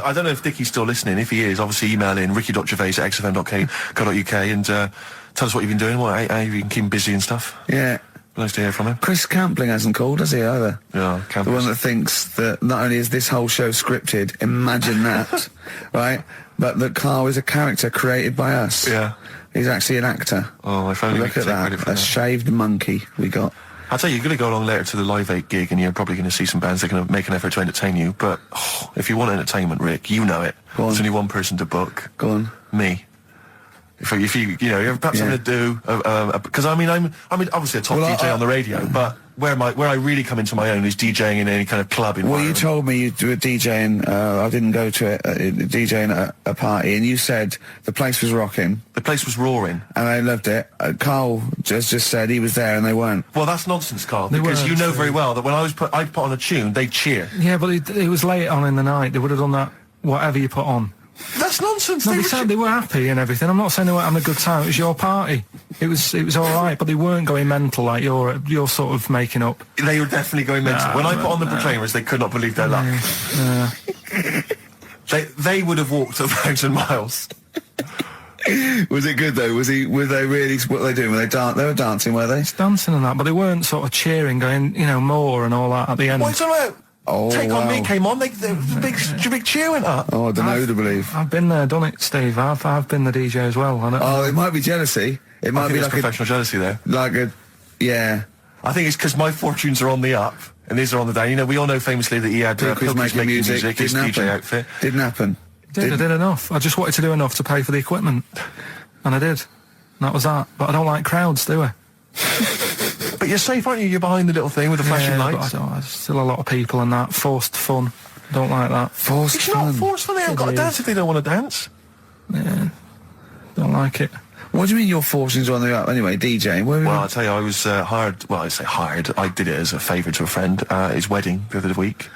I don't know if Dickie's still listening. If he is, obviously email in ricky.gervais@xfm.co.uk and tell us what you've been doing, how you can keep him busy and stuff. Yeah. Nice to hear from him. Chris Campling hasn't called, has he, either? Yeah, The one that thinks that not only is this whole show scripted, imagine that, right, but that Carl is a character created by us. Yeah. He's actually an actor. Oh, if only Look we at could take credit that, for a that. shaved monkey we got. I'll tell you, you're going to go along later to the Live 8 gig and you're probably going to see some bands that are going to make an effort to entertain you, but if you want entertainment, Rick, you know it. Go on. There's only one person to book. Go on. Me. If you know, perhaps something to do, because I'm obviously a top DJ on the radio, but where I really come into my own is DJing in any kind of club environment. Well, you told me you were DJing, I didn't go to it, DJing at a party, and you said the place was rocking. The place was roaring. And I loved it. Carl just said he was there and they weren't. Well, that's nonsense, Carl, because you know very well that when I'd put on a tune, they'd cheer. Yeah, but it was late on in the night. They would have done that, whatever you put on. That's nonsense. No, they said they were happy and everything. I'm not saying they weren't having a good time. It was your party. It was all right, but they weren't going mental like you're sort of making up. They were definitely going mental. When I put on the Proclaimers, they could not believe their luck. They would have walked 1,000 miles. Was it good though? Were they really? What were they doing? They were dancing, were they? Dancing and that, but they weren't sort of cheering, going, more and all that at the end. What's about? Take On Me came on, the big cheer went up. Oh, I don't know who to believe. I've been there, done it, Steve. I've been the DJ as well. It might be jealousy. It might be like professional jealousy there. Yeah. I think it's because my fortunes are on the up and these are on the down. You know, we all know famously that he had Pilkington making music, his DJ outfit. Didn't happen. I did enough. I just wanted to do enough to pay for the equipment, and I did. And that was that. But I don't like crowds, do I? But you're safe, aren't you? You're behind the little thing with the flashing lights. But there's still a lot of people and that. Forced fun. Don't like that. Forced fun? It's not forced fun. They haven't got to dance if they don't want to dance. Yeah. Don't like it. What do you mean your fortunes are on the up? Anyway, DJing. Well, I'll tell you, I was hired. Well, I say hired. I did it as a favour to a friend. His wedding the other week.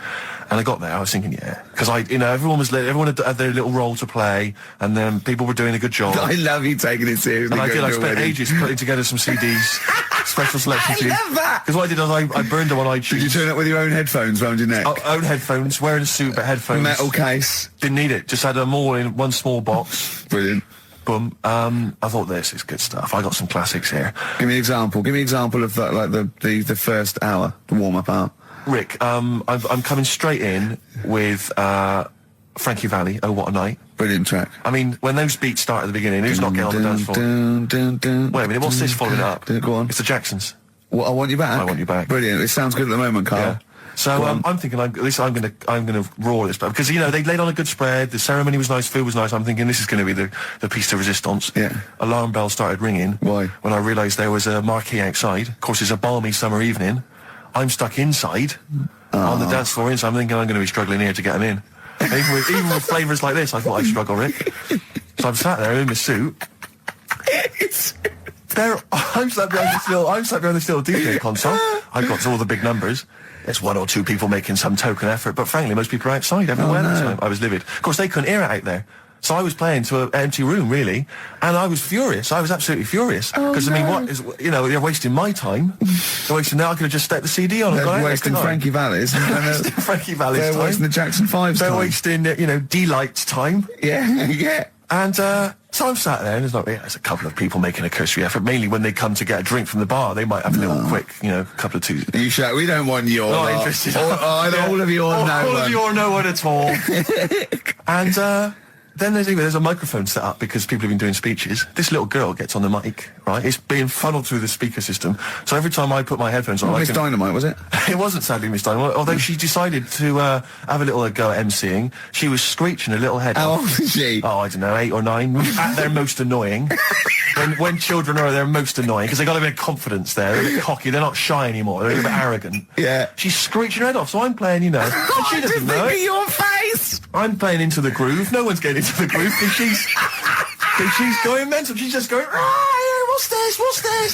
And I got there, I was thinking, because everyone had their little role to play, and then people were doing a good job. I love you taking it seriously. And I spent ages putting together some CDs, special selection CDs. I love that! Because what I did was I burned them on iTunes. Did you turn up with your own headphones round your neck? Own headphones, wearing a suit, but headphones. Metal case. Didn't need it, just had them all in one small box. Brilliant. Boom. I thought this is good stuff. I got some classics here. Give me an example. Give me an example of the first hour, the warm-up hour. Rick, I'm coming straight in with Frankie Valli, Oh What a Night. Brilliant track. I mean, when those beats start at the beginning, who's not getting on the dance floor? Wait a minute, what's this following up? Go on. It's the Jacksons. What, I Want You Back? I Want You Back. Brilliant. It sounds good at the moment, Carl. Yeah. So I'm thinking, at least I'm gonna roar this, because they laid on a good spread. The ceremony was nice, food was nice. I'm thinking this is going to be the piece de resistance. Yeah. Alarm bell started ringing. Why? When I realised there was a marquee outside. Of course, it's a balmy summer evening. I'm stuck inside on the dance floor, so I'm thinking I'm going to be struggling here to get them in. Even with flavours like this, I thought I'd struggle, Rick. So I'm sat there in my suit. I'm sat behind this little DJ console. I've got all the big numbers. There's one or two people making some token effort, but frankly, most people are outside everywhere. No. I was livid. Of course, they couldn't hear it out there. So I was playing to an empty room, really, and I was furious. I was absolutely furious. Because, they're wasting my time. They're wasting now. I could have just stuck the CD on and gone out. They're wasting Frankie Valli's. Frankie Valli's time. They're wasting the Jackson 5's time. They're wasting, D-Light's time. Yeah, yeah. And so I'm sat there, and there's a couple of people making a cursory effort. Mainly when they come to get a drink from the bar, they might have a little quick, couple of twos. You shout, we don't want your not interested. All of you or no one. All of you or no one at all. And then there's a microphone set up because people have been doing speeches. This little girl gets on the mic, right? It's being funneled through the speaker system. So every time I put my headphones on, Miss Dynamite, was it? It wasn't sadly Miss Dynamite, although she decided to have a little go at MCing. She was screeching a little head How off. old is she? Oh, I don't know, 8 or 9. At their most annoying. when children are their most annoying, because they got a bit of confidence there. They're a bit cocky. They're not shy anymore. They're a bit arrogant. Yeah. She's screeching her head off, so I'm playing, and she doesn't know it. Your face! I'm playing into the groove. No one's getting into the groove because she's going mental. She's just going, what's this?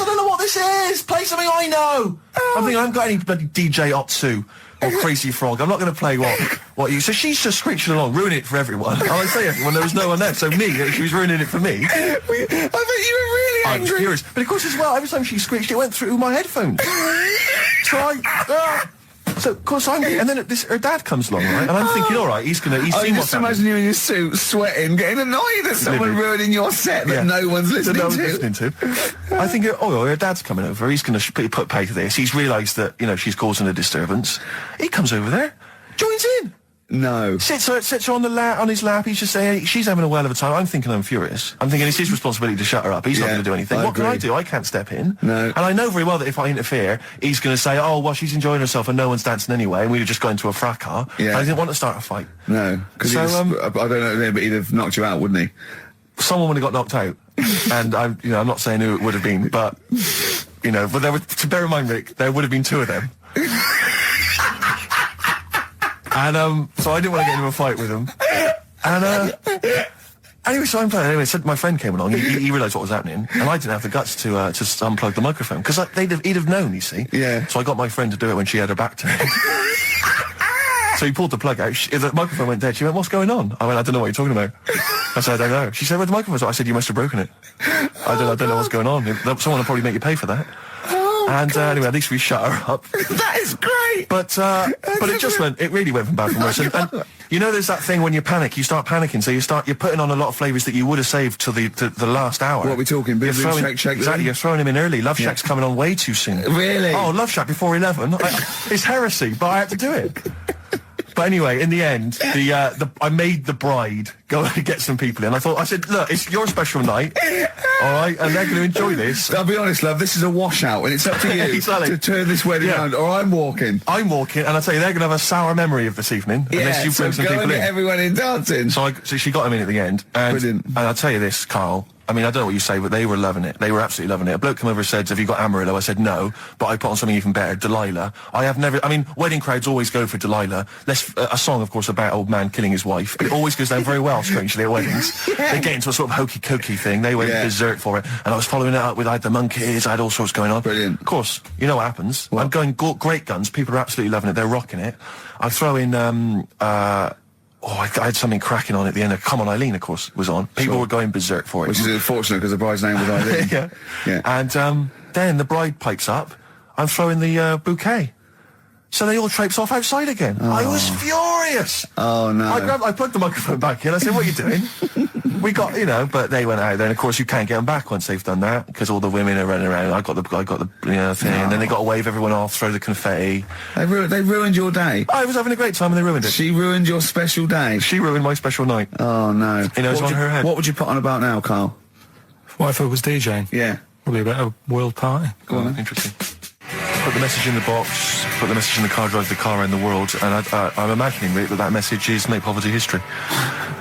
I don't know what this is. Play something I know. I think I haven't got any bloody DJ Otsu or Crazy Frog. I'm not going to play what you... So she's just screeching along, ruining it for everyone. I say everyone, there was no one there. So she was ruining it for me. I bet you were really angry. I was furious. But of course as well, every time she screeched, it went through my headphones. So So, of course, and then her dad comes along, right? And I'm thinking, all right, he's seen you what's just happening. imagine you in your suit, sweating, getting annoyed at someone ruining your set that no one's listening to. I think, her dad's coming over. He's going to put pay to this. He's realised that, she's causing a disturbance. He comes over there, joins in. No. Sits her on his lap. He's just saying, she's having a whale of a time. I'm thinking I'm furious. I'm thinking it's his responsibility to shut her up. He's not going to do anything. What can I do? I can't step in. No. And I know very well that if I interfere, he's going to say, oh, well, she's enjoying herself and no one's dancing anyway, and we've just got into a fracas. Yeah. I didn't want to start a fight. No. Because I don't know, but he'd have knocked you out, wouldn't he? Someone would have got knocked out. And I'm not saying who it would have been, but, but there were, to bear in mind, Rick, there would have been two of them. And so I didn't want to get into a fight with him. And anyway, so I'm playing. Anyway, so my friend came along. He realised what was happening, and I didn't have the guts to unplug the microphone because he'd have known. You see. Yeah. So I got my friend to do it when she had her back to me. So he pulled the plug out. The microphone went dead. She went, "What's going on?" I went, "I don't know what you're talking about." I said, "I don't know." She said, "Where's the microphone?" I said, "You must have broken it." I don't know what's going on. Someone will probably make you pay for that. Anyway, at least we shut her up. That is great. But it really went from bad from worse. And there's that thing when you panic, you start panicking, so you're putting on a lot of flavours that you would have saved till the last hour. What are we talking? Boom, boom, shake. Exactly, you're throwing him in early. Love Shack's coming on way too soon. Really? Oh, Love Shack before 11. It's heresy, but I had to do it. But anyway, in the end, I made the bride go and get some people in. I said, look, it's your special night, all right, and they're going to enjoy this. I'll be honest, love, this is a washout, and it's up to you to turn this wedding around, or I'm walking. And I tell you, they're going to have a sour memory of this evening unless you bring some people in. Get everyone in dancing. So she got him in at the end. Brilliant. And I'll tell you this, Carl. I mean, I don't know what you say, but they were loving it. They were absolutely loving it. A bloke came over and said, "Have you got Amarillo?" I said, "No," but I put on something even better, Delilah. Wedding crowds always go for Delilah. A song, of course, about old man killing his wife. It always goes down very well, strangely, at weddings. They get into a sort of hokey-cokey thing. They went berserk for it. And I was following it up with, I had the monkeys, I had all sorts going on. Brilliant. Of course, you know what happens. What? I'm going great guns. People are absolutely loving it. They're rocking it. I throw in, I had something cracking on at the end. Come On Eileen, of course, was on. People were going berserk for it. Which is unfortunate because the bride's name was Eileen. Yeah. And then the bride pipes up. I'm throwing the bouquet. So they all traipse off outside again. Oh. I was furious. Oh, no. I plugged the microphone back in. I said, "What are you doing?" We got, but they went out there. And, of course, you can't get them back once they've done that because all the women are running around. I got the thing. And then they got to wave everyone off, throw the confetti. They ruined your day. I was having a great time and they ruined it. She ruined your special day. She ruined my special night. Oh, no. It's on her head. What would you put on about now, Carl? What if I was DJing? Yeah. Probably a better world party. Go on, then. Interesting. Put the message in the box, put the message in the car, drive the car around the world, and I'm imagining, Rick, that message is make poverty history.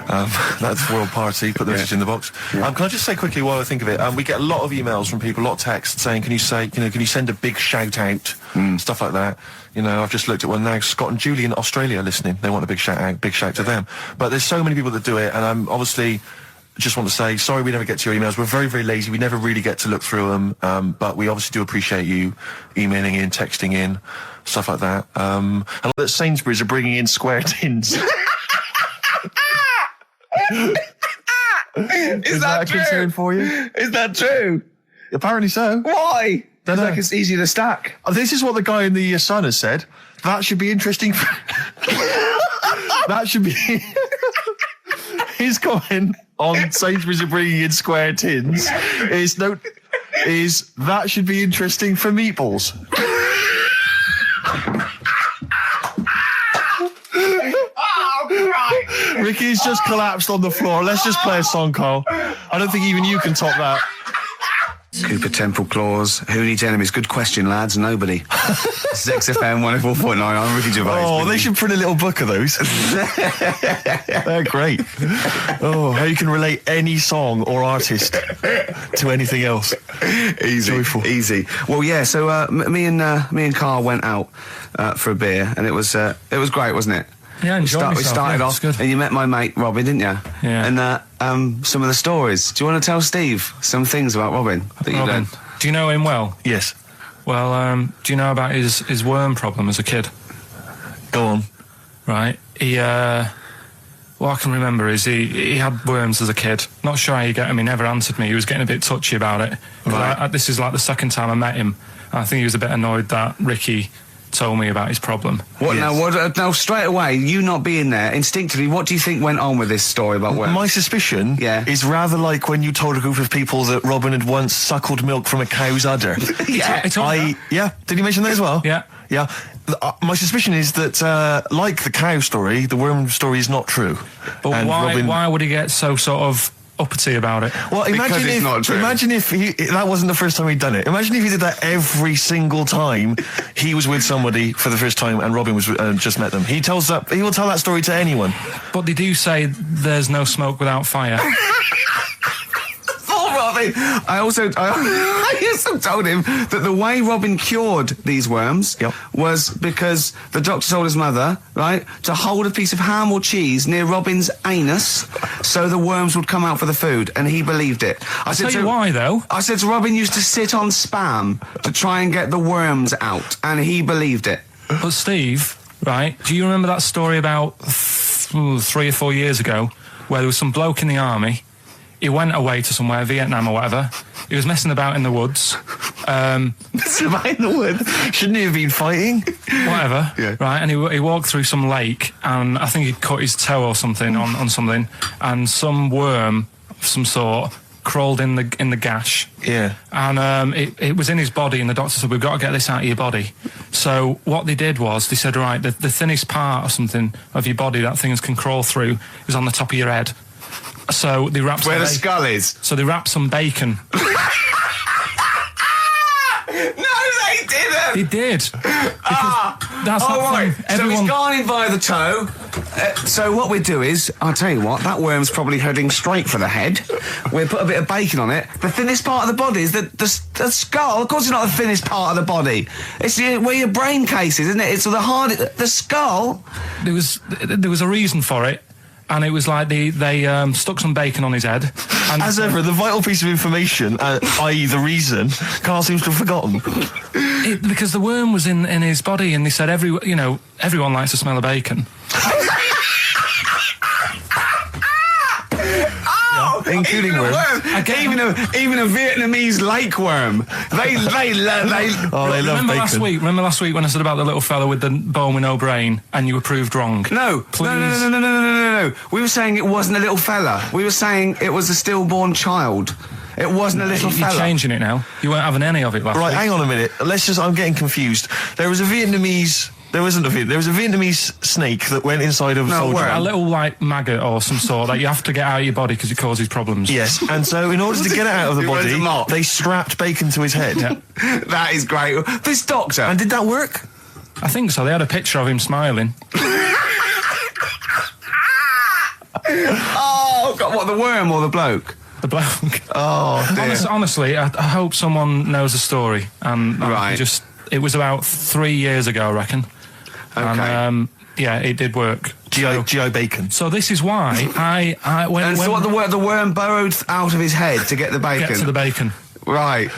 That's world party, put the message in the box. Yeah. Can I just say quickly while I think of it, we get a lot of emails from people, a lot of texts saying, can you send a big shout out, stuff like that. I've just looked at one now, Scott and Julie in Australia listening, they want a big shout to them. But there's so many people that do it, and I'm obviously just want to say, sorry we never get to your emails. We're very, very lazy. We never really get to look through them. But we obviously do appreciate you emailing in, texting in, stuff like that. And that Sainsbury's are bringing in square tins. Is that a concern for you? Is that true? Apparently so. Why? Don't know. Like it's easy to stack. This is what the guy in the Sun has said. That should be interesting. That should be... His comment on Sainsbury's are bringing in square tins is that should be interesting for meatballs. Ricky's just collapsed on the floor. Let's just play a song, Carl. I don't think even you can top that. Cooper Temple Claws. Who needs enemies? Good question, lads. Nobody. This is XFM 104.9. I'm Ricky Gervais. Oh, they should print a little book of those. They're great. Oh, how you can relate any song or artist to anything else. Easy. Joyful. Easy. Well, yeah, so me and Carl went out for a beer, and it was great, wasn't it? Yeah, enjoyed myself. We started off, good. and you met my mate Robin, didn't you? Yeah. And some of the stories. Do you want to tell Steve some things about Robin that you learned? Do you know him well? Yes. Well, do you know about his worm problem as a kid? Go on. Right. What I can remember is he had worms as a kid. Not sure how you get him. He never answered me. He was getting a bit touchy about it. Right. This is like the second time I met him. I think he was a bit annoyed that Ricky told me about his problem. What Yes. now? Straight away, you not being there, instinctively, what do you think went on with this story about worms? My suspicion is rather like when you told a group of people that Robin had once suckled milk from a cow's udder. I told that. Yeah, did you mention that as well? Yeah. Yeah. My suspicion is that, like the cow story, the worm story is not true. But And why would he get so sort of uppity about it? Well, Because it's not true. Imagine if that wasn't the first time he'd done it. Imagine if he did that every single time he was with somebody for the first time and Robin was just met them. He will tell that story to anyone. But they do say there's no smoke without fire. Oh, Robin! I also told him that the way Robin cured these worms was because the doctor told his mother, right, to hold a piece of ham or cheese near Robin's anus so the worms would come out for the food, and he believed it. I'll tell you why, though. I said to Robin used to sit on spam to try and get the worms out, and he believed it. But Steve, right, do you remember that story about 3 or 4 years ago where there was some bloke in the army? He went away to somewhere, Vietnam or whatever. He was messing about in the woods. Messing about in the woods? Shouldn't he have been fighting? Whatever. Yeah. Right, and he walked through some lake, and I think he'd cut his toe or something on something, and some worm of some sort crawled in the gash. Yeah. And it was in his body, and the doctor said, we've got to get this out of your body. So what they did was, they said, right, the thinnest part or something of your body that things can crawl through is on the top of your head. So they wrapped Where the skull is. So they wrapped some bacon. No, they didn't! They did. That's oh, that right. thing. So Everyone... he's gone in by the toe. So what we do is, I'll tell you what, that worm's probably heading straight for the head. We'll put a bit of bacon on it. The thinnest part of the body is the skull. Of course it's not the thinnest part of the body. It's where your brain case is, isn't it? It's the skull. There was a reason for it. And it was like they stuck some bacon on his head. And As ever, the vital piece of information, i.e. the reason, Carl seems to have forgotten. Because the worm was in his body, and they said everyone likes the smell of bacon. Including worms. Even a Vietnamese lake worm. They love bacon. Remember last week when I said about the little fella with the bone with no brain, and you were proved wrong? No. We were saying it wasn't a little fella. We were saying it was a stillborn child. It wasn't a little fella. You're changing it now. You weren't having any of it last week. Right, hang on a minute. I'm getting confused. There was a Vietnamese snake that went inside of a soldier. A little, like, maggot or some sort that you have to get out of your body because it causes problems. Yes, and so in order to get it out of the body, they strapped bacon to his head. Yeah. That is great. This doctor. And did that work? I think so. They had a picture of him smiling. Oh, God, what, the worm or the bloke? The bloke. Oh, dear. Honestly, I hope someone knows the story. And Right. It was about 3 years ago, I reckon. Okay. And, it did work. G.I. Bacon. So this is why So what, the worm burrowed out of his head to get the bacon? Get to the bacon. Right.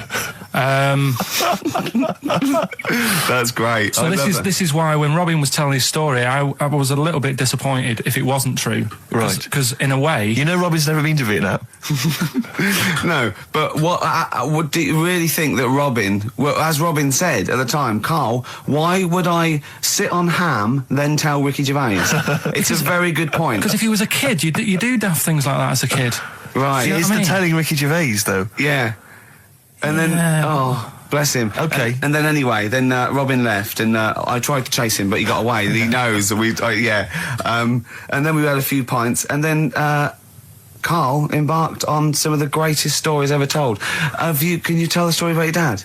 That's great. So this is why when Robin was telling his story, I was a little bit disappointed if it wasn't true. Right. Because in a way... You know Robin's never been to Vietnam. No, but what do you really think that Robin, well, as Robin said at the time, Carl, why would I sit on ham then tell Ricky Gervais? It's a very good point. Because if he was a kid, you do daft things like that as a kid. Right. It's the telling Ricky Gervais, though. Yeah. And then, oh, bless him. Okay. And then anyway, Robin left, and I tried to chase him, but he got away. He knows. And then we had a few pints, and then Carl embarked on some of the greatest stories ever told. Can you tell the story about your dad?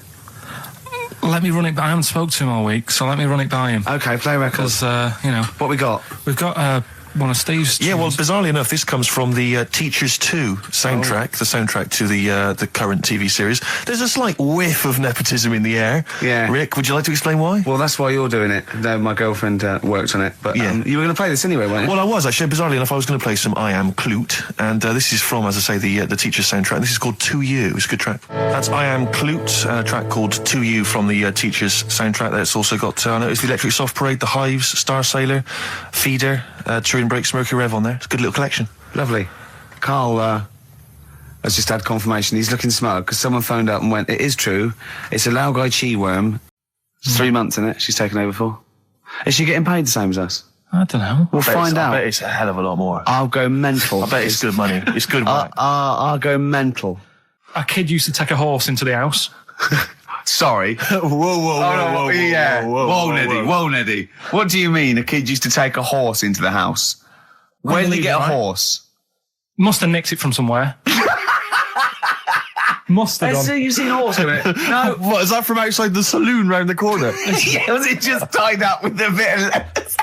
Let me run it by. I haven't spoke to him all week, so let me run it by him. Okay, play records. Because, What we got? We've got one of Steve's... Yeah, well, bizarrely enough, this comes from the Teachers 2 soundtrack, the soundtrack to the current TV series. There's a slight whiff of nepotism in the air. Yeah. Rick, would you like to explain why? Well, that's why you're doing it. No, my girlfriend worked on it. But Yeah. you were going to play this anyway, weren't you? Well, I was, actually. Bizarrely enough, I was going to play some I Am Clute, and this is from, as I say, the Teachers soundtrack. This is called To You. It's a good track. That's I Am Clute, a track called To You from the Teachers soundtrack. That's also got, I noticed, the Electric Soft Parade, The Hives, Star Sailor, Feeder, Turin Breaks, Mercury Rev on there. It's a good little collection. Lovely. Carl has just had confirmation. He's looking smug because someone phoned up and went, it is true. It's a Laogai chi worm. It's 3 months, isn't it? She's taken over for. Is she getting paid the same as us? I don't know. We'll find out. I bet it's a hell of a lot more. I'll go mental. I bet it's good money. It's good money. I'll go mental. A kid used to take a horse into the house. Sorry. Whoa, Neddy. What do you mean a kid used to take a horse into the house? Where did he get a horse? Must have nicked it from somewhere. Must have done. You've seen a horse in it? No. What, is that from outside the saloon round the corner? Yeah, was it just tied up with a bit of lettuce?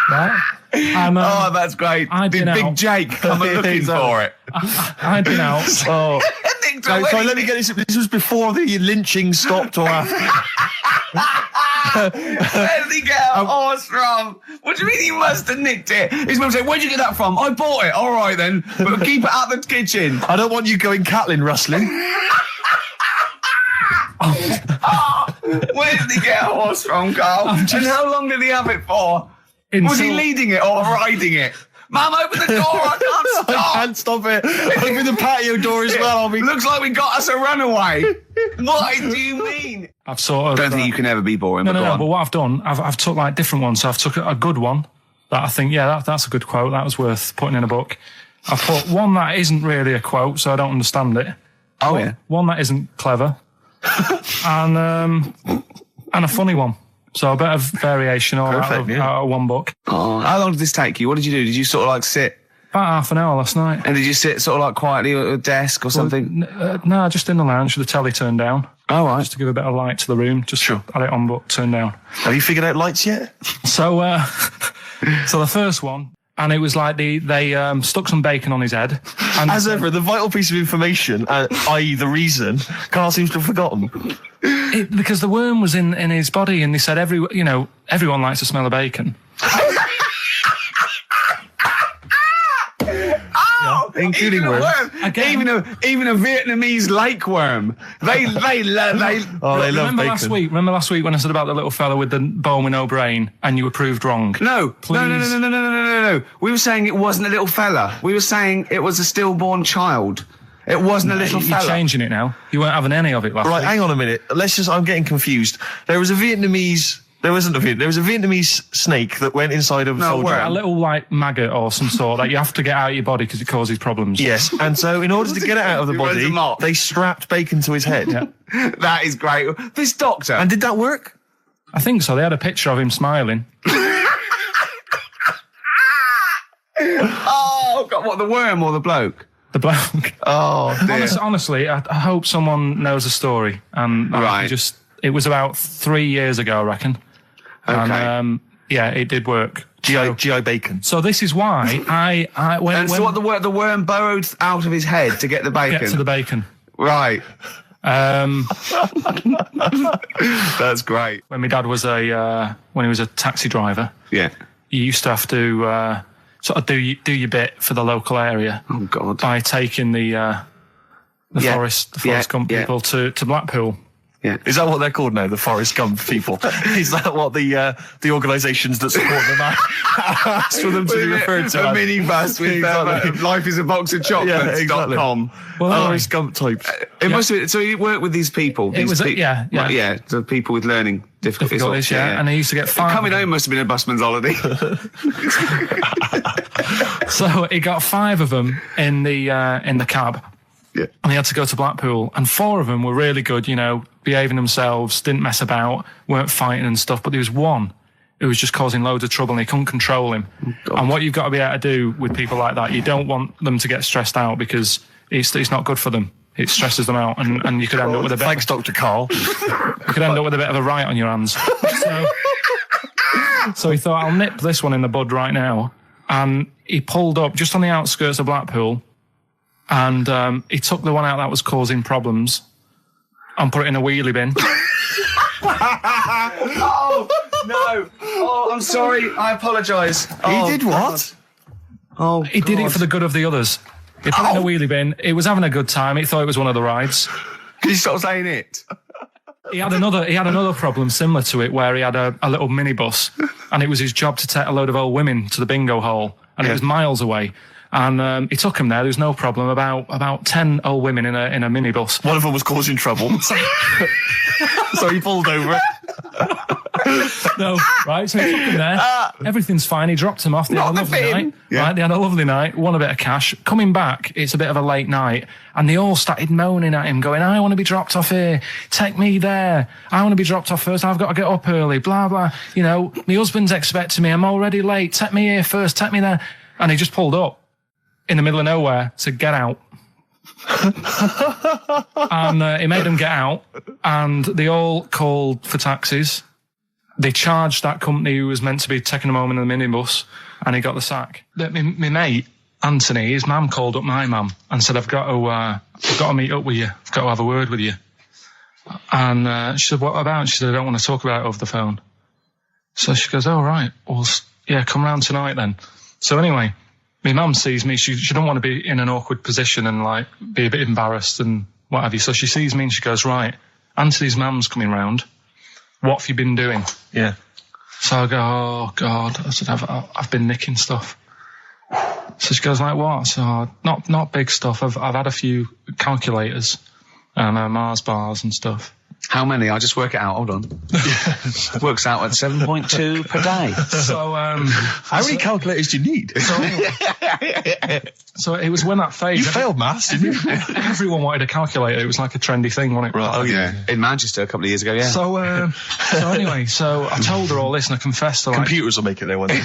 Right? And, oh, that's great. Did Big Jake come looking for it? I'd been out. Oh. Sorry, let me get this. This was before the lynching stopped or after. Where did he get a horse from? What do you mean he must have nicked it? His mum said, where'd you get that from? I bought it. All right, then. But keep it out the kitchen. I don't want you going Catlin rustling. Where did he get a horse from, Carl? And how long did he have it for? Was he leading it or riding it? Mum, open the door. I can't stop. I can't stop it. Open the patio door as well. Looks like we got us a runaway. What do you mean? I've sort of... Don't think you can ever be boring. No, but what I've done, I've took like different ones. So I've took a good one that I think, that's a good quote. That was worth putting in a book. I've put one that isn't really a quote, so I don't understand it. Oh, yeah. One that isn't clever. and a funny one. So a bit of variation all out of one book. Oh, how long did this take you? What did you do? Did you sort of like sit? About half an hour last night. And did you sit sort of like quietly at a desk or something? No, just in the lounge with the telly turned down. Oh, right. Just to give a bit of light to the room. Just had it on, but turned down. Have you figured out lights yet? So the first one, and it was like they stuck some bacon on his head. And as ever, the vital piece of information, i.e. the reason, Carl seems to have forgotten. Because the worm was in his body, and they said everyone likes the smell of bacon. Including worms. Even a Vietnamese lake worm. They love bacon. Remember last week when I said about the little fella with the bone with no brain, and you were proved wrong? No. We were saying it wasn't a little fella. We were saying it was a stillborn child. It wasn't a little fella. You're changing it now. You weren't having any of it last week. Right, hang on a minute. I'm getting confused. There was a Vietnamese snake that went inside of a soldier. A little like maggot or some sort that you have to get out of your body because it causes problems. Yes, and so in order to get it out of the body, they strapped bacon to his head. Yeah. That is great. This doctor. And did that work? I think so. They had a picture of him smiling. Oh, God, what, the worm or the bloke? The bloke. Oh, dear. Honestly, I hope someone knows the story. And it was about 3 years ago, I reckon. Okay. And, it did work. GI bacon. So this is why the worm burrowed out of his head to get the bacon. Get to the bacon. Right. That's great. When my dad was when he was a taxi driver. Yeah. You used to have to sort of do your bit for the local area. Oh God! By taking the Forrest Gump people to Blackpool. Yeah. Is that what they're called now? The Forrest Gump people? Is that what the organisations that support them ask for them to be referred to? A minibus with life is a box of chocolates.com. Forrest Gump types. It must have been, so you work with these people. The people with learning difficulties. And they used to get 5. Coming home must have been a busman's holiday. So he got 5 of them in the cab. Yeah. And he had to go to Blackpool, and 4 of them were really good, behaving themselves, didn't mess about, weren't fighting and stuff, but there was one who was just causing loads of trouble and he couldn't control him. Oh, and what you've got to be able to do with people like that, you don't want them to get stressed out because it's not good for them. It stresses them out, and you could end up with a bit... Thanks, Dr. Karl. You could end up with a bit of a riot on your hands. So he thought, I'll nip this one in the bud right now. And he pulled up just on the outskirts of Blackpool, and he took the one out that was causing problems and put it in a wheelie bin. Oh, no. Oh, I'm sorry. I apologise. He did what? Oh, he did it for the good of the others. He put it in a wheelie bin. He was having a good time. He thought it was one of the rides. Can you stop saying it? He had another problem similar to it where he had a little minibus, and it was his job to take a load of old women to the bingo hall, and it was miles away. And he took him there. There was no problem. About 10 old women in a minibus. One of them was causing trouble, so he pulled over. No, right, so he took him there. Everything's fine. He dropped him off. They had a lovely night. Yeah. Right, they had a lovely night, won a bit of cash. Coming back, it's a bit of a late night, and they all started moaning at him, going, I want to be dropped off here. Take me there. I want to be dropped off first. I've got to get up early. Blah, blah. You know, my husband's expecting me. I'm already late. Take me here first. Take me there. And he just pulled up in the middle of nowhere, said, get out. And he made them get out, and they all called for taxis. They charged that company who was meant to be taking them home in the minibus, and he got the sack. My mate, Anthony, his mum called up my mum and said, I've got to meet up with you. I've got to have a word with you. And she said, what about? She said, I don't want to talk about it over the phone. So she goes, oh, right. Well, yeah, come round tonight then. So anyway, my mum sees me. She don't want to be in an awkward position and, like, be a bit embarrassed and what have you. So she sees me and she goes, right, Anthony's mum's coming round. What have you been doing? Yeah. So I go, oh, God. I said, I've been nicking stuff. So she goes, like, what? So, not big stuff. I've had a few calculators and Mars bars and stuff. How many? I'll just work it out. Hold on. Works out at 7.2 per day. So, how many calculators do you need? So it was when that phase. You failed maths, didn't you? Everyone wanted a calculator. It was like a trendy thing, wasn't it? Right. Oh, yeah. In Manchester a couple of years ago, yeah. So anyway, so I told her all this and I confessed to, like... Computers will make it there one day.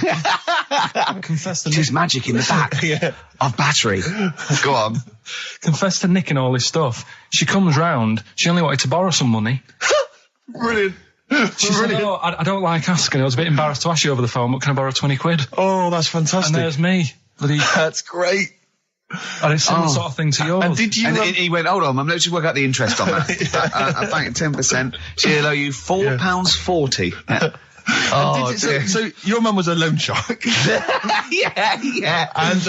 I confessed to There's magic in the back of battery. Go on. Confessed to nicking all this stuff. She comes round. She only wanted to borrow some money. Brilliant. She said, oh, I don't like asking. I was a bit embarrassed to ask you over the phone, but can I borrow 20 quid? Oh, that's fantastic. And there's me. That's great. And it's similar sort of thing to yours. And did you... And he went, hold on, Mum, let's just work out the interest on that. I bank 10%. She'll owe you £4.40. Oh, so your mum was a loan shark. yeah. And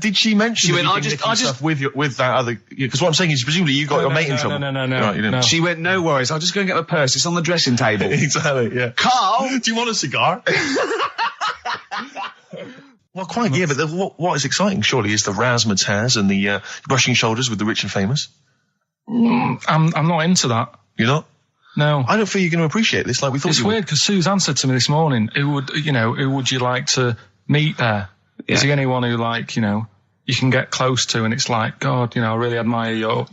did she mention? She went, I just with that other, because what I'm saying is presumably you got your mate in trouble. No. Right, you didn't. No. She went, no worries, I'll just go and get my purse. It's on the dressing table. Exactly. Yeah. Carl, do you want a cigar? Well, quite, yeah, but what is exciting, surely, is the razzmatazz and the brushing shoulders with the rich and famous. I'm not into that. You're not? No. I don't feel you're going to appreciate this like we thought It's you would. weird, because Suzanne said to me this morning, who would you like to meet there? Yeah. Is there anyone who, like, you can get close to, and it's like, God, I really admire your,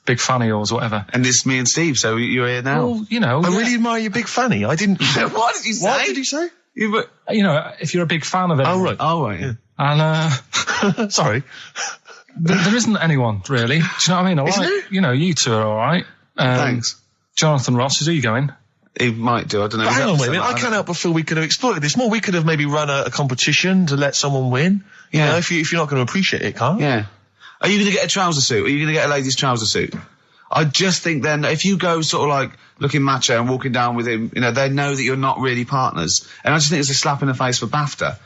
big fan of yours, whatever. and this is me and Steve, so you're here now. Well, I really admire your big fanny. I didn't... What did you say? What did he say? If you're a big fan of it. Oh, right. Oh, right. Yeah. And, Sorry. there isn't anyone, really. Do you know what I mean? Isn't there? You two are all right. Thanks. Jonathan Ross, is he going? He might do, I don't know. But hang on, wait a minute. I can't help but feel we could have exploited this more. We could have maybe run a competition to let someone win. Yeah. If you're not going to appreciate it, Carl. Yeah. Are you going to get a trouser suit? Are you going to get a ladies' trouser suit? I just think then, if you go sort of like looking macho and walking down with him, they know that you're not really partners. And I just think it's a slap in the face for BAFTA.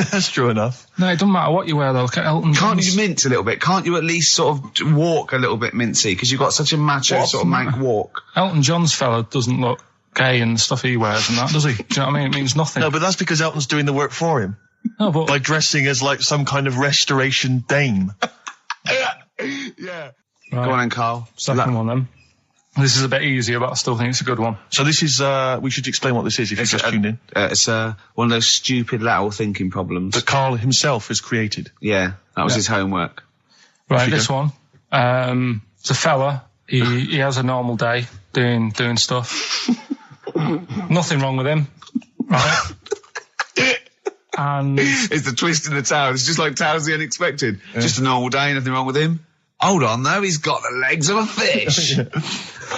That's true enough. No, it doesn't matter what you wear, though. Look at Elton Can't John's. you mince a little bit? Can't you at least sort of walk a little bit mincy? Because you've got such a macho sort of mank walk. Elton John's fella doesn't look gay and stuff he wears and that, does he? Do you know what I mean? It means nothing. No, but that's because Elton's doing the work for him. No, but... By dressing as like some kind of restoration dame. Yeah. Right. Go on then, Carl. Second one, then. This is a bit easier, but I still think it's a good one. So this is, we should explain what this is if you just tuned in. It's one of those stupid lateral thinking problems. That Carl himself has created. Yeah, that was his homework. Right, this one. It's a fella. He has a normal day doing stuff. Nothing wrong with him. Right? And It's the twist in the tale. It's just like Tales the Unexpected. Yeah. Just a normal day, nothing wrong with him. Hold on, though, he's got the legs of a fish.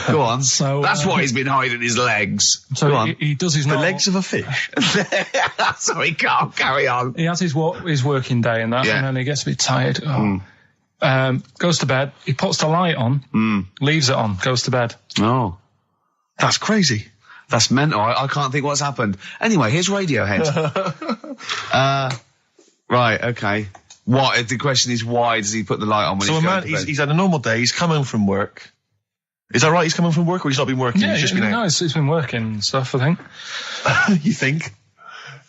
Go on. So that's why he's been hiding his legs. So Go on. He does his The legs of a fish. Sorry, Carl, carry on. He has his working day and that, Yeah. and then he gets a bit tired. Goes to bed. He puts the light on, leaves it on, goes to bed. Oh. That's crazy. That's mental. I can't think what's happened. Anyway, here's Radiohead. Right, okay. What? The question is, why does he put the light on when So he's a going man, to bed? he's had a normal day, he's come home from work. Is that right? He's come home from work or he's not been working? Yeah, he's just been out? no, it's been working and stuff, I think. You think?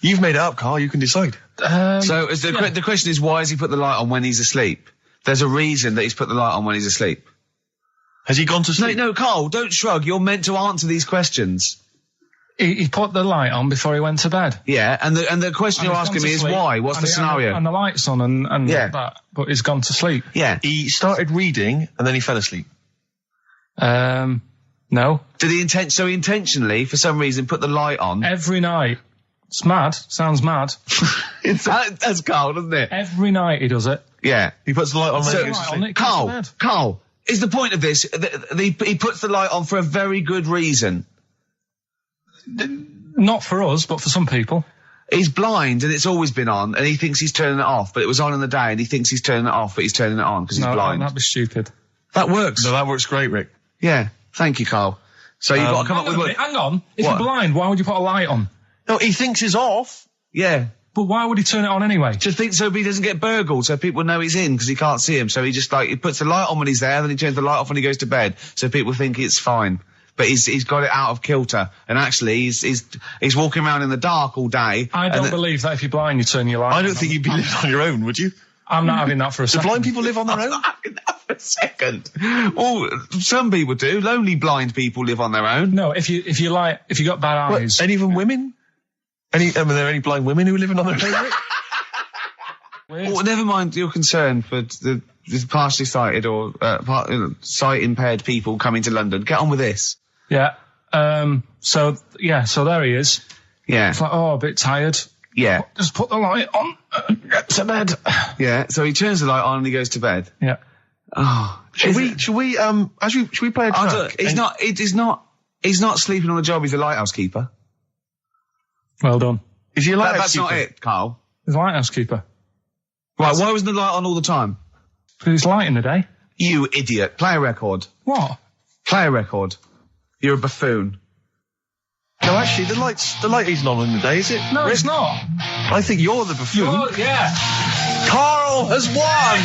You've made it up, Carl. You can decide. So is the question is, why has he put the light on when he's asleep? There's a reason that he's put the light on when he's asleep. Has he gone to sleep? No, Carl, don't shrug. You're meant to answer these questions. He put the light on before he went to bed. Yeah, and the question And you're he's asking gone me to is sleep. why? What's the scenario? And the light's on and Yeah. that, but he's gone to sleep. Yeah. He started reading and then he fell asleep. No. Did he intentionally, for some reason, put the light on? Every night. It's mad. Sounds mad. That's Carl, doesn't it? Every night he does it. Yeah. He puts the light on when So- he goes to Light on, sleep. it goes to bed. Carl, is the point of this, he puts the light on for a very good reason. Not for us, but for some people. He's blind and it's always been on and he thinks he's turning it off, but it was on in the day and he thinks he's turning it off, but he's turning it on because he's blind. That'd be stupid. That works. No, that works great, Rick. Yeah. Thank you, Carl. So you've got to come up with Hang on. If What? you're blind, why would you put a light on? No, he thinks it's off. Yeah. But why would he turn it on anyway? Just think so he doesn't get burgled, so people know he's in because he can't see him. So he just he puts the light on when he's there, then he turns the light off when he goes to bed, so people think it's fine. But he's got it out of kilter, and actually he's walking around in the dark all day. I don't believe that if you're blind, you turn your light on. I don't think you'd be living on your own, would you? I'm not having that for a Do second. blind people live on their own? For a second. Well, some people do. Lonely blind people live on their own. No, if you got bad eyes. Any even women? Are there any blind women who live on their own? Rick? Well, never mind your concern for the partially sighted or sight impaired people coming to London. Get on with this. Yeah. So there he is. Yeah. It's like, a bit tired. Yeah. Just put the light on. Get to bed. Yeah. So he turns the light on and he goes to bed. Yeah. Oh. Should we play a track? He's not sleeping on the job. He's a lighthouse keeper. Well done. Is he a lighthouse That's not keeper? it, Carl. He's a lighthouse keeper. Right. Why wasn't the light on all the time? Because it's light in the day. You idiot. Play a record. What? Play a record. You're a buffoon. No, actually, the light isn't on in the day, is it? No, Rick? it's not. I think you're the buffoon. Yeah. Carl has won!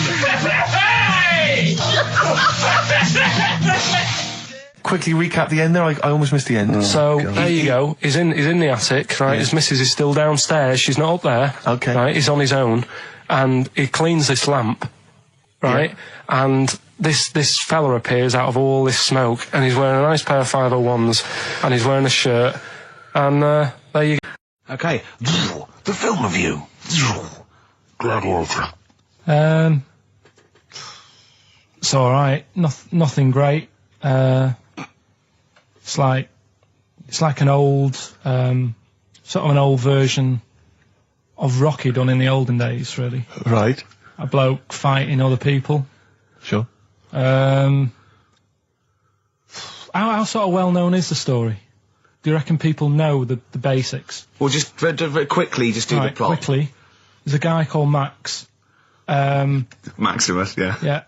Quickly recap the end there. I almost missed the end. So there you go. He's in the attic, right? His missus is still downstairs. She's not up there. Okay. Right. He's on his own, and he cleans this lamp, right? Yeah. And this fella appears out of all this smoke, and he's wearing a nice pair of 501s, and he's wearing a shirt, and there you go. Okay. The film review. Gladiator. It's all right. Nothing great. It's like an old, sort of an old version of Rocky done in the olden days, really. Right. A bloke fighting other people. Sure. How sort of well known is the story? Do you reckon people know the basics? Well, just very quickly, just do the plot. Quickly. There's a guy called Max. Maximus, yeah. Yeah.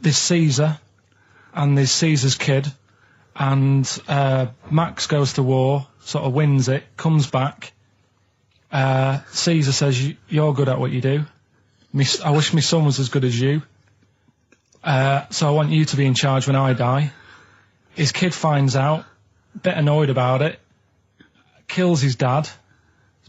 There's Caesar, and there's Caesar's kid, and Max goes to war, sort of wins it, comes back. Caesar says, "You're good at what you do. I wish my son was as good as you. So I want you to be in charge when I die." His kid finds out, a bit annoyed about it, kills his dad,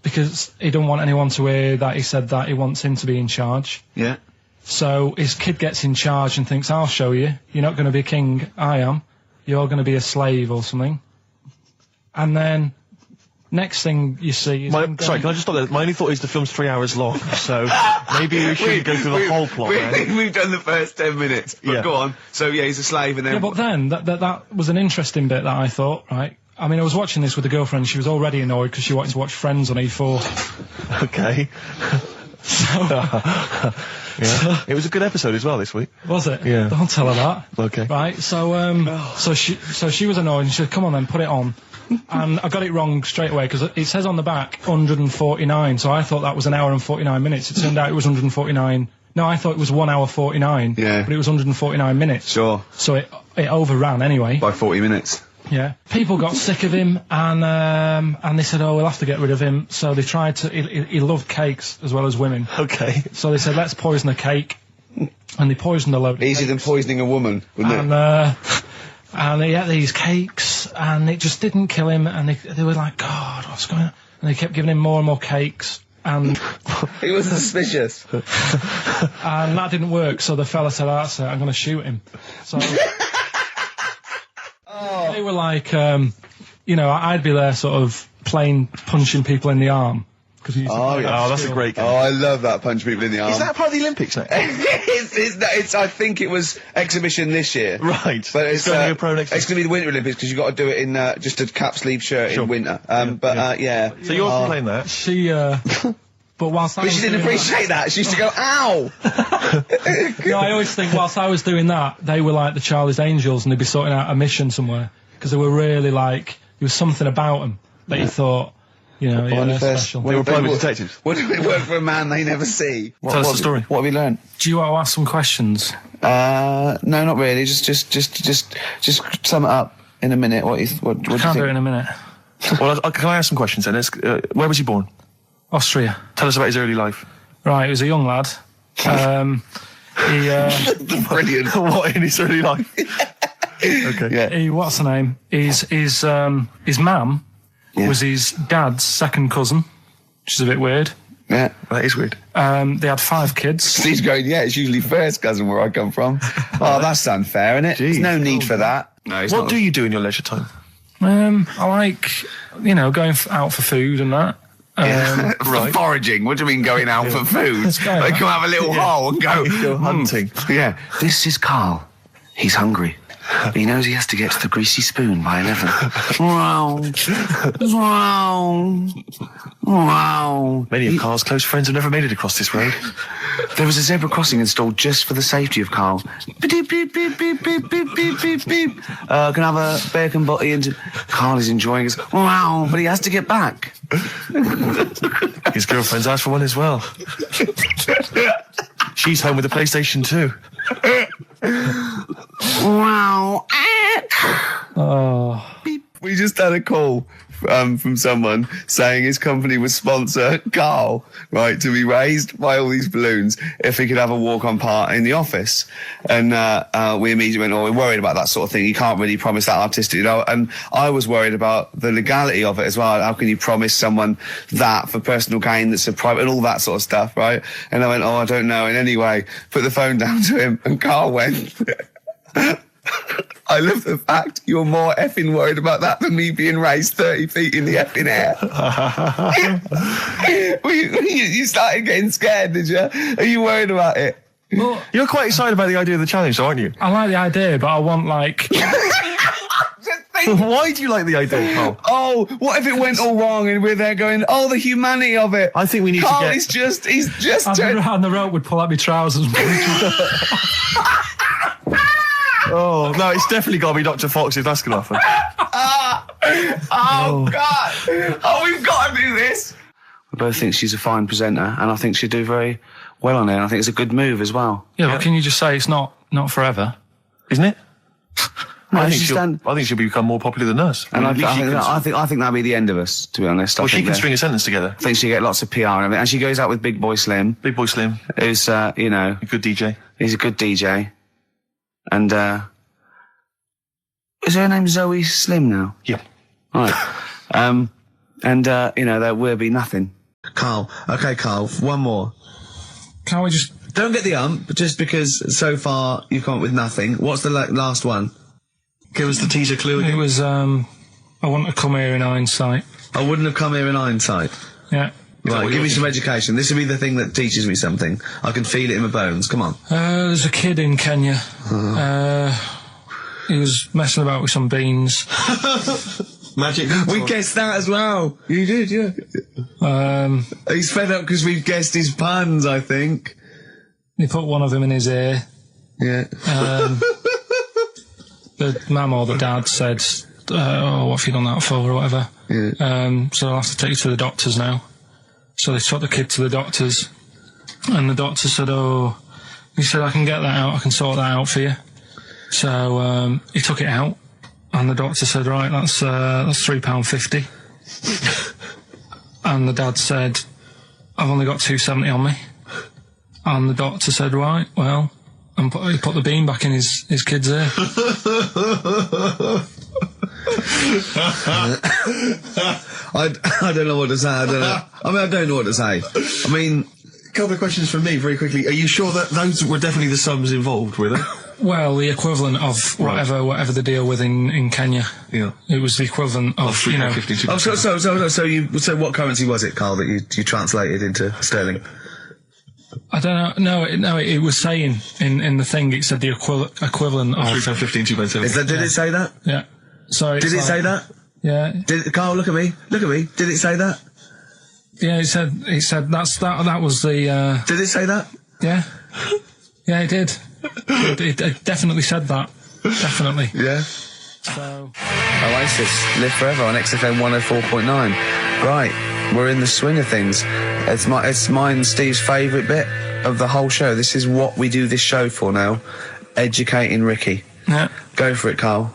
because he don't want anyone to hear that he said that he wants him to be in charge. Yeah. So his kid gets in charge and thinks, "I'll show you. You're not going to be king, I am. You're going to be a slave or something." And then, next thing you see is... Sorry, can I just stop there? My only thought is the film's 3 hours long, so maybe we should go through the whole plot. We've done the first 10 minutes, but Yeah. go on. So, yeah, he's a slave and then... Yeah, but then, that was an interesting bit that I thought, right? I mean, I was watching this with a girlfriend. She was already annoyed because she wanted to watch Friends on E4. Okay. Yeah. It was a good episode as well this week. Was it? Yeah. Don't tell her that. Okay. Right, so she was annoyed and she said, "Come on then, put it on." And I got it wrong straight away because it says on the back 149, so I thought that was an hour and 49 minutes. It turned out it was 149. No, I thought it was 1 hour 49. Yeah. But it was 149 minutes. Sure. So it overran anyway. By 40 minutes. Yeah. People got sick of him and they said, "Oh, we'll have to get rid of him." So they tried to, he loved cakes as well as women. Okay. So they said, "Let's poison a cake." And they poisoned a load of Easier than cakes. poisoning a woman, wouldn't it? And he ate these cakes, and it just didn't kill him, and they were like, "God, what's going on?" And they kept giving him more and more cakes, and He was suspicious. and that didn't work, so the fella said, "That's it, I'm going to shoot him." So They were like, you know, I'd be there sort of playing punching people in the arm. Oh, that's a great game. Oh, I love that, punch people in the arm. Is that part of the Olympics now? it's, I think it was exhibition this year. Right. But it's going to be a pro next year. It's going to be the Winter Olympics because you've got to do it in just a cap sleeve shirt in winter. Yeah. So you're playing that? She, but whilst But she didn't appreciate that. She used to go, ow! No, I always think whilst I was doing that, they were like the Charlie's Angels and they'd be sorting out a mission somewhere. Because they were really like, there was something about them that you thought, you know, they're special. They were private detectives. What do we work for a man they never see? Tell us the story. What have you learned? Do you want to ask some questions? No, not really. Just sum it up in a minute. What do you Can't think? do it in a minute. Well, can I ask some questions then? Where was he born? Austria. Tell us about his early life. Right, he was a young lad. Brilliant. What in his early life? Okay. Yeah. What's the name? His mum was his dad's second cousin, which is a bit weird. Yeah. That is weird. They had 5 kids. Steve's going, yeah, it's usually first cousin where I come from. Oh, that's unfair, isn't it? There's no need for that. No, What do you do in your leisure time? I like, you know, going out for food and that. Right. Foraging. What do you mean going out for food? Let's go, They come have a little hole and go hunting. Yeah. This is Karl. He's hungry. He knows he has to get to the greasy spoon by 11. Wow. Many of Karl's close friends have never made it across this road. There was a zebra crossing installed just for the safety of Karl. Beep, beep, beep, beep, beep, beep, beep, beep, beep. Can I have a bacon butty? And Karl is enjoying his wow, but he has to get back. His girlfriend's asked for one as well. She's home with a PlayStation 2. Wow. Oh. We just had a call from someone saying his company would sponsor Karl, right, to be raised by all these balloons if he could have a walk-on part in the office. And we immediately went, oh, we're worried about that sort of thing. You can't really promise that artistic, you know. And I was worried about the legality of it as well. How can you promise someone that for personal gain that's a private and all that sort of stuff, right? And I went, oh, I don't know. And anyway, put the phone down to him and Karl went... I love the fact you're more effing worried about that than me being raised 30 feet in the effing air. You started getting scared, did you? Are you worried about it? Well, you're quite excited about the idea of the challenge, aren't you? I like the idea, but I want, like... Why do you like the idea, Karl? Oh, what if it went all wrong and we're there going, oh, the humanity of it. I think we need Karl to get... he's just I'd turned... be around the rope, would pull out my trousers. Oh, no, it's definitely got to be Dr. Fox if that's going to happen. Oh, God. Oh, we've got to do this. I both think she's a fine presenter, and I think she'd do very well on it, and I think it's a good move as well. Yeah, but can you just say it's not forever? Isn't it? No, I think she'll become more popular than us. And I think that'll be the end of us, to be honest. Well, she can string a sentence together. I think she'll get lots of PR and everything. And she goes out with Big Boy Slim. Big Boy Slim. Who's, you know... A good DJ. He's a good DJ. And, is her name Zoe Slim now? Yeah. Right. You know, there will be nothing. Karl. Okay, Karl, one more. Can't we just... Don't get the but just because so far you've come up with nothing. What's the last one? Give us the teaser clue again. It was, I want to come here in hindsight. I wouldn't have come here in hindsight. Yeah. Right, give me some education. This will be the thing that teaches me something. I can feel it in my bones. Come on. There's a kid in Kenya. He was messing about with some beans. Magic. We guessed that as well. You did, yeah. He's fed up because we've guessed his puns, I think. He put one of them in his ear. Yeah. The mum or the dad said, oh, what have you done that for, or whatever. Yeah. So I'll have to take you to the doctors now. So they took the kid to the doctors, and the doctor said, oh, he said, I can get that out, I can sort that out for you. So he took it out, and the doctor said, right, that's £3.50. And the dad said, I've only got £2.70 on me. And the doctor said, right, well, and he put the bean back in his kid's ear. I don't know what to say. I don't know what to say. I mean, a couple of questions from me very quickly. Are you sure that those were definitely the sums involved with it? Well, the equivalent of whatever the deal with in Kenya. Yeah. It was the equivalent of, you know. Oh, so what currency was it, Carl, that you translated into sterling? I don't know. No, it was saying in the thing. It said the equivalent of. £3.15, £2.70. Did it say that? Yeah. So Did it say that? Yeah. Carl, look at me. Did it say that? Yeah. It said that was the. Did it say that? Yeah. Yeah, it did. It definitely said that. Definitely. Yeah. So. Oasis, Live Forever on XFM 104.9. Right, we're in the swing of things. It's mine and Steve's favourite bit of the whole show. This is what we do this show for now. Educating Ricky. Yeah. Go for it, Carl.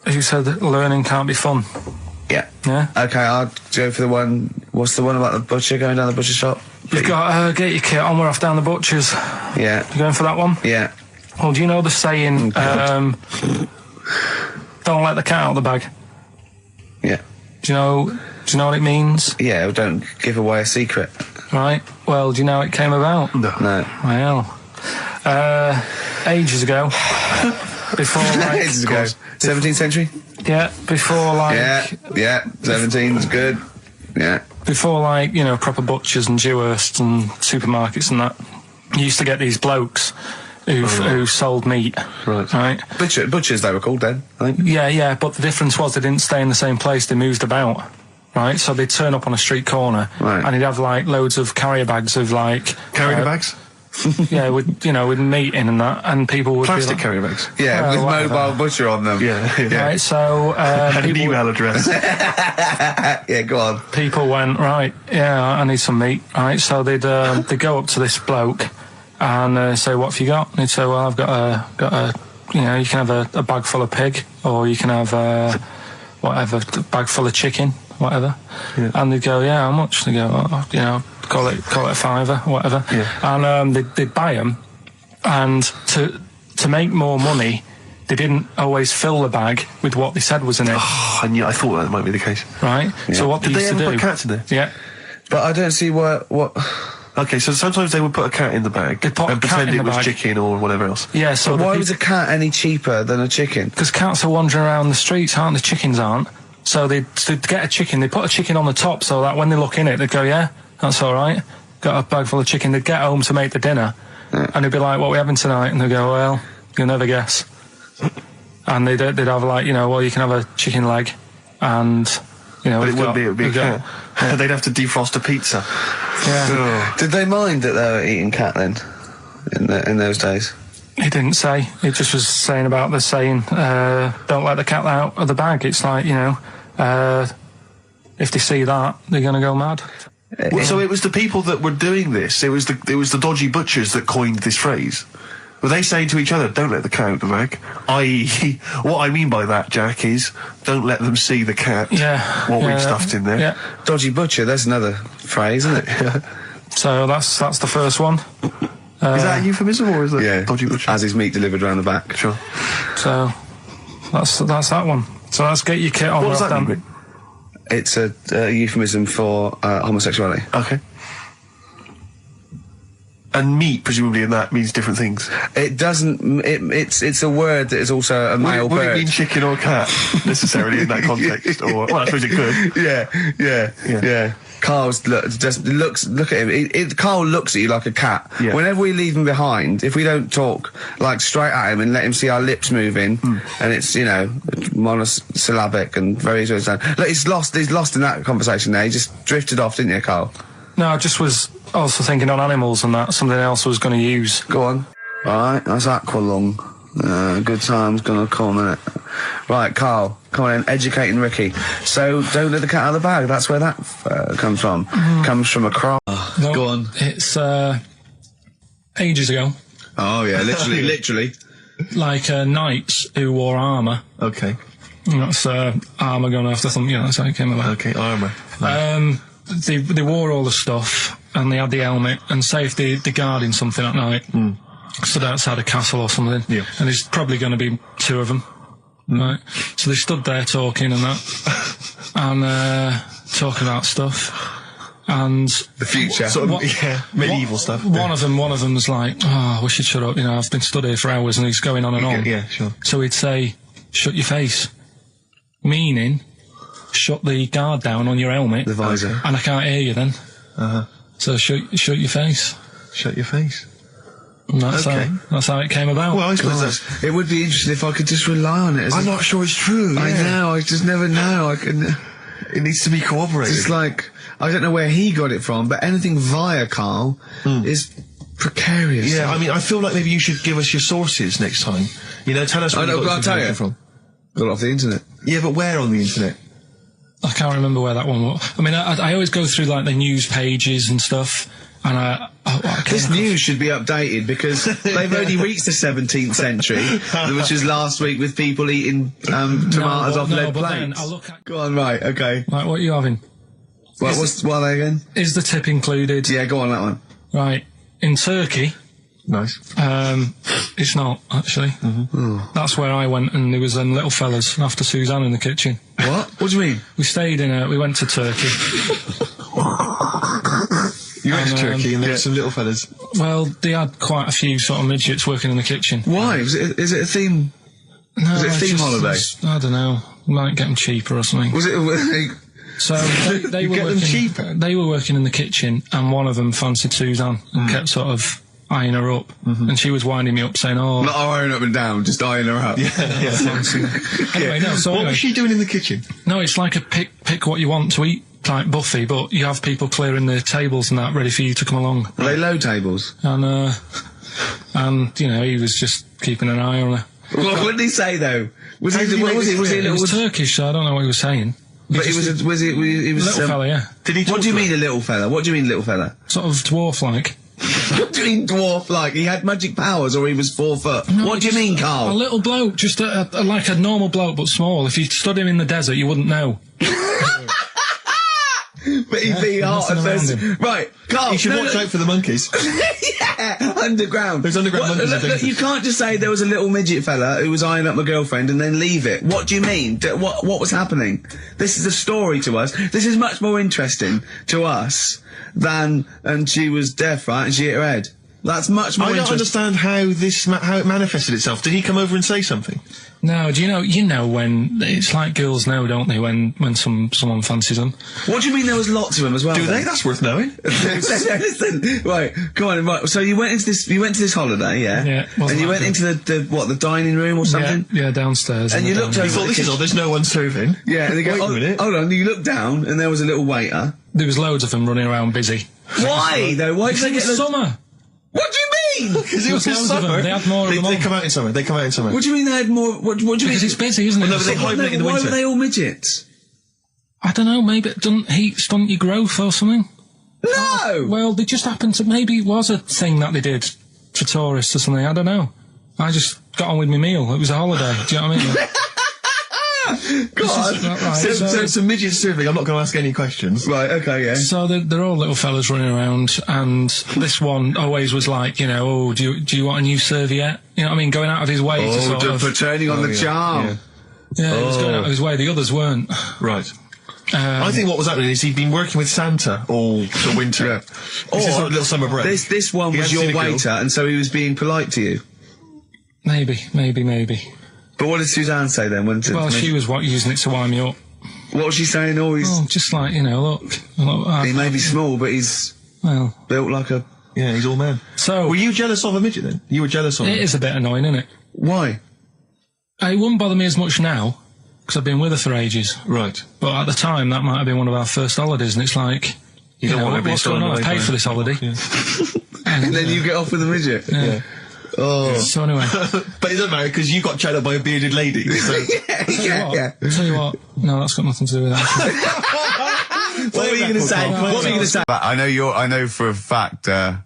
Who said that learning can't be fun? Yeah. Yeah. Okay, I'll go for the one. What's the one about the butcher going down the butcher shop? You've got get your kit on. We're off down the butcher's. Yeah. You going for that one? Yeah. Well, do you know the saying? Don't let the cat out of the bag. Yeah. Do you know what it means? Yeah. Well, don't give away a secret. Right. Well, do you know how it came about? No. Well, ages ago. Before like. Ages ago. 17th century. Yeah. Before like. Yeah. 17's good. Yeah. Before like, you know, proper butchers and Dewhursts and supermarkets and that, you used to get these blokes who sold meat. Right. Butchers they were called then, I think. Yeah, but the difference was they didn't stay in the same place, they moved about. Right, so they'd turn up on a street corner and he'd have like loads of carrier bags of like Carrier bags? Yeah, with meat in and that, and people would Plastic be like, carrier bags. Yeah, with whatever. mobile butcher on them. Yeah. Right, so And an email address. Yeah, go on. people went, right, yeah, I need some meat. Right, so they'd go up to this bloke and say, what have you got? And he'd say, well, I've got a you know, you can have a bag full of pig, or you can have whatever, a bag full of chicken, whatever. Yeah. And they'd go, yeah, how much? They go, oh, you know, call it a fiver, whatever. Yeah. And they'd buy them, and to make more money, they didn't always fill the bag with what they said was in it. Oh, I thought that might be the case. Right? Yeah. So what Did they they used to ever do... put cats in there? Yeah. But I don't see what... Okay, so sometimes they would put a cat in the bag They'd put a and cat pretend in it the was bag. chicken or whatever else. Yeah, so Why was a cat any cheaper than a chicken? Because cats are wandering around the streets, aren't they? Chickens aren't. So they'd get a chicken, they'd put a chicken on the top so that when they look in it, they'd go, yeah, that's all right. Got a bag full of chicken. They'd get home to make the dinner, and they'd be like, what are we having tonight? And they'd go, well, you'll never guess. And they'd have like, you know, well, you can have a chicken leg, and, you know... But it would be a cat. Yeah. They'd have to defrost a pizza. Yeah. Did they mind that they were eating cat then? In those days? He didn't say. He just was saying about the saying, don't let the cat out of the bag. It's like, you know, if they see that, they're going to go mad. Well, so it was the people that were doing this, it was the dodgy butchers that coined this phrase. Were they saying to each other, don't let the cat out the bag? I.e., what I mean by that, Jack, is don't let them see the cat. Yeah. What we've stuffed in there. Yeah. Dodgy butcher, there's another phrase, isn't it? So that's the first one. Is that a euphemism or is that dodgy butcher? As his meat delivered around the back. Sure. So that's that one. So let's get your kit on. What does that mean? It's a euphemism for homosexuality. Okay. And meat, presumably, in that means different things. It doesn't. It's a word that is also a male would bird. it mean chicken or cat necessarily in that context? Or well, I suppose it could. Yeah. Carl's look at him. Carl looks at you like a cat. Yeah. Whenever we leave him behind, if we don't talk like straight at him and let him see our lips moving, and it's, you know, monosyllabic and very sort of, look, he's lost in that conversation there. He just drifted off, didn't you, Carl? No, I just was also thinking on animals and that, something else I was going to use. Go on. Alright, that's aqualung. Good time's gonna come, innit? Right, Carl, come on in, educating Ricky. So, don't let the cat out of the bag, that's where that comes from. Comes from a cross. No, Go on. It's ages ago. Oh yeah, literally. Like knights who wore armour. Okay. That's armour going after something, you know, that's how it came about. Okay, armour. They wore all the stuff, and they had the helmet, and say if they're guarding something at night, stood outside a castle or something, Yeah. and there's probably going to be two of them, right? So they stood there talking and that, and talking about stuff, and The future. Sort of, What- medieval stuff. one of them was like, oh, we should shut up, you know, I've been stood here for hours, and he's going on and on. Yeah, sure. So he'd say, shut your face. Meaning, shut the guard down on your helmet. The visor. And I can't hear you then. So shut your face. Shut your face. And that's Okay. that's how it came about. Well, I suppose God, that's... it would be interesting if I could just rely on it. I'm not sure it's true. I know. I just never know. I can. It needs to be corroborated. It's like I don't know where he got it from, but anything via Karl is precarious. Yeah, I mean, I feel like maybe you should give us your sources next time. You know, tell us where I know, you got I'll this tell you. information from. Got it off the internet. Yeah, but where on the internet? I can't remember where that one was. I mean, I always go through like the news pages and stuff, and I This news should be updated because they've only reached the 17th century, which was last week with people eating tomatoes off lead but then plates. I look at Go on, right, okay. like what are you having? What are they again? Is the tip included? Yeah, go on that one. Right. In Turkey, Nice. it's not actually. That's where I went, and there was them little fellas after Suzanne in the kitchen. What? What do you mean? We went to Turkey. You went to And, Turkey and there were some little fellas. Well, they had quite a few sort of midgets working in the kitchen. Why? Is it a theme? No, Was it a it's theme just- holiday? I don't know. Might get them cheaper or something. Was it? So they were get them working, cheaper? They were working in the kitchen, and one of them fancied Suzanne and kept sort of eyeing her up, and she was winding me up saying, "Oh, Not iron up and down, just eyeing her up. anyway, no." So What anyway, was she doing in the kitchen? no, it's like a pick what you want to eat type buffet, but you have people clearing the tables and that ready for you to come along, Are they low tables? and you know, he was just keeping an eye on her. What did he say though? Was he? How did he What make was he? this Was he a clear? It little? was Turkish, so I don't know what he was saying. But he was. He was. Little fella, yeah, Did he talk What do you to her? mean a little fella? What do you mean little fella? sort of dwarf-like. What do you mean dwarf like? He had magic powers or he was 4 foot? No, What do you mean, A Karl? little bloke, just like a normal bloke, but small. If you stood him in the desert, you wouldn't know. But he'd be hot nothing at around first. him. Right, Karl. You should no, watch no. out for the monkeys. Yeah, underground. Those underground monkeys are Look, dangerous. you can't just say there was a little midget fella who was eyeing up my girlfriend and then leave it. What do you mean? What was happening? This is a story to us. This is much more interesting to us than, and she was deaf, right, and she hit her head. That's much more I don't interesting. understand how it manifested itself. Did he come over and say something? No, do you know when it's like girls know, don't they? When someone fancies them. What do you mean there was lots of them as well? Do then? they? That's worth knowing. Listen, right, go on, right. So you went to this holiday, yeah? Yeah, wasn't And you that went good? into the dining room or something? Yeah, downstairs. And in you the looked dining over- room. Thought, this is odd, there's no one serving. Yeah, and they go, Wait a oh, minute. hold on, you looked down and there was a little waiter. There was loads of them running around busy. Why, though? Why did they It get was the... summer. What do you mean? Because it was There was loads of summer. them. They had more of them They on. come out in summer. They come out in summer. What do you mean they had more... What do you mean? Because it's busy, isn't it? Well, no, but they Summer. hibernate in the Why winter. were they all midgets? I don't know, maybe it doesn't heat stunt your growth or something. No! Well, they just happened to, maybe it was a thing that they did for tourists or something, I don't know. I just got on with my meal. It was a holiday, do you know what I mean? God. Right, So some midget serving. I'm not going to ask any questions. Right, okay, yeah. So they're all little fellas running around, and this one always was like, you know, oh, do you want a new serviette? You know what I mean? Going out of his way to sort of... for turning on the charm. Yeah, he was going out of his way. The others weren't. Right. I think what was happening is he'd been working with Santa all the winter. Yeah. This is sort of little summer break. This one He was hadn't your seen a girl. waiter, and so he was being polite to you. Maybe. But what did Suzanne say then? Well, she was using it to wind me up. What was she saying? Oh, he's... Oh, just like, you know, look. He may be small, but he's Well, built like a... Yeah, he's all man. so Were you jealous of a midget then? You were jealous of him? it is a bit annoying, isn't it? Why? It wouldn't bother me as much now, because I've been with her for ages. Right. But at the time, that might have been one of our first holidays, and it's like, you don't know, want to be what's going on? thrown I've away paid by for it. this holiday. Yeah. And then you get off with a midget? Yeah. Oh. So anyway, But it doesn't matter because you got chatted up by a bearded lady. So. yeah. tell you what, no, that's got nothing to do with that. What were you going to say? What were you going to say? But I know for a fact that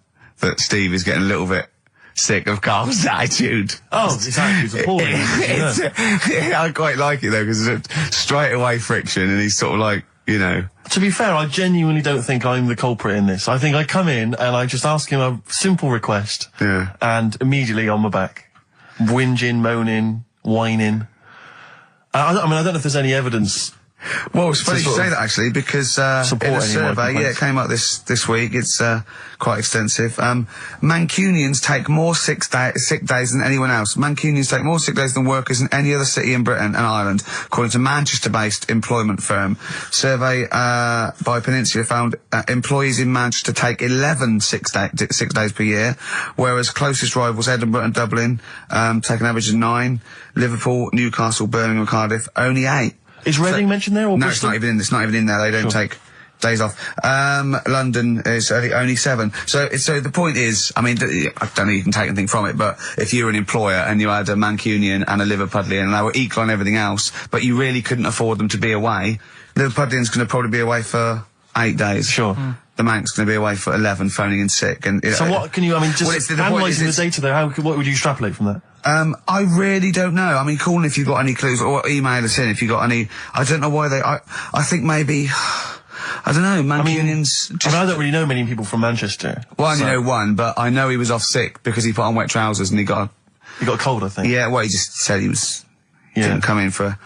Steve is getting a little bit sick of Karl's attitude. Oh, his attitude's appalling. I quite like it though because it's straight away friction, and he's sort of like, you know. To be fair, I genuinely don't think I'm the culprit in this. I think I come in and I just ask him a simple request. Yeah. And immediately on my back. Whinging, moaning, whining. I don't know if there's any evidence Well, it's funny you sort say of that actually, because in a support any survey, white it came out this week. It's quite extensive. Mancunians take more sick days than anyone else. Mancunians take more sick days than workers in any other city in Britain and Ireland, according to Manchester-based employment firm. Survey by Peninsula found employees in Manchester take 11 sick days per year, whereas closest rivals Edinburgh and Dublin take an average of 9. Liverpool, Newcastle, Birmingham, and Cardiff only 8. Is Reading mentioned there? Or No, Bristol? it's not even in there. They don't take days off. London is only 7. So the point is, I mean, I don't know you can take anything from it, but if you're an employer and you had a Mancunian and a Liverpudlian and they were equal on everything else, but you really couldn't afford them to be away, Liverpudlian's going to probably be away for 8 days. Sure. The Manc's going to be away for 11, phoning in sick. And So what can you, I mean, just well, the point analysing the is data there, what would you extrapolate from that? I really don't know. I mean, call in if you've got any clues, or email us in if you've got any. I don't know why I think maybe, I don't know, Mancunians I don't really know many people from Manchester. Well, I only know one, but I know he was off sick because he put on wet trousers and he got You got a cold, I think. Yeah, well, he just said he didn't come in for,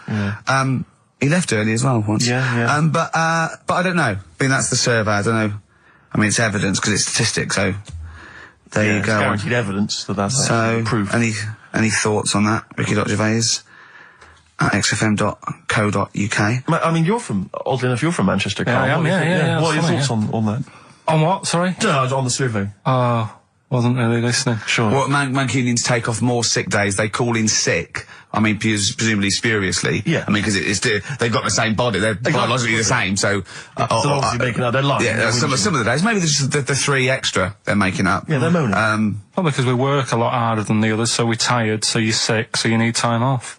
he left early as well once. Yeah. But I don't know. I mean, that's the survey, I don't know. I mean, it's evidence because it's statistics, so there you It's go. guaranteed evidence that that's So, proof. any thoughts on that? Ricky.Gervais at xfm.co.uk. I mean, oddly enough, you're from Manchester, Carl. I am, What do you think? yeah, What are your funny, thoughts on that? On what? Sorry? On the survey. Oh, wasn't really listening. Sure. What Mancunians take off more sick days, they call in sick. I mean, presumably spuriously. Yeah. I mean, because they've got the same body, they're biologically the same, so... They're obviously making up their life. Yeah, some of the days. Maybe there's just the 3 extra they're making up. Yeah, they're moaning. Probably because we work a lot harder than the others, so we're tired, so you're sick, so you need time off.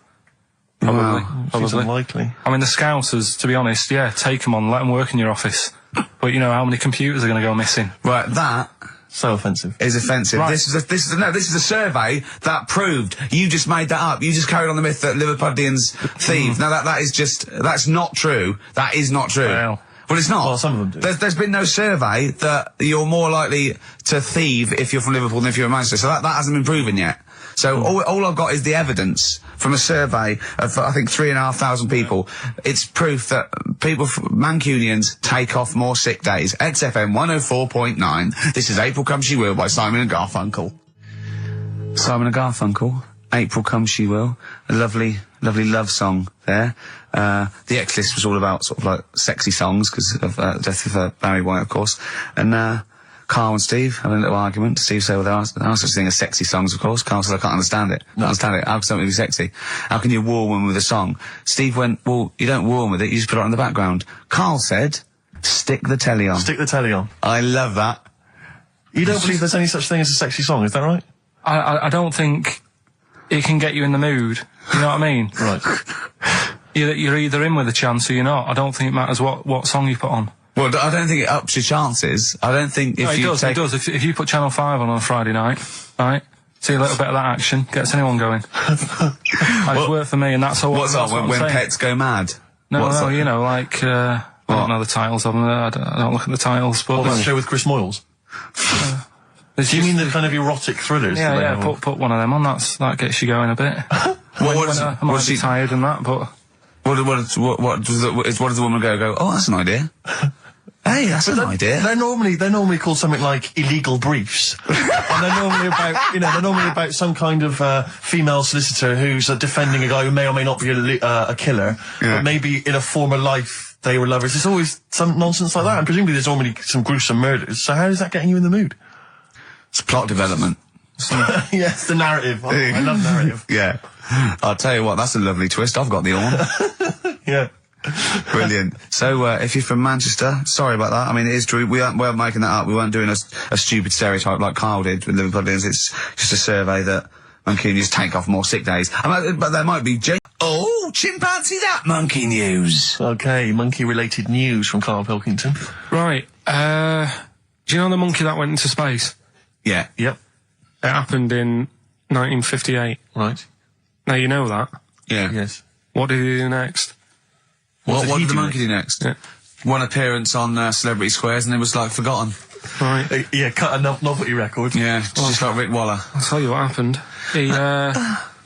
Probably. Seems Probably. unlikely. I mean, the Scousers, to be honest, take them on, let them work in your office. But you know how many computers are going to go missing? Right, that So offensive. is offensive. Right. This is a survey that proved. You just made that up. You just carried on the myth that Liverpudlians thieve. Now that's not true. That is not true. Well, it's not. Well, some of them do. There's been no survey that you're more likely to thieve if you're from Liverpool than if you're in Manchester. So that hasn't been proven yet. So all I've got is the evidence from a survey of, I think, 3,500 people. It's proof that Mancunians take off more sick days. XFM 104.9. This is April Come She Will by Simon and Garfunkel. Simon and Garfunkel, April Come She Will. A lovely love song there. The X list was all about sort of like sexy songs because of the death of Barry White, of course. And Carl and Steve having a little argument. Steve said, well, there are such thing as sexy songs, of course. Carl said, I can't understand it. How can something be sexy? How can you woo one with a song? Steve went, well, you don't woo one with it, you just put it on the background. Carl said, stick the telly on. Stick the telly on. I love that. You don't believe there's any such thing as a sexy song, is that right? I don't think it can get you in the mood. You know what I mean? Right. You're either in with a chance or you're not. I don't think it matters what song you put on. Well, I don't think it ups your chances. I don't think if It does. If you put Channel 5 on a Friday night, right, see a little bit of that action, gets anyone going. It's worked for me, and that's all. What's that's on what when I'm saying. pets go mad? No, you know, like, I don't know the titles of them, I don't look at the titles, but... That show with Chris Moyles. Do you mean the kind of erotic thrillers? that they have? Put one of them on, that gets you going a bit. I might be tired and that, but... What does the woman go, oh, that's an idea. Hey, that's an idea. They're normally called something like illegal briefs, and they're normally about some kind of female solicitor who's defending a guy who may or may not be a killer, but maybe in a former life they were lovers. There's always some nonsense like that, and presumably there's normally some gruesome murders. So how is that getting you in the mood? It's plot development. Yes, the narrative. I love narrative. Yeah. I'll tell you what, that's a lovely twist. I've got the horn. Yeah. Brilliant. So, if you're from Manchester, sorry about that. I mean, it is true. We aren't making that up. We weren't doing a stupid stereotype like Carl did with Liverpudlians. It's just a survey that Mancunians take off more sick days. But there might be chimpanzee that monkey news. Okay, monkey-related news from Karl Pilkington. Right, do you know the monkey that went into space? Yeah. Yep. It happened in 1958. Right. Now you know that. Yeah. Yes. What did he do next? What he did the do monkey do next? Yeah. One appearance on Celebrity Squares and it was like forgotten. Right. Yeah, cut a novelty record. Yeah, just like Rick Waller. I'll tell you what happened. He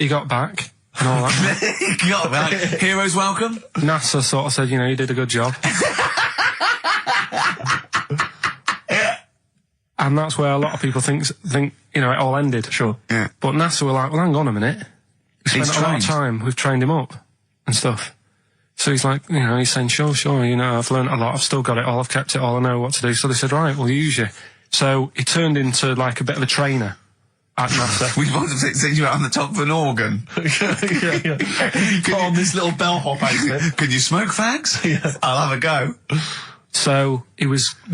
got back and all that. God, right. Heroes welcome. NASA sort of said, you know, you did a good job. And that's where a lot of people think, you know, it all ended. Sure. Yeah. But NASA were like, well, hang on a minute. We He's spent a lot of trained. time, we've trained him up and stuff. So he's like, you know, he's saying, sure, you know, I've learned a lot, I've still got it all, I've kept it all, I know what to do. So they said, right, we'll use you. So he turned into like a bit of a trainer at NASA. We want to send you out on the top of an organ. You put on this little bellhop out there. Can you smoke fags? Yeah. I'll have a go. So they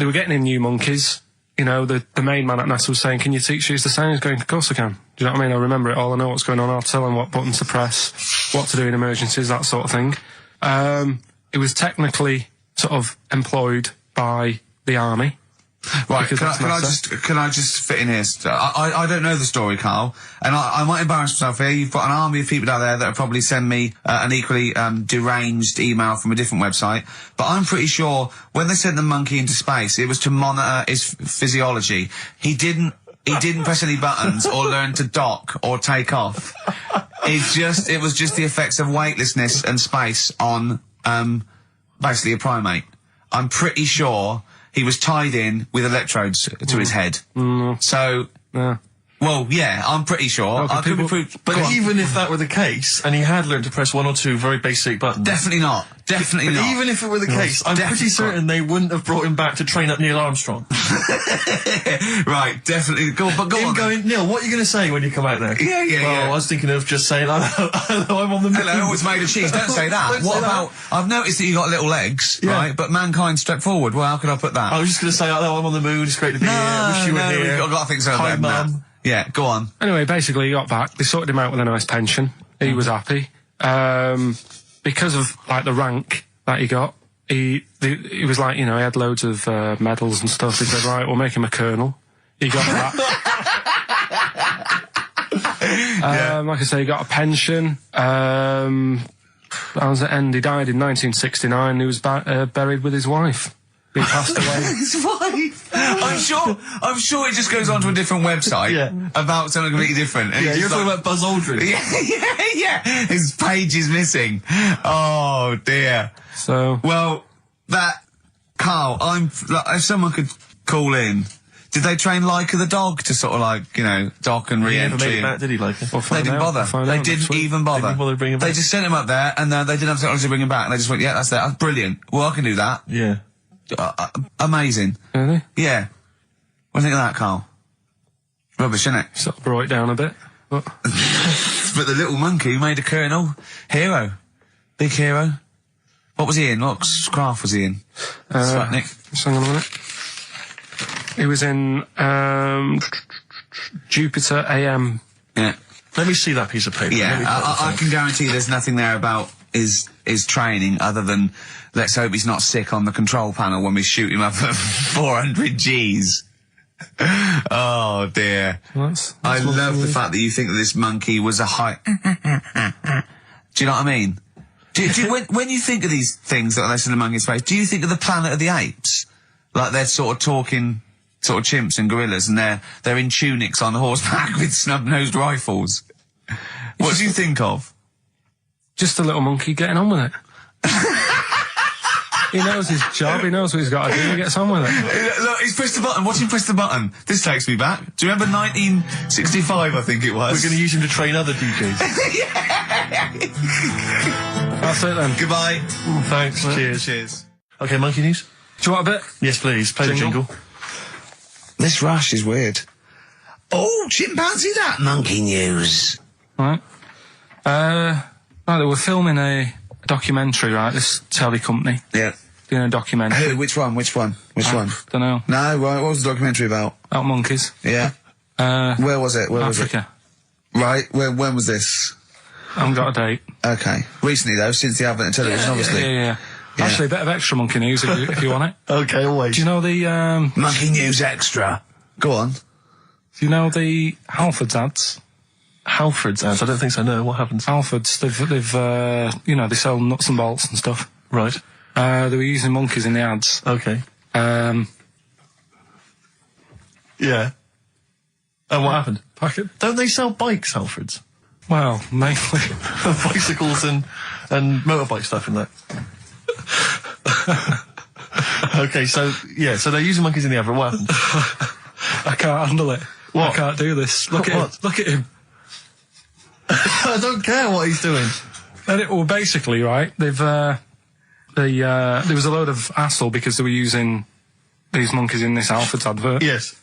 were getting in new monkeys. You know, the main man at NASA was saying, can you teach these the sound? He's going, of course I can. Do you know what I mean? I remember it all, I know what's going on, I'll tell him what buttons to press, what to do in emergencies, that sort of thing. It was technically sort of employed by the army. Right, Because can I just fit in here? I don't know the story, Carl, and I might embarrass myself here. You've got an army of people out there that will probably send me an equally deranged email from a different website, but I'm pretty sure when they sent the monkey into space, it was to monitor his physiology. He didn't press any buttons or learn to dock or take off. It was just the effects of weightlessness and space on basically a primate. I'm pretty sure he was tied in with electrodes to his head. So, well, yeah, I'm pretty sure. I could be proved. But even if that were the case, and he had learned to press one or two very basic buttons. Definitely not. Definitely But not. even if it were the case, I'm pretty certain they wouldn't have brought him back to train up Neil Armstrong. Right, definitely. Go on. Him going, Neil, what are you going to say when you come out there? Yeah. I was thinking of just saying, hello, I'm on the moon. Hello, it's made of cheese. Don't say that. Don't What say about? I've noticed that you got little legs, Yeah. right? But mankind stepped forward. Well, how could I put that? I was just going to say, hello, I'm on the moon, it's great to be here, I wish you were here. I've got to think so. Hi, better than that. Mum. Yeah, go on. Anyway, basically he got back, they sorted him out with a nice pension. He was happy. Because of, like, the rank that he got, he was like, you know, he had loads of medals and stuff. He said, right, we'll make him a colonel. He got that. Like I say, he got a pension. That was the end. He died in 1969. He was buried with his wife. He passed away. His wife. I'm sure it just goes on to a different website about something completely different. And Yeah, it's you're just talking about Buzz Aldrin. Yeah. His page is missing. Oh dear. So, Well, Carl, if someone could call in, did they train Leica the dog to sort of like, you know, dock and He never re-entry? made it back, did he, like it? we'll They find didn't out. bother. We'll find They out next didn't week. even bother. They didn't bother bringing him They back. just sent him up there, and they didn't have technology to bring him back. And they just went, yeah, that's brilliant. Well, I can do that. Yeah. Amazing. Really? Yeah. What do you think of that, Carl? Rubbish, isn't it? Sort of brought it down a bit. But But the little monkey made a colonel. Hero. Big hero. What was he in? What craft was he in? Sputnik. just hang on a minute. He was in Jupiter AM. Yeah. Let me see that piece of paper. Let me Yeah, put this I on. can guarantee there's nothing there about his training other than let's hope he's not sick on the control panel when we shoot him up at 400 Gs. Oh dear. Well, that's I one love thing. the fact that you think that this monkey was a high. Do you know what I mean? When you think of these things that are less than a monkey's face, do you think of the Planet of the Apes? Like they're sort of talking, sort of chimps and gorillas, and they're in tunics on horseback with snub-nosed rifles. What do you think of? Just a little monkey getting on with it. He knows his job, he knows what he's got to do, he gets on with it. Look, he's pressed the button. Watch him press the button. This takes me back. Do you remember 1965, I think it was? We're going to use him to train other DJs. That's it then. Goodbye. Thanks. Cheers. Cheers. Okay, monkey news? Do you want a bit? Yes, please. Play the Jingle. jingle. This rash is weird. Oh, chimpanzee that monkey news. Right. Right, they were filming a documentary, right, this telly company, Yeah. doing a documentary. Who? Which one? Don't know. No, right, what was the documentary about? About monkeys. Yeah. Where was it? Where Africa. was it? Right, when was this? I haven't got a date. Okay. Recently though, since the advent of television, obviously. Yeah. Actually, a bit of extra monkey news if you want it. Okay, always. Do you know the Monkey News Extra. Go on. Halfords ads? Halford's ads? I don't think so, no. What happens? Halfords, they've they sell nuts and bolts and stuff. Right. They were using monkeys in the ads. Okay. Yeah. And what happened? Packet. Don't they sell bikes, Halfords? Well, mainly. Bicycles and motorbike stuff in that. Okay, so they're using monkeys in the advert. What happened? I can't handle it. What? I can't do this. Look at What? him. Look at him. I don't care what he's doing. Well, basically, right, there was a load of hassle because they were using these monkeys in this Alfred's advert. Yes.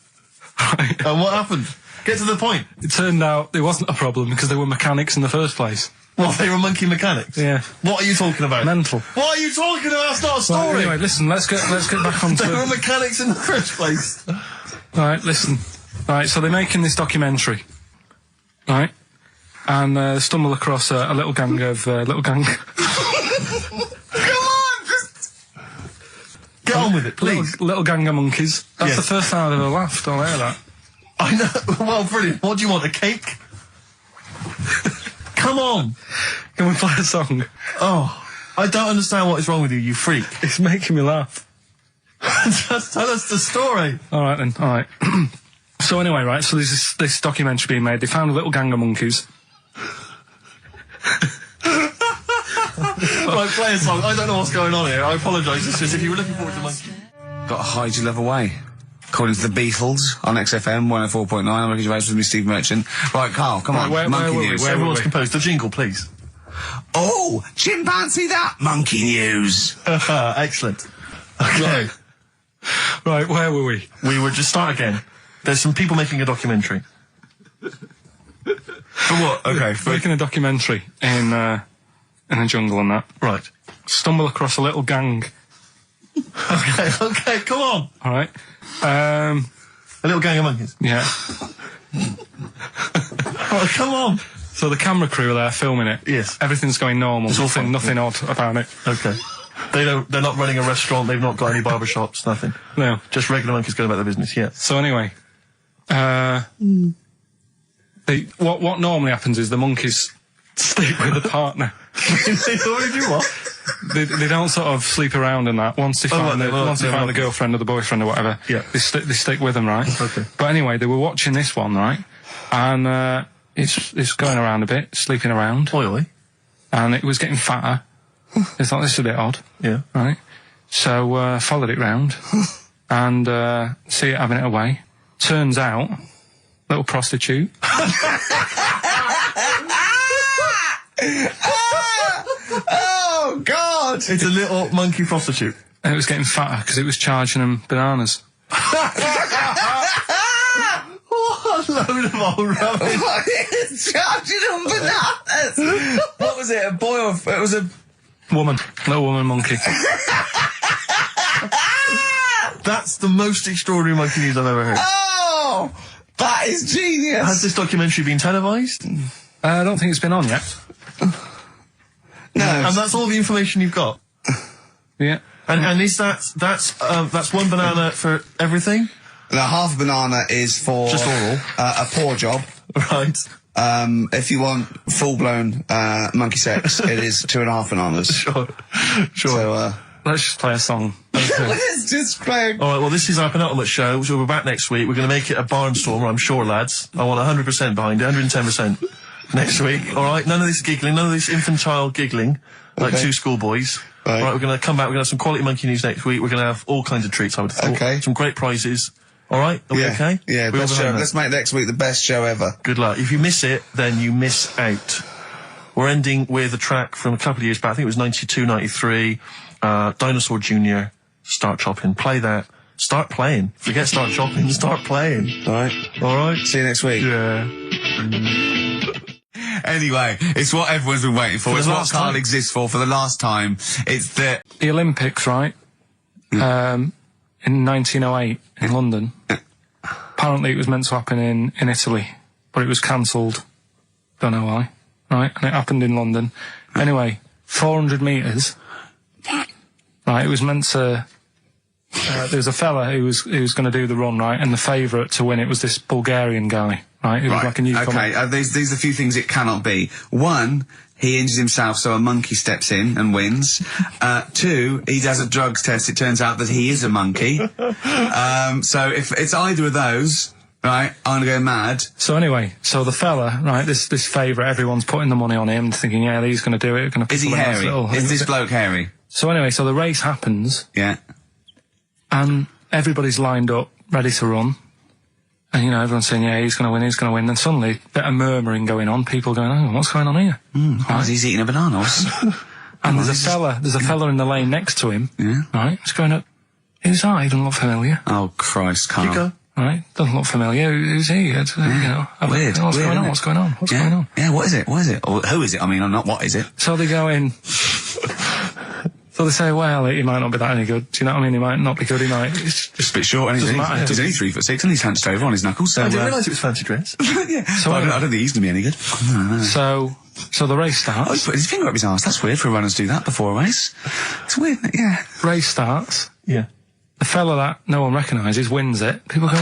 Right. And what happened? Get to the point. It turned out it wasn't a problem because they were mechanics in the first place. Well, they were monkey mechanics. Yeah. What are you talking about? Mental. What are you talking about? That's not a story. Right, anyway, listen, let's get back onto They were mechanics in the first place. Right, listen. Right, so they're making this documentary. Right? And stumble across a little gang of Come on, just get on with it, please. little gang of monkeys. That's Yes. the first time I've ever laughed. I'll hear that. I know. Well, brilliant. What do you want? A cake? Come on. Can we play a song? Oh, I don't understand what is wrong with you, you freak. It's making me laugh. Just tell us the story. All right then. All right. So anyway, right. So there's this documentary being made. They found a little gang of monkeys. Right, play a song. I don't know what's going on here. I apologise. It's just if you were looking forward to monkey. Got to hide your love away. According to the Beatles on XFM 104.9, I'm Ricky Gervais with me, Steve Merchant. Right, Carl, come on. where monkey were we? news. Where Everyone's we? composed. The jingle, please. Oh, chimpanzee that monkey news. Excellent. Okay. Right, where were we? We would just start again. There's some people making a documentary. For what? Okay. Making a documentary in a jungle and that. Right. Stumble across a little gang. Okay, come on. All right. A little gang of monkeys. Yeah. Oh, come on. So the camera crew are there filming it. Yes. Everything's going normal. It's all fine. Nothing odd about it. Okay. They're not running a restaurant, they've not got any barber shops, nothing. No. Just regular monkeys going about their business, yeah. So anyway, what normally happens is the monkeys sleep with the partner. They already do what? They don't sort of sleep around and that. Once they find the girlfriend or the boyfriend or whatever, Yeah. they stick with them, right? Okay. But anyway, they were watching this one, right? And it's going around a bit, sleeping around, Oily. and it was getting fatter. They thought this is a bit odd, Yeah. right? So followed it round and see it having it away. Turns out, little prostitute. Oh, God! It's a little monkey prostitute. And it was getting fatter because it was charging them bananas. What a load of old rubbish. Charging them bananas! What was it, a boy or... It was a... Woman. Little woman monkey. That's the most extraordinary monkey news I've ever heard. Oh! That is genius! Has this documentary been televised? I don't think it's been on yet. No. And that's all the information you've got? Yeah. And is that's one banana for everything? Now, half a banana is for... Just oral. A paw job. Right. If you want full-blown monkey sex, it is 2.5 bananas. Sure. So, Let's just play a song. let's just play... All right, well, this is our penultimate show, so we're back next week. We're going to make it a barnstormer, I'm sure, lads. I want 100% behind it, 110% next week. All right, none of this giggling, none of this infantile giggling, like two schoolboys. Right. All right, we're going to come back, we're going to have some quality monkey news next week. We're going to have all kinds of treats, I would have thought. Okay. Some great prizes. All right, are we okay? Yeah, We all best show. behind that? Let's make next week the best show ever. Good luck. If you miss it, then you miss out. We're ending with a track from a couple of years back. I think it was 92, 93. Dinosaur Jr. Start Chopping. Play that. Start playing. Forget start chopping. Start playing. All right. All right? See you next week. Yeah. Anyway, it's what everyone's been waiting for. For It's the what last Carl time. exists for the last time. It's the... The Olympics, right? In 1908 in London. Apparently it was meant to happen in Italy, but it was cancelled. Don't know why. Right? And it happened in London. Anyway, 400 metres. Right, it was meant to... there was a fella who was going to do the run, right? And the favourite to win it was this Bulgarian guy, right? It was like a newcomer. Okay, these are a few things it cannot be. One, he injures himself, so a monkey steps in and wins. Two, he does a drugs test. It turns out that he is a monkey. So if it's either of those, Right, I'm gonna go mad. So anyway, so the fella, right, this favourite, everyone's putting the money on him, thinking, yeah, he's going to do it. Is he hairy? Is this bloke hairy? So anyway, so the race happens, Yeah. and everybody's lined up, ready to run. And, you know, everyone's saying, yeah, he's going to win, he's going to win. Then suddenly, a bit of murmuring going on, people going, oh, what's going on here? Oh, he's eating a banana. And there's a fella in the lane next to him, Yeah. right, he's going up, who's that? He doesn't look familiar. Oh, Christ, Carl. You go. Right, doesn't look familiar. Who's he? You know, Weird. What's weird, going on? isn't What's it? going on? What's going on? Yeah, what is it? What is it? Or who is it? I mean, not what is it? So they go in. So they say, well, he might not be that any good. Do you know what I mean? He might not be good. He might. It's Just a bit short, isn't doesn't he? matter. He's only 3'6", and he's hunched over on his knuckles. So, I didn't realise it was fancy dress. yeah. So I don't think he's going to be any good. No. So the race Oh, starts. he's put his finger up his arse. That's weird for runners to do that before a race. It's weird, isn't it? Yeah. Race starts. Yeah. The fella that no one recognises wins it. People go,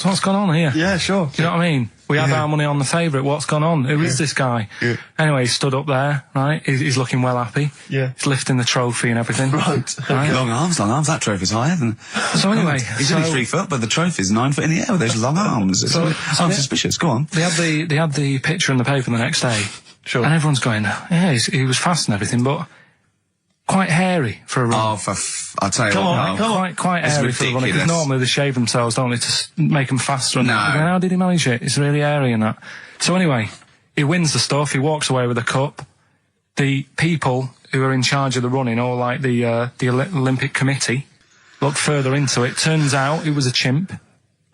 what's gone on here? Yeah, sure. Do you know what I mean? We had our money on the favourite. What's gone on? Who is this guy? Yeah. Anyway, he stood up there, right? He's looking well happy. Yeah. He's lifting the trophy and everything. Right. Right? Long arms. That trophy's higher than... So anyway, He's only 3 foot, but the trophy's 9 foot in the air with those long arms. So I'm suspicious. Go on. They had the picture in the paper the next day. Sure. And everyone's going, yeah, he was fast and everything, but quite hairy for a run. Oh, I'll tell you Come what. on, no. come on. Quite It's hairy for a run. Because ridiculous. normally they shave themselves, don't they, to make them faster. And No. that. How did he manage it? It's really hairy and that. So anyway, he wins the stuff. He walks away with a cup. The people who are in charge of the running, or like the Olympic Committee, look further into it. Turns out it was a chimp.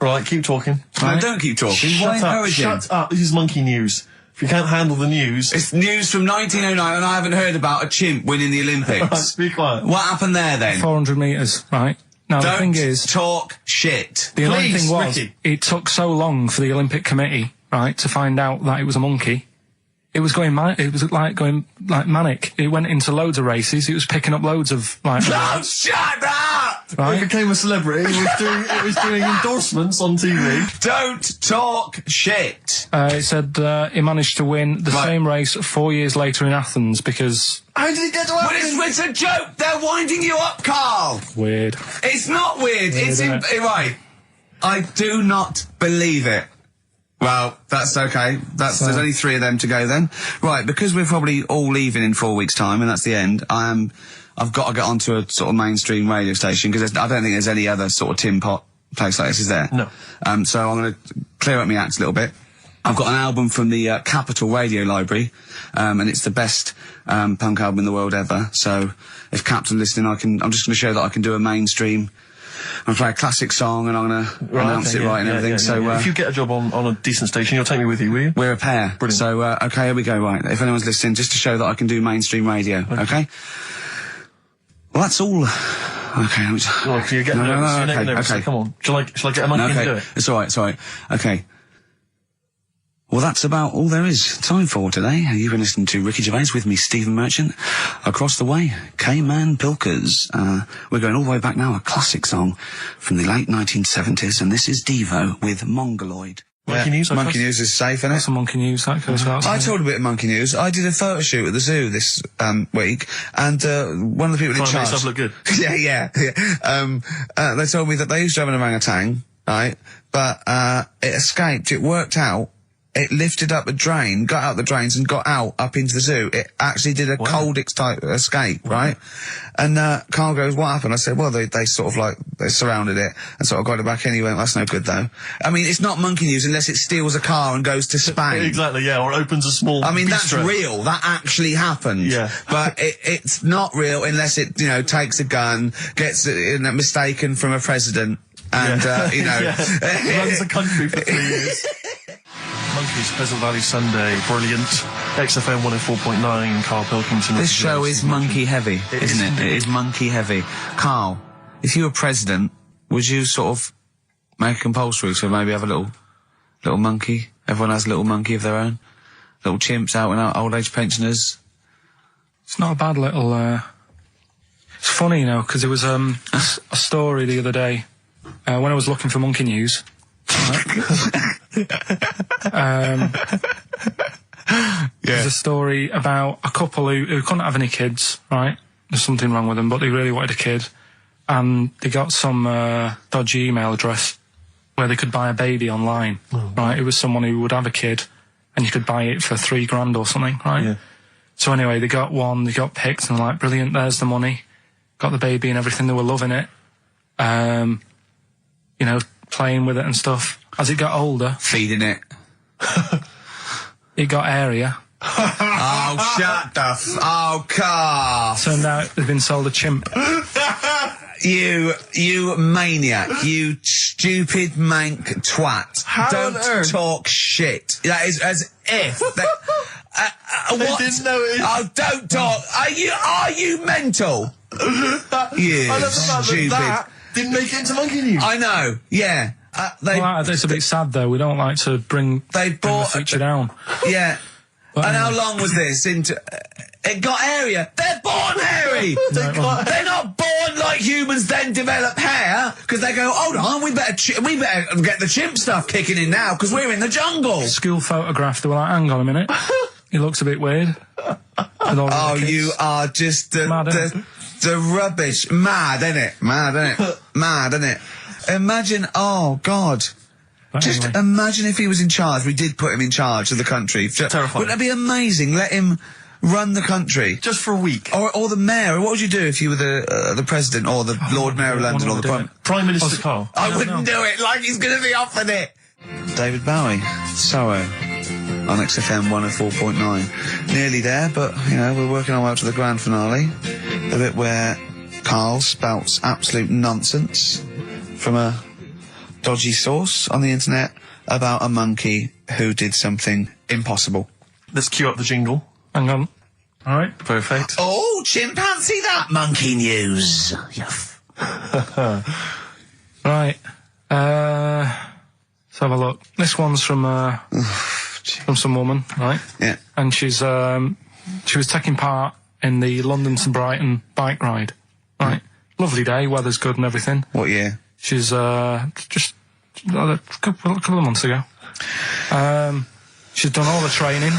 Right, keep talking. No, don't keep talking. Why encourage him? Shut up. This is monkey news. If you can't handle the news... It's news from 1909, and I haven't heard about a chimp winning the Olympics. Be quiet. What happened there then? 400 metres, right? Now, the thing Don't is... talk shit. The annoying Please, thing was, Ricky. it took so long for the Olympic Committee, right, to find out that it was a monkey. It was going manic. It went into loads of races. It was picking up loads of, like... Don't shut up! It right? became a celebrity. It was doing endorsements on TV. Don't talk shit. It said he managed to win the Right. same race 4 years later in Athens because... How did it get to But Athens? it's a joke. They're winding you up, Carl. Weird. It's not weird. It's isn't it? right. I do not believe it. Well, that's okay. There's only 3 of them to go then. Right, because we're probably all leaving in 4 weeks' time, and that's the end. I've got to get onto a sort of mainstream radio station because I don't think there's any other sort of tin pot place like this, is there? No. So I'm going to clear up my act a little bit. I've got an album from the Capitol Radio Library, and it's the best punk album in the world ever. So if Captain listening, I'm just going to show that I can do a mainstream. I'm going to play a classic song and I'm going to announce it right and everything. So if you get a job on a decent station, you'll take me with you, will you? we're a pair. Brilliant. So, okay, here we go, right. If anyone's listening, just to show that I can do mainstream radio, okay? Well, that's all. Okay, I'm just... Oh, you're getting nervous. You're getting nervous. okay. Come on. Shall I get a monkey and do it? It's alright. Okay. Well, that's about all there is time for today. You've been listening to Ricky Gervais with me, Stephen Merchant. Across the way, K-Man Pilkers. We're going all the way back now, a classic song from the late 1970s, and this is Devo with Mongoloid. Monkey news, I Monkey trust? news is safe, isn't it? That's some monkey news, that goes without I saying. told a bit of monkey news. I did a photo shoot at the zoo this week, and one of the people in Trying to make charge. yourself look good. yeah. They told me that they used to have an orangutan, right? But it escaped. It worked out. It lifted up a drain, got out the drains, and got out up into the zoo. It actually did a Coldix type escape, right? And Carl goes, "What happened?" I said, "Well, they sort of like they surrounded it and sort of got it back." And he went, "That's no good, though." I mean, it's not monkey news unless it steals a car and goes to Spain. Exactly, yeah, or opens a small I mean, that's bistro. real. That actually happened. Yeah. But it's not real unless it, takes a gun, gets mistaken from a president, and, Runs the country for 3 years. Monkeys, Pleasant Valley Sunday, brilliant. XFM 104.9, Karl Pilkington. This show is monkey heavy, isn't it? It is monkey heavy. Carl, if you were president, would you sort of make it compulsory to maybe have a little monkey? Everyone has a little monkey of their own. Little chimps out and out, old age pensioners. It's not a bad little... It's funny, because there was a story the other day when I was looking for monkey news. There's a story about a couple who couldn't have any kids, right? There's something wrong with them, but they really wanted a kid. And they got some dodgy email address where they could buy a baby online, right? It was someone who would have a kid, and you could buy it for $3,000 or something, right? Yeah. So anyway, they got one, they got picked, and they're like, brilliant, there's the money. Got the baby and everything, they were loving it. You know, playing with it and stuff. As it got older, Feeding it. it got airier. Oh, shut the oh, Carl. Turned out they'd been sold a chimp. You maniac, you stupid mank twat. How on Don't earth? talk shit. That is as if... what? didn't know it. Oh, don't talk. Are you mental? You I love the fact stupid. that didn't make it into Monkey News. I know, yeah. Well, it's a bit sad though. We don't like to bring They the bought... feature down. Yeah. But And how anyway. long was this into... it got hairier. They're born hairy. They're not born like humans then develop hair, because they go, hold on, we better get the chimp stuff kicking in now, because we're in the jungle. School photograph, they were like, hang on a minute. He looks a bit weird. With all the Oh, kids. you are just Mad, innit? the rubbish. Mad, innit? Mad, innit? Mad, innit? Imagine, oh, God. But Just anyway. imagine if he was in charge. We did put him in charge of the country. Terrifying. Wouldn't that be amazing? Let him run the country. Just for a week. Or the mayor. What would you do if you were the president or the Lord Mayor of London or the Prime... Prime Minister Carl. I wouldn't do it like he's going to be offered it. David Bowie, Sorrow, on XFM 104.9. Nearly there, but, you know, we're working our way up to the grand finale. The bit where Carl spouts absolute nonsense from a dodgy source on the internet about a monkey who did something impossible. Let's cue up the jingle. Hang on. All right. Perfect. Oh, chimpanzee that monkey news. Right. Let's have a look. This one's from some woman, right? Yeah. And she was taking part in the London to Brighton bike ride, right? Lovely day, weather's good and everything. What year? She's just a couple of months ago. She's done all the training,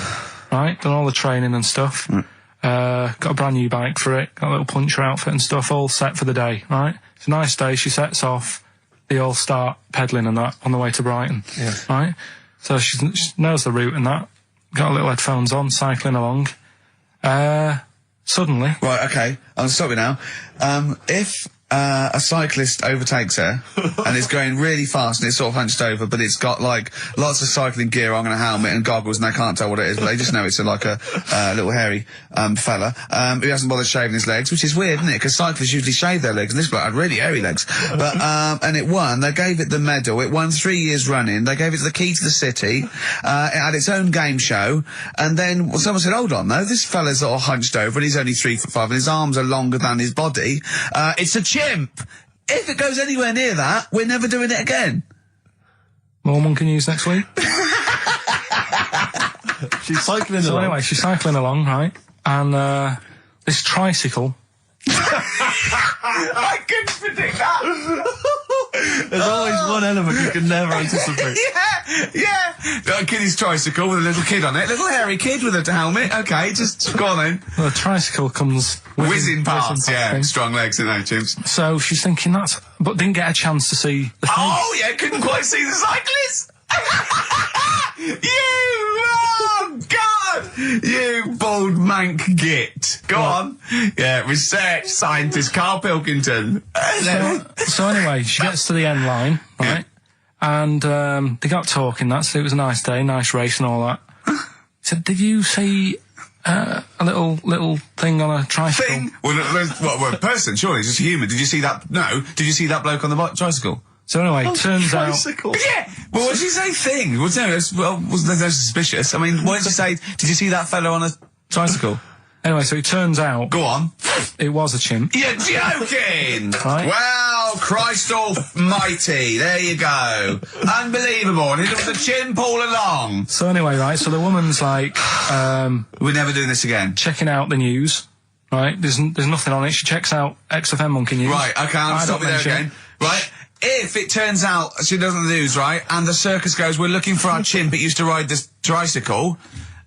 right? Done all the training and stuff. Got a brand new bike for it. Got a little puncher outfit and stuff, all set for the day, right? It's a nice day. She sets off. They all start pedalling and that on the way to Brighton, right? So she knows the route and that. Got her little headphones on, cycling along. Suddenly, Right, okay. I'm sorry now. If a cyclist overtakes her and is going really fast and it's sort of hunched over, but it's got like lots of cycling gear on and a helmet and goggles, and they can't tell what it is, but they just know it's like a little hairy fella who hasn't bothered shaving his legs, which is weird, isn't it? Because cyclists usually shave their legs, and this bloke had really hairy legs. But and it won. They gave it the medal. It won 3 years running. They gave it the key to the city. It had its own game show, and then someone said, "Hold on, though, this fella's all hunched over, and he's only 3'5", and his arms are longer than his body. It's a chimp. If it goes anywhere near that, we're never doing it again." more monkey news next week. She's cycling So along. anyway, she's cycling along, right? And this tricycle. I couldn't predict that. There's always one element you can never anticipate. Yeah. Got a kiddie's tricycle with a little kid on it. Little hairy kid with a helmet. Okay, just go on then. The tricycle comes Whizzing past, yeah. thing. Strong legs, isn't they, chimps? So she's thinking but didn't get a chance to see the thing. Oh, yeah, couldn't quite see the cyclist. Oh, God! You bald mank git. Go on. Yeah, research scientist Karl Pilkington. So anyway, she gets to the end line, right? And they got talking. It was a nice day, nice race and all that. He said, "Did you see a little thing on a tricycle?" Thing? Well, a person, surely, just a human. Did you see that? No. Did you see that bloke on the tricycle? So anyway, turns out Tricycle. Yeah. Well, what did you say? Thing? Well, no, was no suspicious. I mean, what did you say? Did you see that fellow on a tricycle? anyway, so it turns out Go on. it was a chimp. You're joking! Right. Well, Christ almighty, there you go. Unbelievable, and it was a chimp all along. So anyway, right, so the woman's like We're never doing this again. checking out the news, right? There's nothing on it. She checks out XFM Monkey News. Right, okay, I I'll don't stop you there mention again. it. Right, if it turns out she does on the news, right, and the circus goes, we're looking for our chimp, it used to ride this tricycle,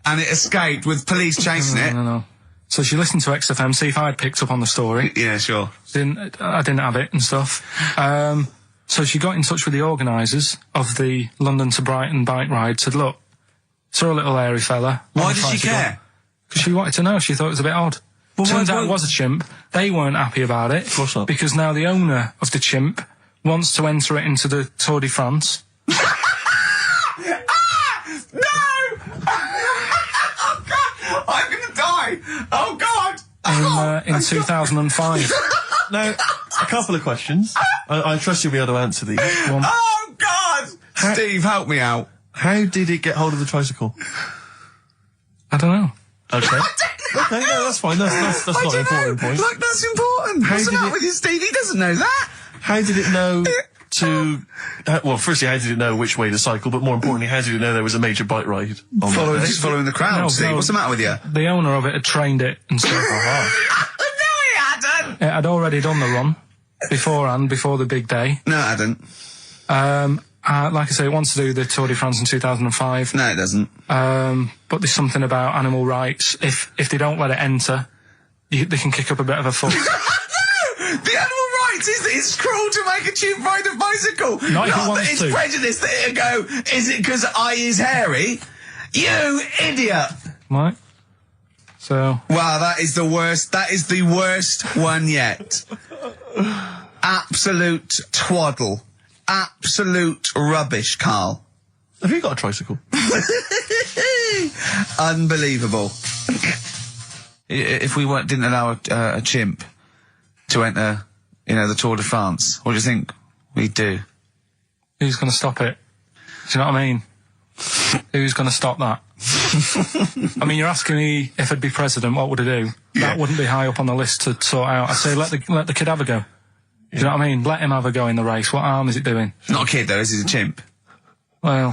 and it escaped with police chasing it. No. So she listened to XFM, see if I'd picked up on the story. Yeah, sure. I didn't have it and stuff. So she got in touch with the organisers of the London to Brighton bike ride, said, look, saw a little hairy fella. Why did she care? Because she wanted to know. She thought it was a bit odd. Well, Turns out why- it was a chimp. They weren't happy about it. Of course not. Because now the owner of the chimp wants to enter it into the Tour de France. No! Oh, God! I'm gonna die! Oh, God! In 2005. Now, a couple of questions. I trust you'll be able to answer these. Oh, God! Steve, help me out. How did it get hold of the tricycle? I don't know. Okay. Okay, no, that's fine. That's not an important point. Look, that's important. How What's the did matter it- with you, Steve? He doesn't know that. How did it know to... well, firstly, how did it know which way to cycle? But more importantly, how did it know there was a major bike ride? on that day? Following the crowd, No, Steve. no. What's the matter with you? The owner of it had trained it and stuff. No, he hadn't. It had already done the run beforehand, before the big day. No, it hadn't. Like I say, it wants to do the Tour de France in 2005. No, it doesn't. But there's something about animal rights. If they don't let it enter, they can kick up a bit of a fuss. No! The animal rights is that it's cruel to make a chimp ride a bicycle. Not if it that wants it's to. prejudice that it'll go, is it because I is hairy? You idiot! Right? So, Wow, that is the worst. That is the worst one yet. Absolute twaddle. Absolute rubbish, Carl. Have you got a tricycle? Unbelievable. If we didn't allow a chimp to enter, the Tour de France, what do you think we'd do? who's going to stop it? Do you know what I mean? Who's going to stop that? I mean, you're asking me if I'd be president, what would I do? That wouldn't be high up on the list to sort out. I'd say let the kid have a go. Do you know what I mean? Let him have a go in the race. What harm is it doing? Not a kid, though. This is a chimp. Well,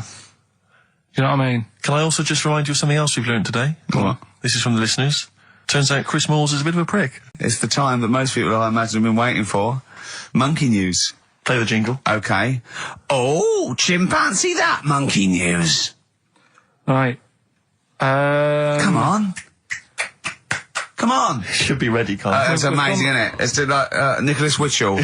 do you know what I mean? Can I also just remind you of something else we've learned today? What? This is from the listeners. Turns out Chris Moores is a bit of a prick. It's the time that most people, I imagine, have been waiting for. Monkey news. Play the jingle. Okay. Oh, chimpanzee that monkey news. Right. Come on. Come on. Should be ready, Carl. That's amazing, isn't it? It's like Nicholas Witchell.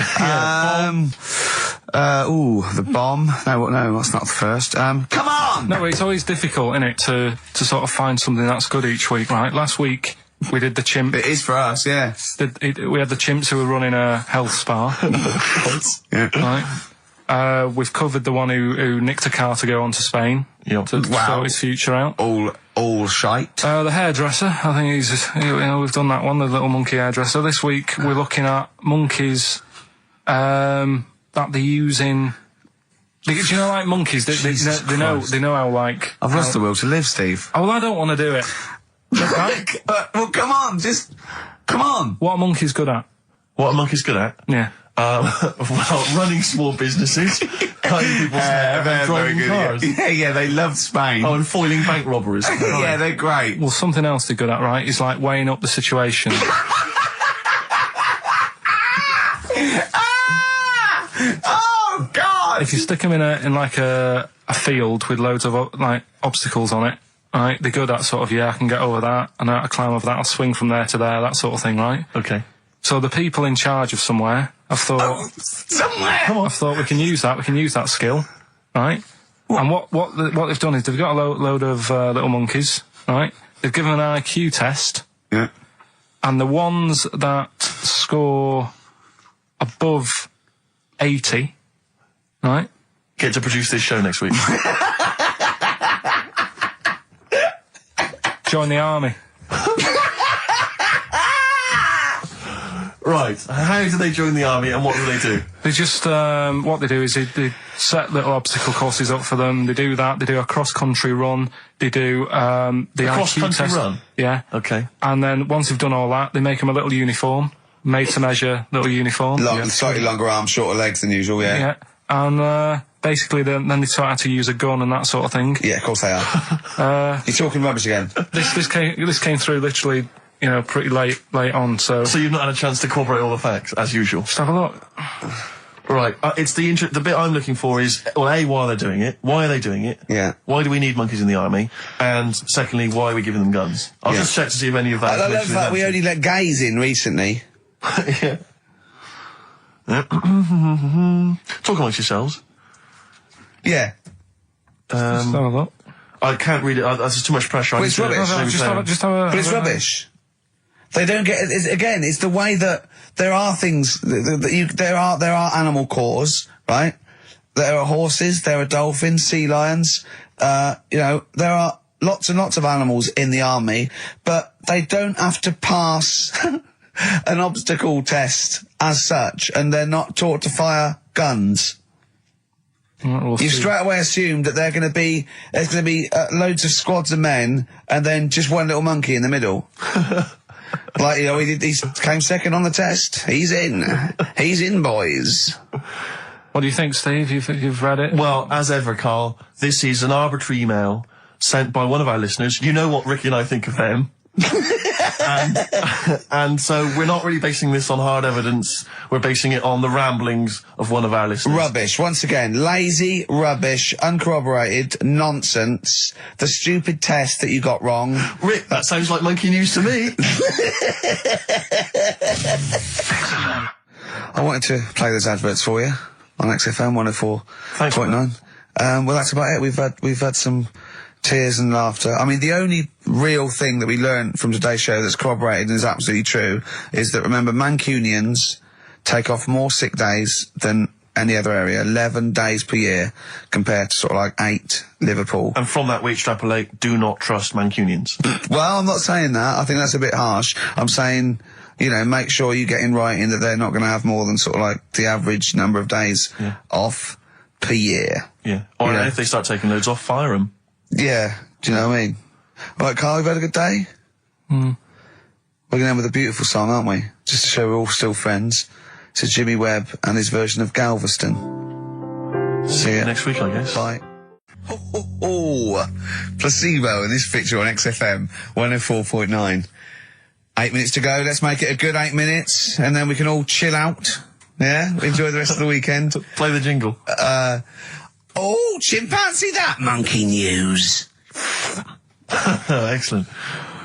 The bomb. No, that's not the first. Come on! No, it's always difficult, isn't it, to sort of find something that's good each week, right? Last week, we did the chimp. It is for us, yeah. We had the chimps who were running a health spa. Yeah. Right. We've covered the one who nicked a car to go on to Spain. Yep. To sort his future out. All shite. The hairdresser, I think we've done that one, the little monkey hairdresser. This week, we're looking at monkeys, that they use in... Do you know, like monkeys, they know how, like... I've lost the will to live, Steve. Oh, well, I don't want to do it. Right? Well, come on, come on. What are monkeys good at? What a monkey's good at? Yeah. Well, running small businesses, cutting people's hair, and driving cars. Yeah, they love Spain. Oh, and foiling bank robberies. Yeah, they're great. Well, something else they're good at, right, is like weighing up the situation. Oh, God! If you stick them in like a field with loads of like obstacles on it, right, they're good at sort of, I can get over that, and I climb over that, I'll swing from there to there, that sort of thing, right? Okay. So the people in charge of somewhere, I've thought, we can use that skill, right? And what they've done is they've got a load of little monkeys, right? They've given an IQ test. Yeah. And the ones that score above 80, right? Get to produce this show next week. Join the army. Right. How do they join the army and what do they do? They just, what they do is they set little obstacle courses up for them. They do that. They do a cross-country run. They do, the IQ cross-country test. run? Yeah. Okay. And then once they've done all that, they make them a little uniform, made to measure little uniform. Slightly longer arms, shorter legs than usual, yeah. Yeah. And, basically then they taught how to use a gun and that sort of thing. Yeah, of course they are. You're talking rubbish again. This came through literally, pretty late on, so you've not had a chance to corroborate all the facts, as usual. just have a look. Right. It's the bit I'm looking for is, well, A, why are they doing it? Why are they doing it? Yeah. Why do we need monkeys in the army? And secondly, why are we giving them guns? I'll just check to see if any of that I love that we only let gays in recently. Yeah. Talk amongst yourselves. Yeah. Just have a look. I can't read it. There's too much pressure. Well, it's rubbish. Just have a. But it's rubbish. They don't get it. Again, it's the way that there are things there are animal cores, right? There are horses, there are dolphins, sea lions. There are lots and lots of animals in the army, but they don't have to pass an obstacle test as such, and they're not taught to fire guns. We'll You see. straight away assumed that there's going to be loads of squads of men, and then just one little monkey in the middle. Like, he came second on the test. He's in. He's in, boys. What do you think, Steve? You've read it? Well, as ever, Carl, this is an arbitrary email sent by one of our listeners. You know what Ricky and I think of them. and so we're not really basing this on hard evidence. We're basing it on the ramblings of one of our listeners. Rubbish. Once again, lazy, rubbish, uncorroborated, nonsense. The stupid test that you got wrong. Rick, that sounds like monkey news to me. I wanted to play those adverts for you on XFM 104.9. Well, that's about it. We've had some tears and laughter. I mean, the only real thing that we learned from today's show that's corroborated and is absolutely true is that, remember, Mancunians take off more sick days than any other area, 11 days per year, compared to sort of like 8 Liverpool. And from that we extrapolate, do not trust Mancunians. Well, I'm not saying that. I think that's a bit harsh. I'm saying, make sure you get in writing that they're not going to have more than sort of like the average number of days off per year. Yeah. Or if they start taking loads off, fire them. Yeah. Do you know what I mean? All right, Carl, you've had a good day? We're going to end with a beautiful song, aren't we? Just to show we're all still friends. It's Jimmy Webb and his version of Galveston. See you next week, I guess. Bye. Placebo in this picture on XFM 104.9. 8 minutes to go. Let's make it a good 8 minutes, and then we can all chill out. Yeah? Enjoy the rest of the weekend. Play the jingle. Chimpanzee that monkey news. Excellent.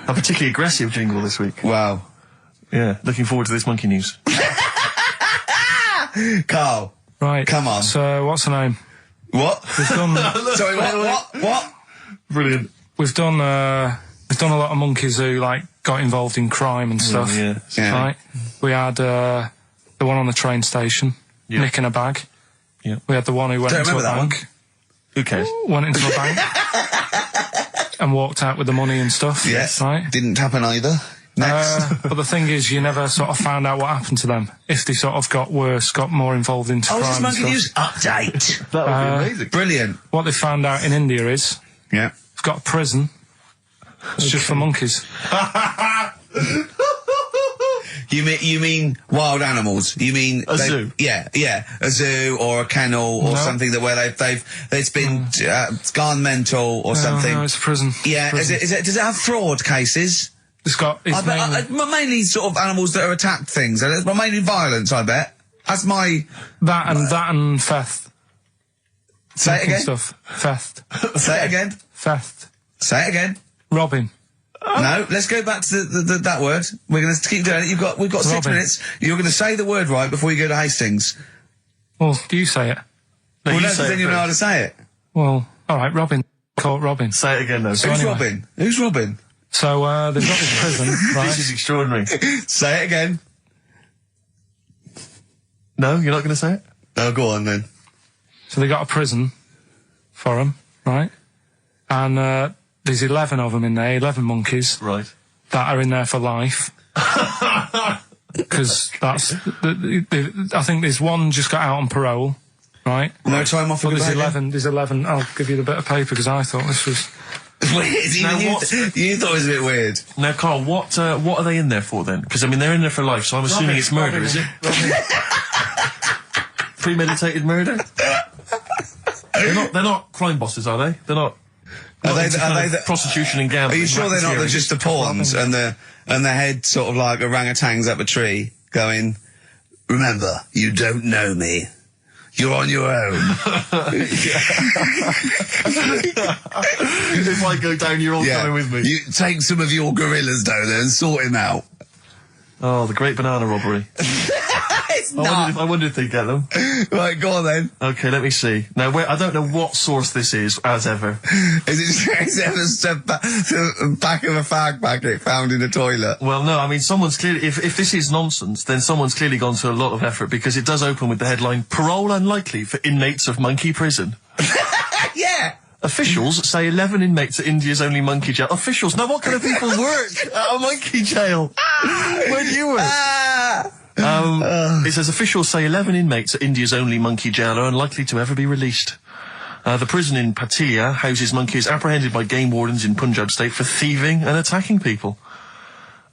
A particularly aggressive jingle this week. Wow. Yeah, looking forward to this monkey news. Carl. Right. Come on. So, what's the name? What? We've done. Sorry, what? Brilliant. We've done a lot of monkeys who got involved in crime and stuff. Yeah. Right. We had the one on the train station, nicking a bag. Yeah. We had the one who went into a bank. Who cares? Went into a bank and walked out with the money and stuff. Yes. Right. Didn't happen either. Next. But the thing is, you never sort of found out what happened to them. If they sort of got worse, got more involved into crime Just and monkey stuff. news update. That would be amazing. Brilliant. What they found out in India is Yeah. they've got a prison. It's just for monkeys. You mean wild animals? You mean A zoo? Yeah, a zoo or a kennel or something that where it's been gone mental or something. No, it's a prison. Yeah, Prison. Is it? Does it have fraud cases? It's got. It's Mainly sort of animals that are attacked things. Mainly violence, I bet. That's my that and theft. say it again. Stuff. Theft. Say it again. Theft. Say it again. Robbing. No, let's go back to that word. We're going to keep doing it. We've got 6 Robbing. minutes. You're going to say the word right before you go to Hastings. Well, do you say it? No, Well, you no, say then it you know how to first. say it. Well, all right. Robbing. Caught robbing. Say it again, though. So Who's anyway. Robin? Who's Robin? So they've got this prison, right? This is extraordinary. Say it again. No, you're not going to say it? Oh, go on then. So they got a prison for them, right? And there's 11 of them in there, 11 monkeys Right. that are in there for life. Because that's, I think there's one just got out on parole, right? No time off for But the there's 11, I'll give you the bit of paper because I thought this was... Weird. Now, You what- thought it was a bit weird. Now, Carl, what are they in there for, then? Because, I mean, they're in there for life, so I'm assuming it's murder, is it? Premeditated murder? They're not crime bosses, are they? They're not... Are they into the- are kind they of the- prostitution and Are gambling? you sure they're not racketeering? just the pawns and the head sort of like orangutans up a tree going, remember, you don't know me. You're on your own. If I go down, you're all coming with me. You take some of your gorillas down there and sort him out. Oh, the great banana robbery. It's not. I wonder if they get them. Right, go on then. Okay, let me see. Now, I don't know what source this is, as ever. Is it just a back of a fag packet found in a toilet? Well, no, I mean, someone's clearly, if this is nonsense, then someone's clearly gone to a lot of effort, because it does open with the headline, "Parole unlikely for inmates of monkey prison." Yeah. Officials say 11 inmates at India's only monkey jail. Officials? Now, what kind of people work at a monkey jail? Where do you work? It says officials say 11 inmates at India's only monkey jail are unlikely to ever be released. The prison in Patia houses monkeys apprehended by game wardens in Punjab state for thieving and attacking people.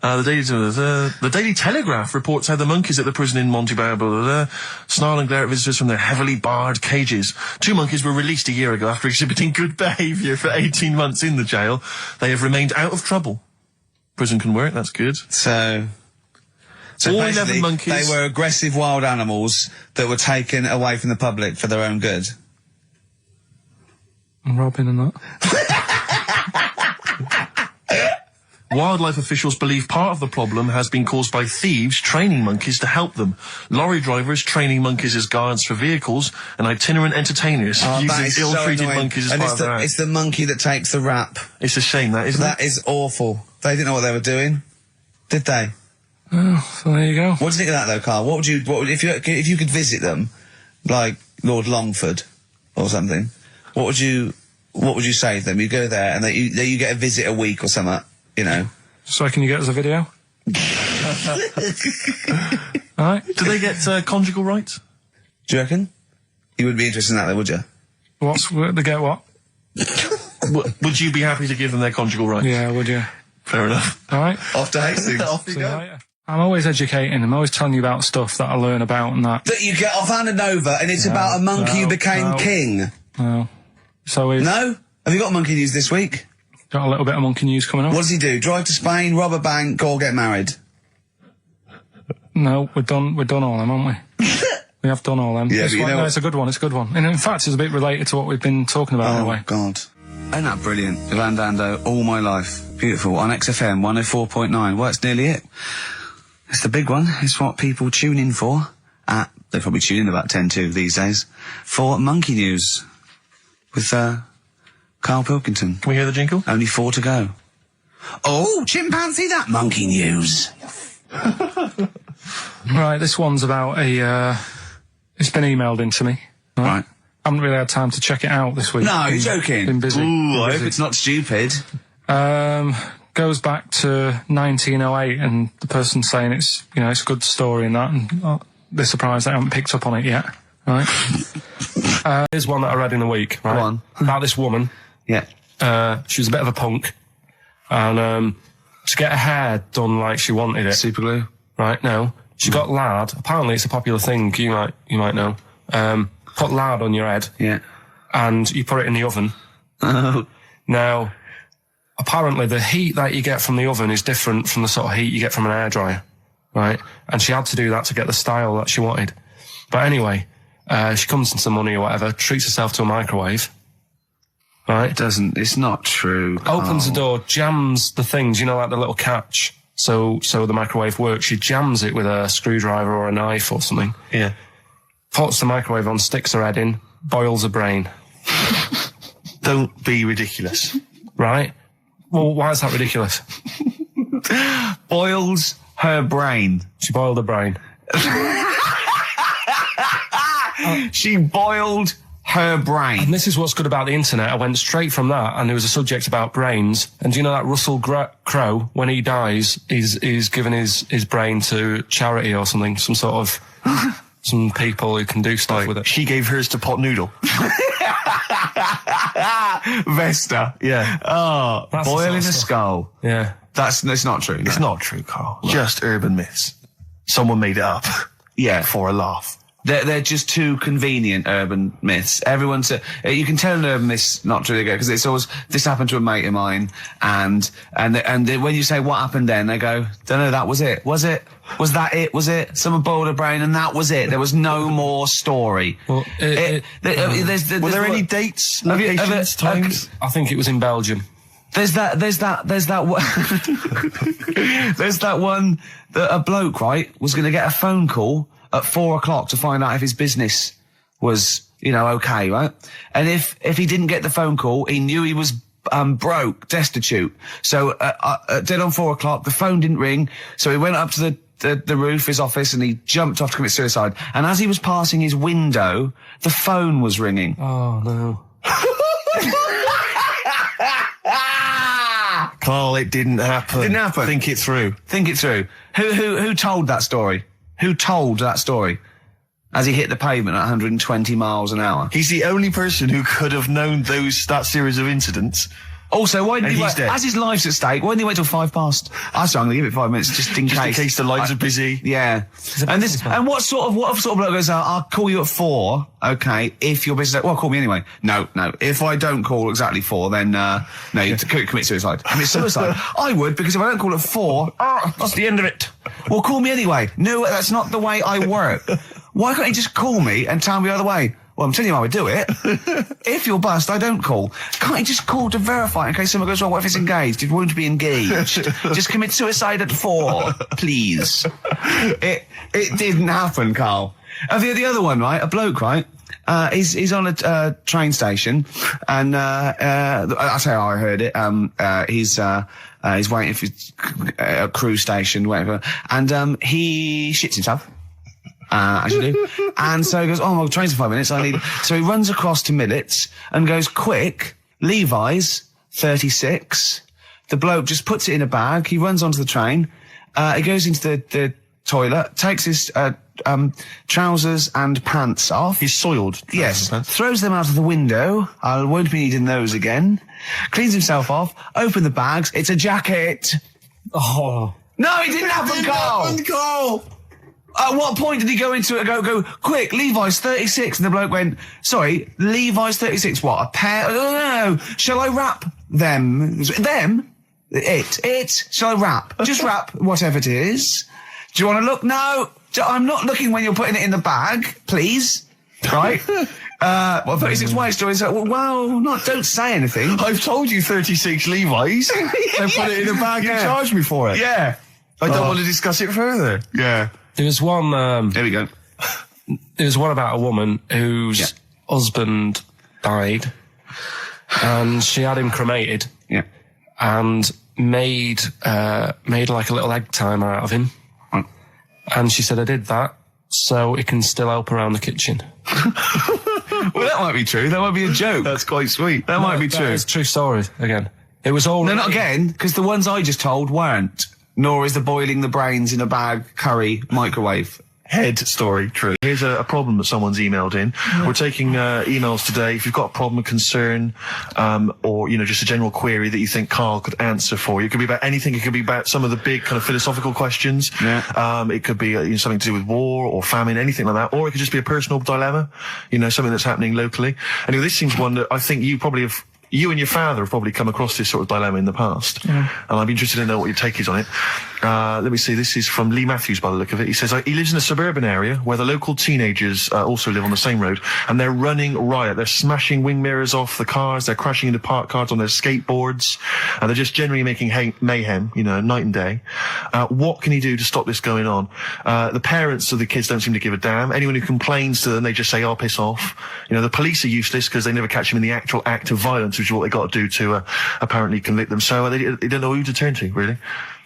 The Daily Telegraph reports how the monkeys at the prison in Montebello snarl and glare at visitors from their heavily barred cages. 2 monkeys were released a year ago after exhibiting good behaviour for 18 months in the jail. They have remained out of trouble. Prison can work, that's good. So all 11 basically, monkeys. they were aggressive wild animals that were taken away from the public for their own good. And Robin and that. Wildlife officials believe part of the problem has been caused by thieves training monkeys to help them. Lorry drivers training monkeys as guards for vehicles, and itinerant entertainers using ill-treated monkeys as part of their act. It's the monkey that takes the rap. It's a shame, that, isn't it? That is awful. They didn't know what they were doing, did they? Oh, so there you go. What do you think of that, though, Carl? What would if you could visit them, like Lord Longford or something? What would you say to them? You go there and you get a visit a week or something. You know. So can you get us a video? Alright. Do they get conjugal rights? Do you reckon? You wouldn't be interested in that, though, would you? They get what? Would you be happy to give them their conjugal rights? Yeah, would you? Fair enough. Alright. Off to Hastings. Off you See you go. later. I'm always educating. I'm always telling you about stuff that I learn about and that. That you get off Anna Nova and it's about a monkey who became king. No. So we've No? Have you got monkey news this week? got a little bit of monkey news coming up. What does he do? Drive to Spain, rob a bank, or get married? No, we're done all them, haven't we? We have done all them. Yeah, This but you one, know no, what- it's a good one, it's a good one. And in fact, it's a bit related to what we've been talking about in a way. God. Ain't that brilliant? Ivan Dando, All My Life. Beautiful. On XFM 104.9. Well, it's nearly it. It's the big one. It's what people tune in for. They probably tune in about 10 to these days. For Monkey News. With, Karl Pilkington. Can we hear the jingle? Only 4 to go. Oh, chimpanzee, that Monkey News. Right, this one's about it's been emailed into me. Right. I haven't really had time to check it out this week. No, you're joking. Been busy. Ooh, I hope it's not stupid. Goes back to 1908, and the person's saying it's a good story and that, and they're surprised they haven't picked up on it yet. Right. Here's one that I read in a week. Right. Go on. About this woman. Yeah. She was a bit of a punk, and to get her hair done like she wanted it. Super glue. Right. No, she got lard. Apparently, it's a popular thing. You might know. Put lard on your head. Yeah. And you put it in the oven. Oh. Now, apparently the heat that you get from the oven is different from the sort of heat you get from an hairdryer, right? And she had to do that to get the style that she wanted. But anyway, she comes into money or whatever, treats herself to a microwave, right? It's not true. Opens the door, jams the things, like the little catch, so the microwave works. She jams it with a screwdriver or a knife or something. Yeah. Puts the microwave on, sticks her head in, boils her brain. Don't be ridiculous. Right? Well, why is that ridiculous? Boils her brain. She boiled her brain. She boiled her brain. And this is what's good about the internet. I went straight from that, and there was a subject about brains. And do you know that Russell Crowe, when he dies, he's given his brain to charity or something, some sort of some people who can do stuff with it. She gave hers to Pot Noodle. Vesta. Yeah. Oh, That's the boiling sort of a stuff. skull. Yeah. It's not true. It's not true, Carl. Just urban myths. Someone made it up. Yeah. For a laugh. They're just too convenient urban myths. Everyone's you can tell an urban myth's not true, because it's always, this happened to a mate of mine, and when you say what happened then, they go, don't know, that was it. Was it? Was that it? Was it? Someone boiled a brain and that was it. There was no more story. Well, Were there any dates, Have you ever- locations, times? I think it was in Belgium. There's that one, there's that one that a bloke, right, was going to get a phone call at 4 o'clock to find out if his business was, you know, okay, right? And if he didn't get the phone call, he knew he was broke, destitute. So dead on 4 o'clock, the phone didn't ring, so he went up to the roof of his office and he jumped off to commit suicide. And as he was passing his window, the phone was ringing. Oh, no. Carl, it didn't happen. Didn't happen. Think it through. Think it through. Who told that story? Who told that story? As he hit the pavement at 120 miles an hour. He's the only person who could have known that series of incidents. Also, why didn't And he he's wait, dead. as his life's at stake, why didn't he wait till 5 past? I was going to give it 5 minutes just in Just case. in case the lines are busy. Yeah. And what sort of bloke goes, I'll call you at 4, okay, if your business, well, call me anyway. No. If I don't call exactly 4, then, no, you commit suicide. Commit suicide. I would, because if I don't call at 4, that's the end of it. Well, call me anyway. No, that's not the way I work. Why can't you just call me and tell me the other way? Well, I'm telling you how I do it. If you're bust, I don't call. Can't you just call to verify in case something goes wrong? What if it's engaged? It won't be engaged. Just commit suicide at 4, please. It didn't happen, Carl. The other one, right? A bloke, right? He's on a train station, and that's how I heard it. He's waiting for a cruise station, whatever, and he shits himself. As you do. And so he goes, oh, my train's in 5 minutes, so he runs across to Millets and goes, quick, Levi's, 36. The bloke just puts it in a bag, he runs onto the train, he goes into the toilet, takes his, trousers and pants off. He's soiled. Yes. Throws them out of the window. I won't be needing those again. Cleans himself off, open the bags, it's a jacket. Oh. No, it didn't happen, Carl! At what point did he go into it and go, quick, Levi's 36? And the bloke went, sorry, Levi's 36, what, a pair? No, shall I wrap them? Them? It? Shall I wrap? Just wrap whatever it is. Do you want to look? No, I'm not looking when you're putting it in the bag, please. Right? 36 white stories. Well, don't say anything. I've told you 36 Levi's. And put it in a bag and charged me for it. Yeah. I don't want to discuss it further. Yeah. There was one, There we go. there was one about a woman whose husband died, and she had him cremated. Yeah. And made like a little egg timer out of him. Mm. And she said, I did that so it can still help around the kitchen. Well, that might be true. That might be a joke. That's quite sweet. That might be true. It's true story again. It was all No, not again, because the ones I just told weren't. Nor is the boiling the brains in a bag curry microwave. Head story true. Here's a problem that someone's emailed in. We're taking emails today. If you've got a problem, a concern, or, you know, just a general query that you think Carl could answer for you. It could be about anything. It could be about some of the big kind of philosophical questions. Yeah. It could be something to do with war or famine, anything like that. Or it could just be a personal dilemma, you know, something that's happening locally. Anyway, this seems one that I think you and your father have probably come across this sort of dilemma in the past. Yeah. And I'd be interested to know what your take is on it. Let me see. This is from Lee Matthews by the look of it. He says, he lives in a suburban area where the local teenagers also live on the same road, and they're running riot. They're smashing wing mirrors off the cars. They're crashing into parked cars on their skateboards. And they're just generally making mayhem, you know, night and day. What can he do to stop this going on? The parents of the kids don't seem to give a damn. Anyone who complains to them, they just say, oh, piss off. You know, the police are useless because they never catch them in the actual act of violence, which is what they got to do to apparently convict them. So they don't know who to turn to, really.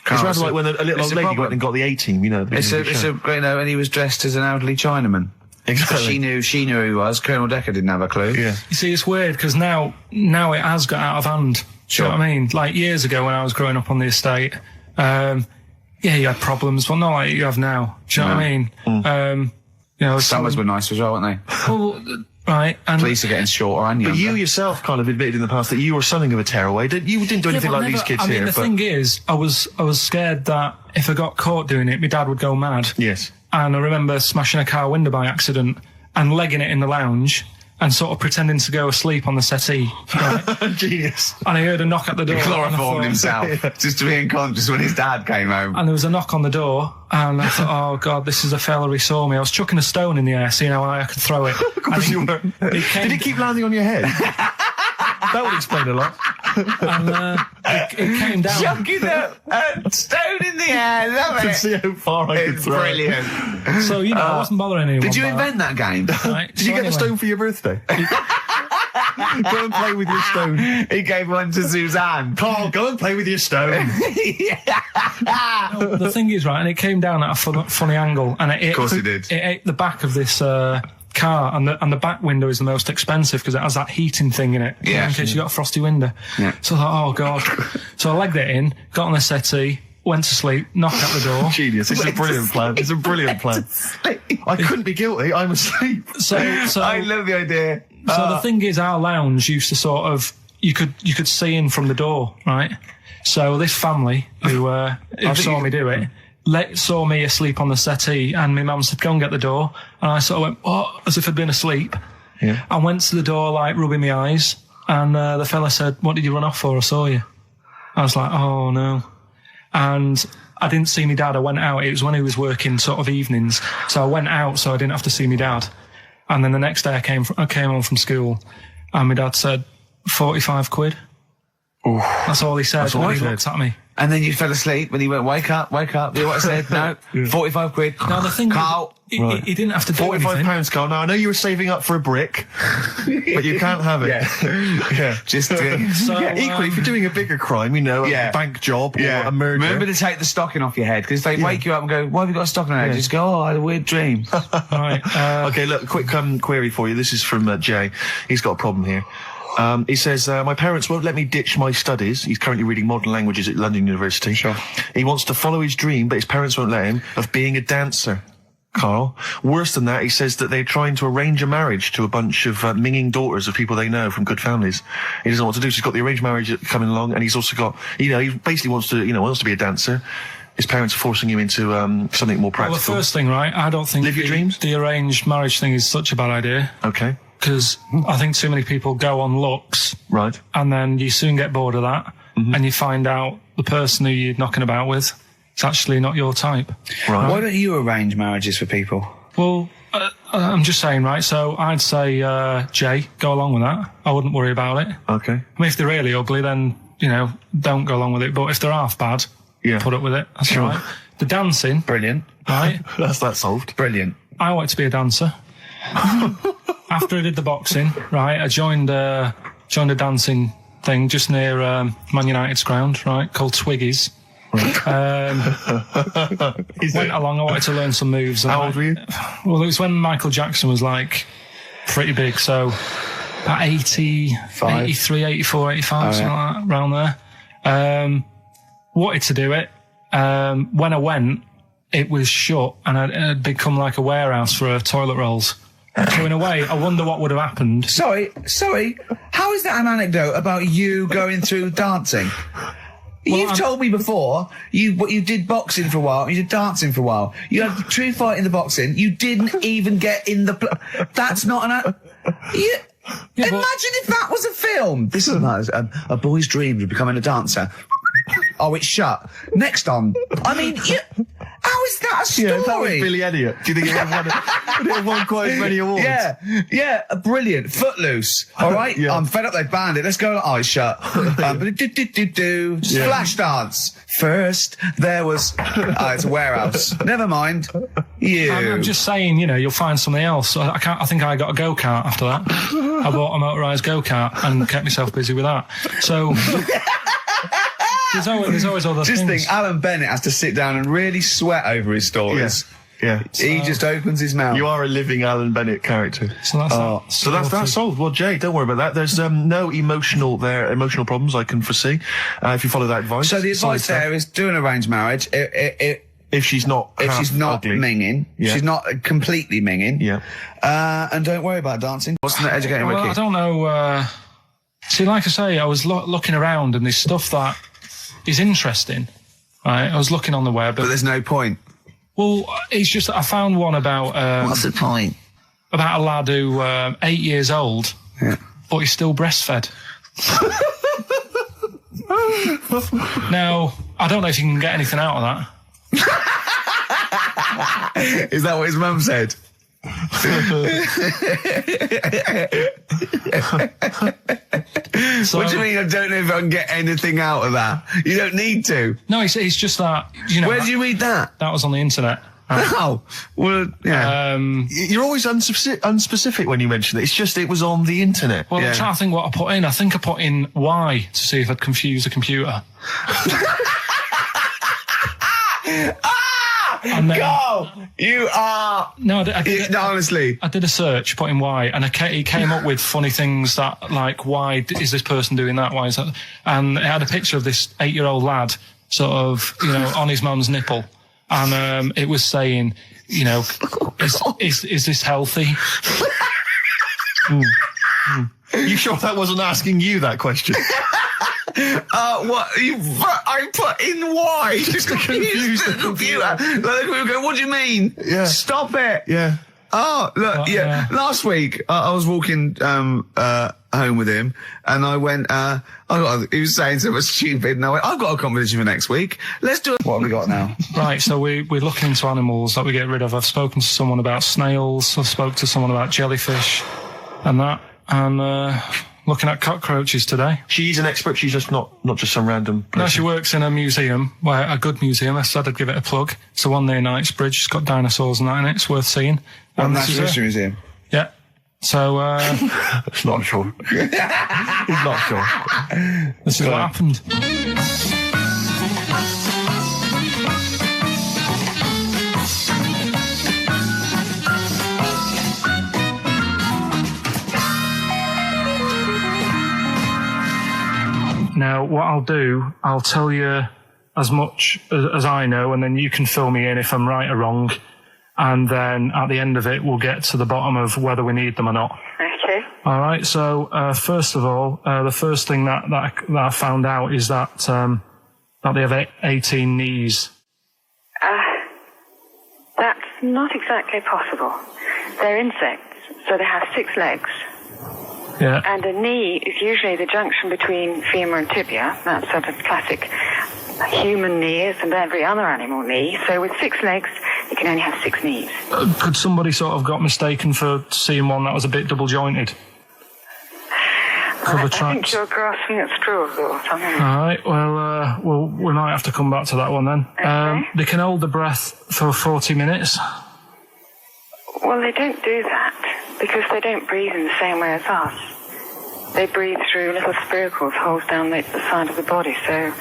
It's rather like when a little old lady went and got the A-team, you know. You know, and he was dressed as an elderly Chinaman. Exactly. She knew who he was. Colonel Decker didn't have a clue. Yeah. You see, it's weird because now it has got out of hand. Sure. Do you know what I mean? Like years ago when I was growing up on the estate, yeah, you had problems, but not like you have now. Do you know what I mean? You know, Summers were nice as well, weren't they? well, right. And Police are getting shorter and younger. But you yourself kind of admitted in the past that you were something of a tearaway. You didn't do anything but like these kids I mean, here. the thing is, I was scared that if I got caught doing it, my dad would go mad. Yes. And I remember smashing a car window by accident and legging it in the lounge and sort of pretending to go asleep on the settee. Right? Genius. And I heard a knock at the door. He and I chloroformed thought- himself just to be unconscious when his dad came home. And there was a knock on the door, and I thought, oh, God, this is a fella who saw me. I was chucking a stone in the air, seeing how high I could throw it. Of course you were. It came- Did it keep landing on your head? That would explain a lot. And it came down. Chucking a stone in the air, love To it. see how far I could It's throw it. brilliant. So, I wasn't bothering anyone. Did you by invent that game? that. Right, Did you so get the anyway. stone for your birthday? Go and play with your stone. He gave one to Suzanne. Carl, go and play with your stone. The thing is, right, and it came down at a funny angle, and Of course it did. It ate the back of this car, and the back window is the most expensive because it has that heating thing in it. Yeah. In case you got a frosty window. Yeah. So I thought, oh god. So I legged it in, got on the settee, went to sleep, knocked at the door. Genius. It's a brilliant plan. It's a brilliant plan. I couldn't be guilty. I'm asleep. So I love the idea. So the thing is, our lounge used to sort of you could see in from the door, right? So this family who saw me do it saw me asleep on the settee, and my mum said, "Go and get the door," and I sort of went, "Oh," as if I'd been asleep. Yeah. I went to the door, like rubbing my eyes, and the fella said, "What did you run off for? I saw you." I was like, "Oh no," and I didn't see my dad. I went out. It was when he was working sort of evenings, so I went out so I didn't have to see my dad. And then the next day I came home from school, and my dad said, 45 quid. Ooh. That's all he said. That's all And he he said. looked at me. And then you fell asleep when he went, wake up. You know what I said? No, 45 quid. Now the thing Carl. is, he didn't have to do £45, anything. Carl. Now, I know you were saving up for a brick, but you can't have it. Yeah. Just So, Equally, if you're doing a bigger crime, a bank job or a murder. Remember to take the stocking off your head, because if they wake you up and go, why have you got a stocking on your head? Just go, oh, I had a weird dream. Right. Okay, look, quick query for you. This is from Jay. He's got a problem here. He says, my parents won't let me ditch my studies. He's currently reading modern languages at London University. Sure. He wants to follow his dream, but his parents won't let him, of being a dancer. Carl. Worse than that, he says that they're trying to arrange a marriage to a bunch of minging daughters of people they know from good families. He doesn't know what to do, so he's got the arranged marriage coming along, and he's also got, he basically wants to be a dancer. His parents are forcing him into something more practical. Well, the first thing, right, I don't think Live your dreams? the arranged marriage thing is such a bad idea. Okay. Because I think too many people go on looks, Right. and then you soon get bored of that, and you find out the person who you're knocking about with is actually not your type. Right. Why don't you arrange marriages for people? Well, I'm just saying, right, so I'd say, Jay, go along with that. I wouldn't worry about it. Okay. I mean, if they're really ugly, then, don't go along with it. But if they're half bad, put up with it. That's Sure. all right. The dancing, Brilliant. right, That's that solved. Brilliant. I wanted to be a dancer. After I did the boxing, right, I joined a dancing thing just near Man United's ground, right, called Twiggy's. Went along, I wanted to learn some moves. How old were you? Well, it was when Michael Jackson was, like, pretty big, so about 83, 84, 85, something like that, around there. Wanted to do it. When I went, it was shut, and I'd become like a warehouse for toilet rolls. So in a way, I wonder what would have happened. Sorry. How is that an anecdote about you going through dancing? You've told me before you did boxing for a while, you did dancing for a while. You had a true fight in the boxing. You didn't even get in the. That's not an. Imagine if that was a film. This is a boy's dream of becoming a dancer. Oh, it's shut. Next on. I mean, how is that a story? Yeah, that was Billy Elliot. Do you think it would have won quite as many awards? Yeah, brilliant. Footloose. All right, Yeah. I'm fed up. They banned it. Let's go. Oh, it's shut. Flash dance. First, there was. It's a warehouse. Never mind. I'm just saying, you'll find something else. I think I got a go-kart after that. I bought a motorised go-kart and kept myself busy with that. So there's always other Just things. think, Alan Bennett has to sit down and really sweat over his stories. Yeah. He just opens his mouth. You are a living Alan Bennett character. So that's that. So that's solved. Well, Jay, don't worry about that. There's no emotional problems I can foresee if you follow that advice. So the advice there is do an arranged marriage. If she's not ugly. minging, she's not completely minging. Yeah. And don't worry about dancing. What's the educating Well, wiki? I don't know. See, like I say, I was looking around, and there's stuff that is interesting. Right, I was looking on the web, But there's no point. well, it's just that I found one about What's the point? about a lad who 8 years old, but he's still breastfed. Now, I don't know if you can get anything out of that. Is that what his mum said? So, What do you mean? I don't know if I can get anything out of that. You don't need to. No, it's just that, you know. Where did you read that? That was on the internet. Oh, well, yeah. You're always unspecific when you mention it. It's just it was on the internet. Well, Yeah. I'm trying to think what I put in. I think I put in Y to see if I'd confuse a computer. And then, Carl, you are. no, I did, No, honestly. I did a search, put in why, and it came up with funny things that, like, why is this person doing that? Why is that? And it had a picture of this 8-year-old lad, sort of, you know, on his mum's nipple, and it was saying, you know, is this healthy? You sure that wasn't asking you that question? What? I put in why? Just to confuse the computer. Like, we go, what do you mean? Yeah. Stop it. Yeah. Oh, look, yeah. Last week, I was walking home with him, and I went, he was saying something stupid, and I went, I've got a competition for next week. Let's do it. What have we got now? Right, so we're looking into animals that we get rid of. I've spoken to someone about snails. I've spoken to someone about jellyfish and that. And looking at cockroaches today. She's an expert. She's just not just some random person. No, she works in a museum, a good museum. I said I'd give it a plug. It's the one near Knightsbridge. It's got dinosaurs and that in it. It's worth seeing. On This is Natural it. History Museum. Yeah. So, It's not sure. He's not sure. this is what happened. Now, what I'll do, I'll tell you as much as I know, and then you can fill me in if I'm right or wrong. And then at the end of it, we'll get to the bottom of whether we need them or not. Okay. All right. So, first of all, the first thing that I found out is that they have 18 knees. That's not exactly possible. They're insects, so they have 6 legs. Yeah. And a knee is usually the junction between femur and tibia. That's sort of classic human knees and every other animal knee. So with 6 legs, you can only have 6 knees. Could somebody sort of got mistaken for seeing one that was a bit double jointed? I think you're grasping at straws or something. All right. Well, we might have to come back to that one then. Okay. They can hold the breath for 40 minutes. Well, they don't do that because they don't breathe in the same way as us. They breathe through little spiracles, holes down the side of the body. So,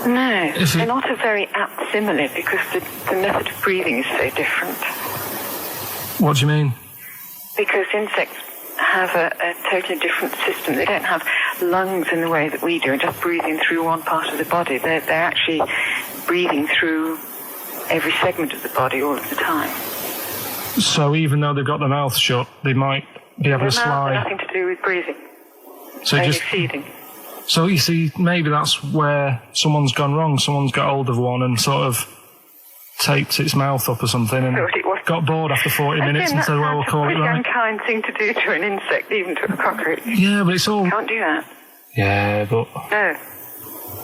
no, they're not a very apt simile because the method of breathing is so different. What do you mean? Because insects have a totally different system. They don't have lungs in the way that we do, just breathing through one part of the body. They're actually breathing through every segment of the body all of the time. So even though they've got their mouth shut, they might be able to Their mouth has slide. nothing to do with breathing. So Only just feeding. so you see, maybe that's where someone's gone wrong. Someone's got hold of one and sort of taped its mouth up or something, and Thought it was- got bored after 40 minutes and Again, said, "Well, we'll call it that's a right." pretty unkind thing to do to an insect, even to a cockroach. Yeah, but it's all. Can't do that. Yeah, but No.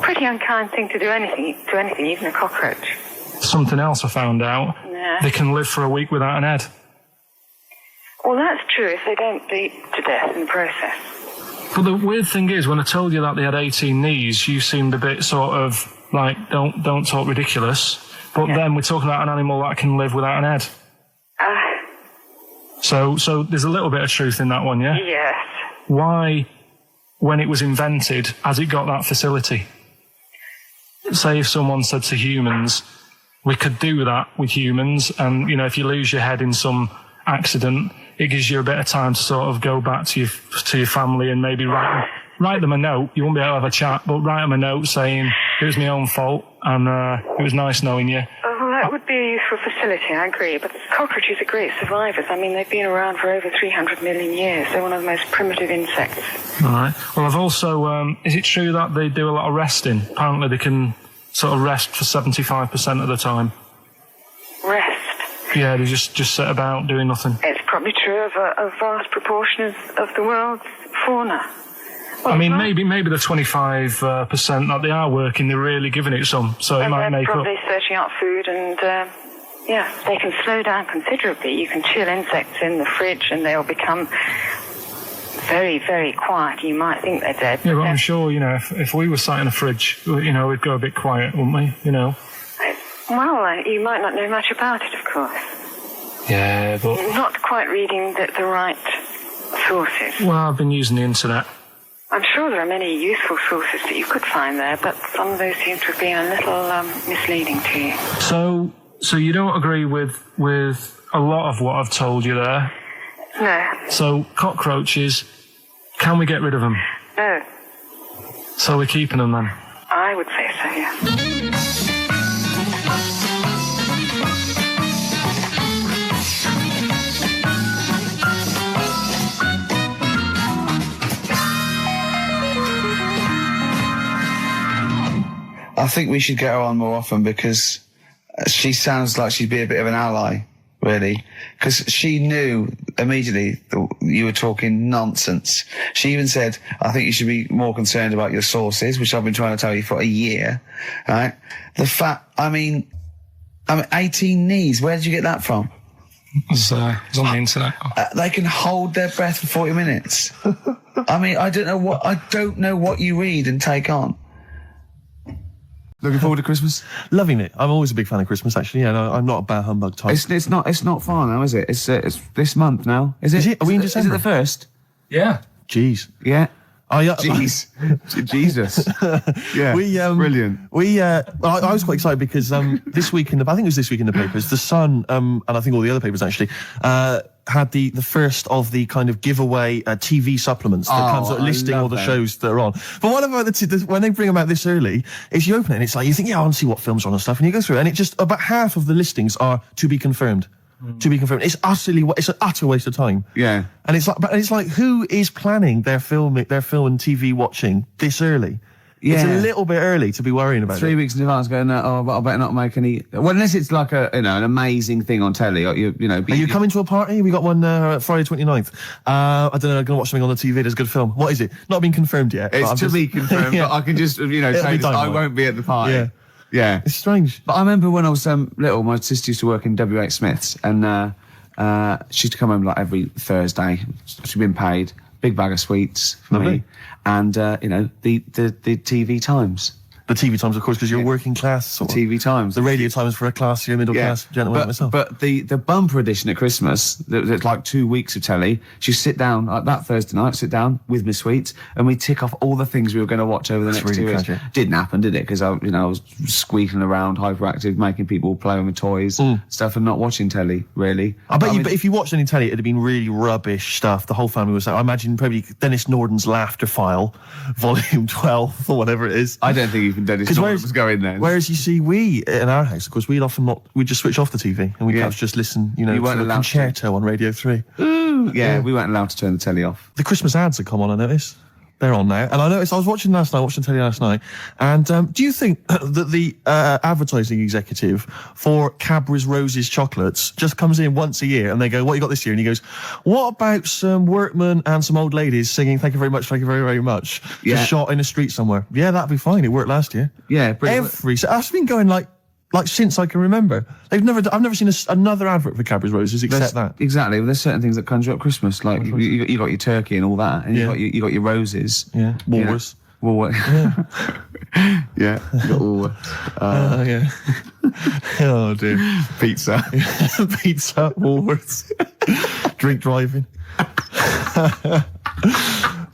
Pretty unkind thing to do anything, even a cockroach. something else I found out. Yeah. They can live for a week without an head. Well, that's true if they don't bleed to death in the process. But the weird thing is, when I told you that they had 18 knees, you seemed a bit sort of like, don't talk ridiculous. But Yeah. then we're talking about an animal that can live without an head. So there's a little bit of truth in that one, yeah? Yes. Why, when it was invented, has it got that facility? Say if someone said to humans, we could do that with humans, and, you know, if you lose your head in some accident, it gives you a bit of time to sort of go back to your family and maybe write them a note. You won't be able to have a chat, but write them a note saying, it was my own fault, and it was nice knowing you. Oh, well, that would be a useful facility, I agree. But cockroaches are great survivors. I mean, they've been around for over 300 million years. They're one of the most primitive insects. All right. Well, I've also, is it true that they do a lot of resting? Apparently they can sort of rest for 75% of the time. Rest. Yeah, they just sit about doing nothing. It's probably true of a vast proportion of the world's fauna. Well, I mean, it's not- maybe the 25% that they are working, they're really giving it some, so it and might they're make up. probably searching out food and Yeah, they can slow down considerably. You can chill insects in the fridge and they'll become very, very quiet. You might think they're dead. Yeah, but I'm sure, you know, if we were sat in a fridge, you know, we'd go a bit quiet, wouldn't we? You know? Well, you might not know much about it, of course. Yeah, but... You're not quite reading the right sources. Well, I've been using the internet. I'm sure there are many useful sources that you could find there, but some of those seem to have been a little misleading to you. So you don't agree with a lot of what I've told you there? No. So, cockroaches, can we get rid of them? No. So we're keeping them then? I would say so, yeah. I think we should get her on more often because she sounds like she'd be a bit of an ally, really. Because she knew immediately that you were talking nonsense. She even said, I think you should be more concerned about your sources, which I've been trying to tell you for a year, right? The fact, I mean 18 knees, where did you get that from? It was on the internet. They can hold their breath for 40 minutes. I mean, I don't know what you read and take on. Looking forward to Christmas? Loving it. I'm always a big fan of Christmas, actually. Yeah, no, I'm not a bah humbug type. It's not far now, is it? It's this month now. Is it? Are we in Is December? it the 1st? Yeah. Jeez. Yeah. Oh, yeah. Jeez. Jesus. Yeah. Brilliant. I was quite excited because this week I think it was this week in the papers, The Sun, and I think all the other papers actually, had the first of the kind of giveaway TV supplements that comes out listing all the shows that are on. But what about when they bring them out this early, is you open it and it's like, you think, yeah, I want to see what films are on and stuff, and you go through it, and it just, about half of the listings are to be confirmed. To be confirmed. It's it's an utter waste of time. Yeah. And it's like, who is planning their film and TV watching this early? Yeah. It's a little bit early to be worrying about 3 weeks in advance going, but I better not make any... Well, unless it's like an amazing thing on telly. Or you know... Are you coming to a party? We got one Friday 29th. I don't know, I'm going to watch something on the TV. There's a good film. What is it? Not been confirmed yet. It's to be confirmed, yeah. but I can just, say this, I won't be at the party. Yeah. Yeah. It's strange. But I remember when I was little, my sister used to work in W.H. Smith's, and she used to come home like every Thursday. She'd been paid, big bag of sweets for me, and the TV Times. The TV Times, of course, because you're working class. Sort of. TV Times. The radio Times for a classier middle class gentleman like myself. But the bumper edition at Christmas, that's like 2 weeks of telly, she'd sit down, like that Thursday night, sit down with my sweets, and we'd tick off all the things we were going to watch over the next 2 weeks. Didn't happen, did it? Because I was squeaking around, hyperactive, making people play with my toys, stuff, and not watching telly, really. I bet but if you watched any telly, it'd have been really rubbish stuff. The whole family was, I imagine, probably Dennis Norden's Laughter File, Volume 12, or whatever it is. I don't think even Dennis Norden was going there. Whereas you see, we in our house, of course, we'd just switch off the TV and we'd perhaps just listen, to a concerto on Radio 3. Ooh, yeah, we weren't allowed to turn the telly off. The Christmas ads have come on, I noticed. They're on now. And I noticed, I was watching telly last night, and do you think that the advertising executive for Cadbury's Roses chocolates just comes in once a year and they go, what you got this year? And he goes, what about some workmen and some old ladies singing thank you very much, thank you very, very much? Yeah. Just shot in the street somewhere. Yeah, that'd be fine. It worked last year. Yeah, I've been going like since I can remember. I've never seen another advert for Cadbury's Roses except that. Exactly. Well, there's certain things that conjure up Christmas, like you got your turkey and all that, and you got your roses. Yeah. Woolworths. Woolworths. Yeah. Yeah. You got Woolworths. Yeah. Oh dear. Pizza. Pizza. Woolworths. Drink driving.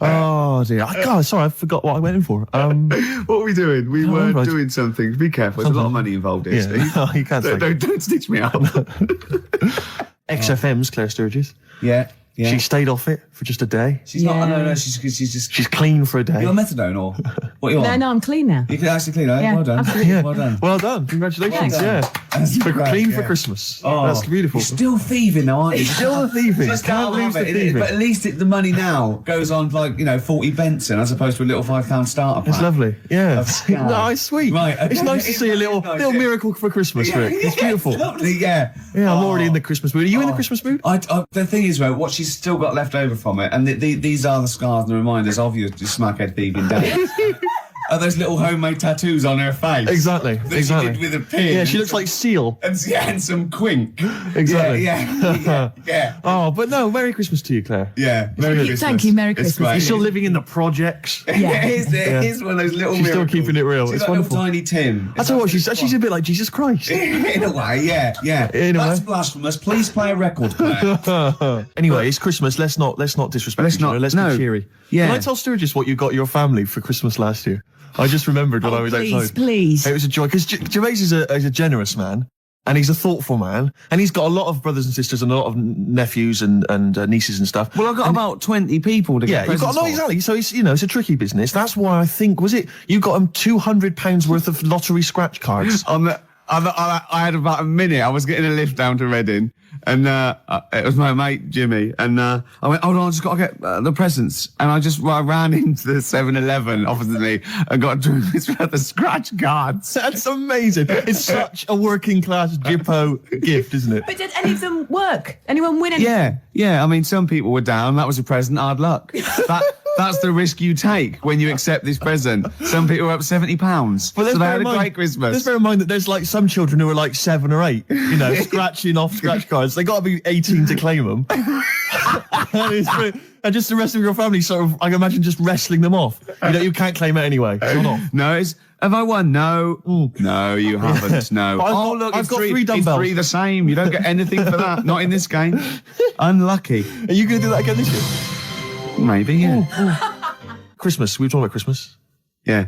Oh dear! Sorry, I forgot what I went in for. What were we doing? We were doing something. Be careful. There's a lot of money involved here, Steve. You can't say. Don't stitch me up. XFM's Claire Sturgis. Yeah. Yeah. She stayed off it for just a day. She's not. No. She's clean for a day. You're on methadone or what? You on? No, I'm clean now. You can actually clean. Eh? Yeah, Well done. absolutely. Yeah. Well done. Well done. Congratulations. Well done. Yeah. Clean for Christmas. Oh, that's beautiful. You're still thieving though, aren't you? Still thieving. Just Can't lose the thieving. But at least the money now goes on like 40 Benson as opposed to a little £5 starter pack. It's lovely. Yeah. Scam. No, it's sweet. Right. Okay. It's nice to see a little miracle for Christmas, Rick. It's beautiful. It's lovely. Yeah. Yeah, I'm already in the Christmas mood. Are you in the Christmas mood? The thing is, what she's still got left over from it, and these are the scars and the reminders of your smackhead thieving days. those little homemade tattoos on her face. Exactly. That Exactly. she did with a pin. Yeah, she looks like Seal. And some quink. Exactly. Yeah. Oh, but no, Merry Christmas to you, Claire. Yeah. Merry Christmas. Thank you, Merry It's Christmas. great. You're still living in the projects. Yeah. It is one of those little She's still miracles. keeping it real. She's It's like wonderful. little tiny Tim. I tell you what, she's a bit like Jesus Christ. In a way, yeah. In a That's way. blasphemous. Please play a record, Claire. Anyway, it's Christmas. Let's not disrespect Let's each other. not- Let's no. be cheery. Yeah. Can I tell Sturgis what you got your family for Christmas last year? I just remembered when I was outside. Please. It was a joy because Gervais is a generous man. And he's a thoughtful man, and he's got a lot of brothers and sisters and a lot of nephews and nieces and stuff. Well, I've got about 20 people to Yeah, get you've got presents for. exactly. So it's it's a tricky business. That's why I think you got him £200 worth of lottery scratch cards. I had about a minute. I was getting a lift down to Reading, and it was my mate Jimmy, and I went, hold on, I just got to get the presents, and I ran into the 7-Eleven opposite me and got $200 worth of scratch cards. That's amazing. It's such a working class Jippo gift, isn't it? But did any of them work? Anyone win anything? Yeah. I mean, some people were down. That was a present. Hard luck. That's the risk you take when you accept this present. Some people were up £70, so they had a great Christmas. Let's bear in mind that there's like some children who are like 7 or 8, scratching off scratch cards. They got to be 18 to claim them. And just the rest of your family sort of, I can imagine, just wrestling them off. You can't claim it anyway. It's not off. No, have I won? No. No, you haven't. No. But I've got 3 dumbbells. It's 3 the same. You don't get anything for that. Not in this game. Unlucky. Are you going to do that again this year? Maybe, yeah. Christmas. We were talking about Christmas. Yeah.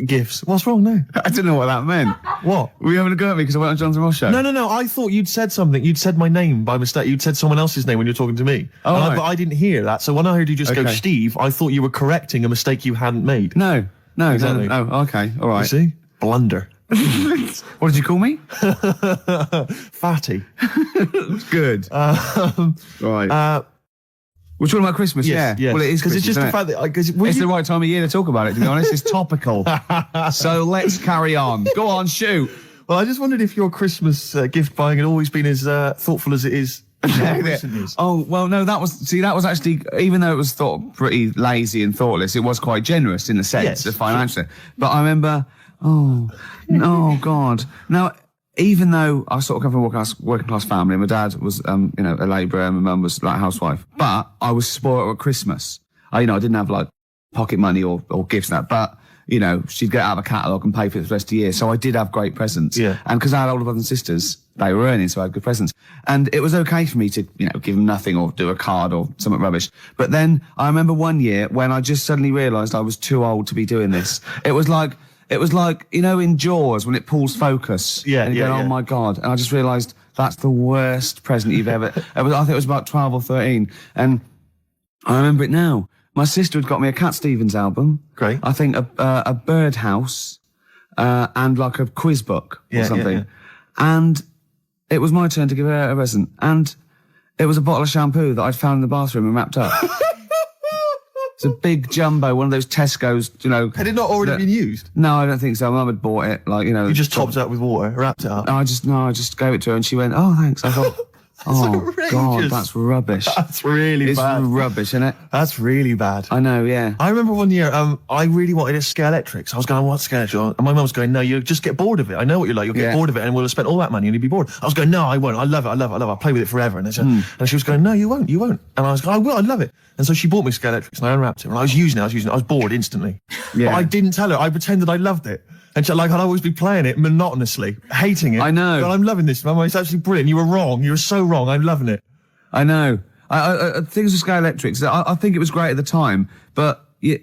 Gifts. What's wrong now? I didn't know what that meant. What? Were you having a go at me because I went on Jonathan Ross show? No. I thought you'd said something. You'd said my name by mistake. You'd said someone else's name when you were talking to me. Oh, right. But I didn't hear that. So when I heard you just go Okay. Steve, I thought you were correcting a mistake you hadn't made. No. Exactly. No. Okay. All You right. see? Blunder. What did you call me? Fatty. Good. Right. We're talking about Christmas, Yes. Well, it is because it's just the fact that it's the right time of year to talk about it, to be honest. It's topical. So let's carry on. Go on, shoot. Well, I just wondered if your Christmas gift buying had always been as thoughtful as it is in recent years. Oh, well, no, that was actually, even though it was thought pretty lazy and thoughtless, it was quite generous in the sense of financially. But I remember, God. Now, even though I sort of come from a working class family, my dad was, a labourer and my mum was like a housewife, but I was spoiled at Christmas. I didn't have like pocket money or gifts and that, but, she'd get out of a catalogue and pay for it for the rest of the year. So I did have great presents. Yeah. And because I had older brothers and sisters, they were earning, so I had good presents. And it was okay for me to, give them nothing or do a card or something rubbish. But then I remember one year when I just suddenly realised I was too old to be doing this. It was like, in Jaws when it pulls focus. Yeah, and you go, oh my God. And I just realised that's the worst present you've ever, I think it was about 12 or 13. And I remember it now. My sister had got me a Cat Stevens album. Great. I think a birdhouse, and like a quiz book or something. Yeah. And it was my turn to give her a present. And it was a bottle of shampoo that I'd found in the bathroom and wrapped up. It's a big jumbo, one of those Tesco's, Had it not already been used? No, I don't think so. Mum had bought it, You just topped it up with water, wrapped it up. I just gave it to her and she went, oh, thanks. I thought, oh, outrageous. God, that's rubbish. That's really bad. It's rubbish, isn't it? That's really bad. I know, yeah. I remember one year, I really wanted a Scalextric. I was going, what's Scalextric? And my mum was going, no, you'll just get bored of it. I know what you're like. You'll get bored of it and we'll have spent all that money and you'll be bored. I was going, no, I won't. I love it. I'll play with it forever. And, and she was going, no, you won't. And I was going, I will. I love it. And so she bought me Scalextric and I unwrapped it. And I was using it. I was bored instantly. Yeah. But I didn't tell her. I pretended I loved it. And so, I'd always be playing it monotonously, hating it. I know. But I'm loving this, Mum. It's absolutely brilliant. You were wrong. You were so wrong. I'm loving it. I know. Things with Sky Electrics, I think it was great at the time, but I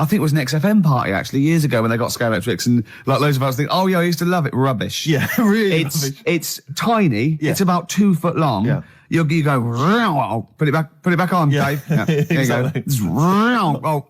think it was an XFM party actually years ago when they got Sky Electrics and like loads of us think, oh yeah, I used to love it. Rubbish. Yeah, really rubbish. It's tiny. Yeah. It's about 2 foot long. Yeah. You go, put it back on, Yeah. Dave. Yeah, there Exactly. you go. Oh,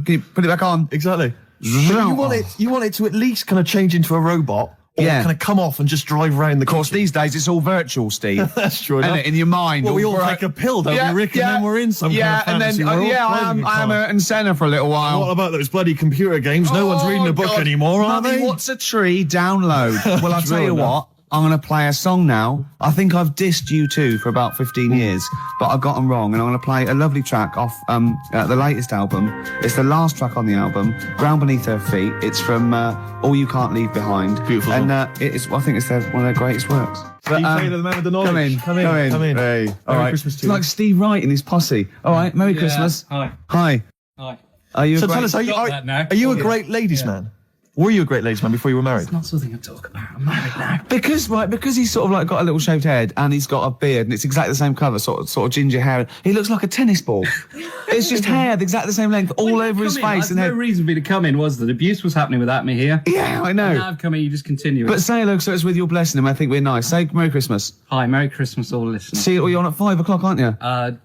can you put it back on? Exactly. But you want it to at least kind of change into a robot. Or kind of come off and just drive around the Of course, these days it's all virtual, Steve. That's true Isn't enough. it? In your mind. Well, we all take a pill, don't we, Rick? And then we're in some kind of fantasy world. I am Ayrton Senna for a little while. What about those bloody computer games? No one's reading a book God. anymore, are Mummy, they? what's a tree? Download. Well, I'll tell you what. I'm going to play a song now. I think I've dissed U2 for about 15 years, but I've got them wrong, and I'm going to play a lovely track off the latest album. It's the last track on the album, Ground Beneath Her Feet. It's from All You Can't Leave Behind. Beautiful and song. I think it's one of their greatest works. Steve Taylor, the man with the knowledge. Come in. Hey. All right. Christmas to It's you. like Steve Wright and his posse. All right, Merry Christmas. Hi. Hi. Hi. Are you So a tell great... us, are you a great ladies man? Were you a great ladies man before you were married? It's not something I talk about. I'm married now. Because he's sort of like got a little shaved head and he's got a beard and it's exactly the same colour, sort of ginger hair. He looks like a tennis ball. It's just hair, exactly the same length, all over his face. And no reason for me to come in was that abuse was happening without me here. Yeah, I know. And now I've come in, you just continue. But say hello, so it's with your blessing, and I think we're nice. Say Merry Christmas. Hi, Merry Christmas, all listeners. See, you're on at 5 o'clock, aren't you?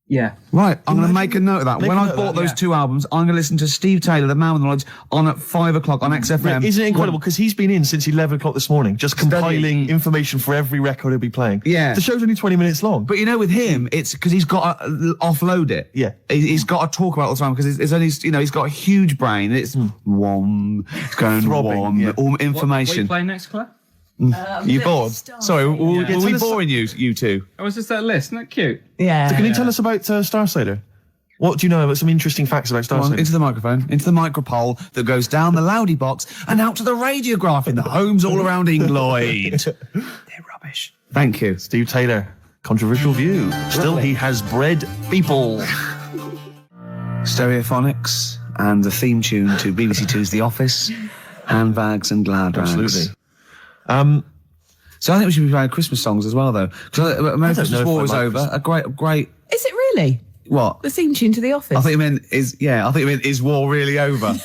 Yeah. Right, I'm going to make a note of that. When I bought those 2 albums, I'm going to listen to Steve Taylor, the man with knowledge, on at 5 o'clock on XFM. Isn't it incredible? Because he's been in since 11 o'clock this morning, just compiling information for every record he'll be playing. Yeah. The show's only 20 minutes long. But you know, with him, it's because he's got to offload it. Yeah. He's got to talk about it all the time because it's only, he's got a huge brain. It's wom, it's going Throbbing, wom, yeah. all What are information. you playing next, Claire? You bored? Sorry, were tell we us- boring you two? Oh, was just that list? Isn't that cute? Yeah. So can you tell us about Starsailor? What do you know about some interesting facts about Come on, Starsailor? into the microphone, into the micropole that goes down the loudy box and out to the radiograph in the homes all around England. They're rubbish. Thank you. Steve Taylor, controversial view. Still, he has bred people. Stereophonics and the theme tune to BBC Two's The Office, Handbags and Glad Rags. Absolutely. So I think we should be playing Christmas songs as well, though. Because American Christmas know if War I is like over. A great. Is it really? What? The theme tune to The Office? I think you meant is war really over?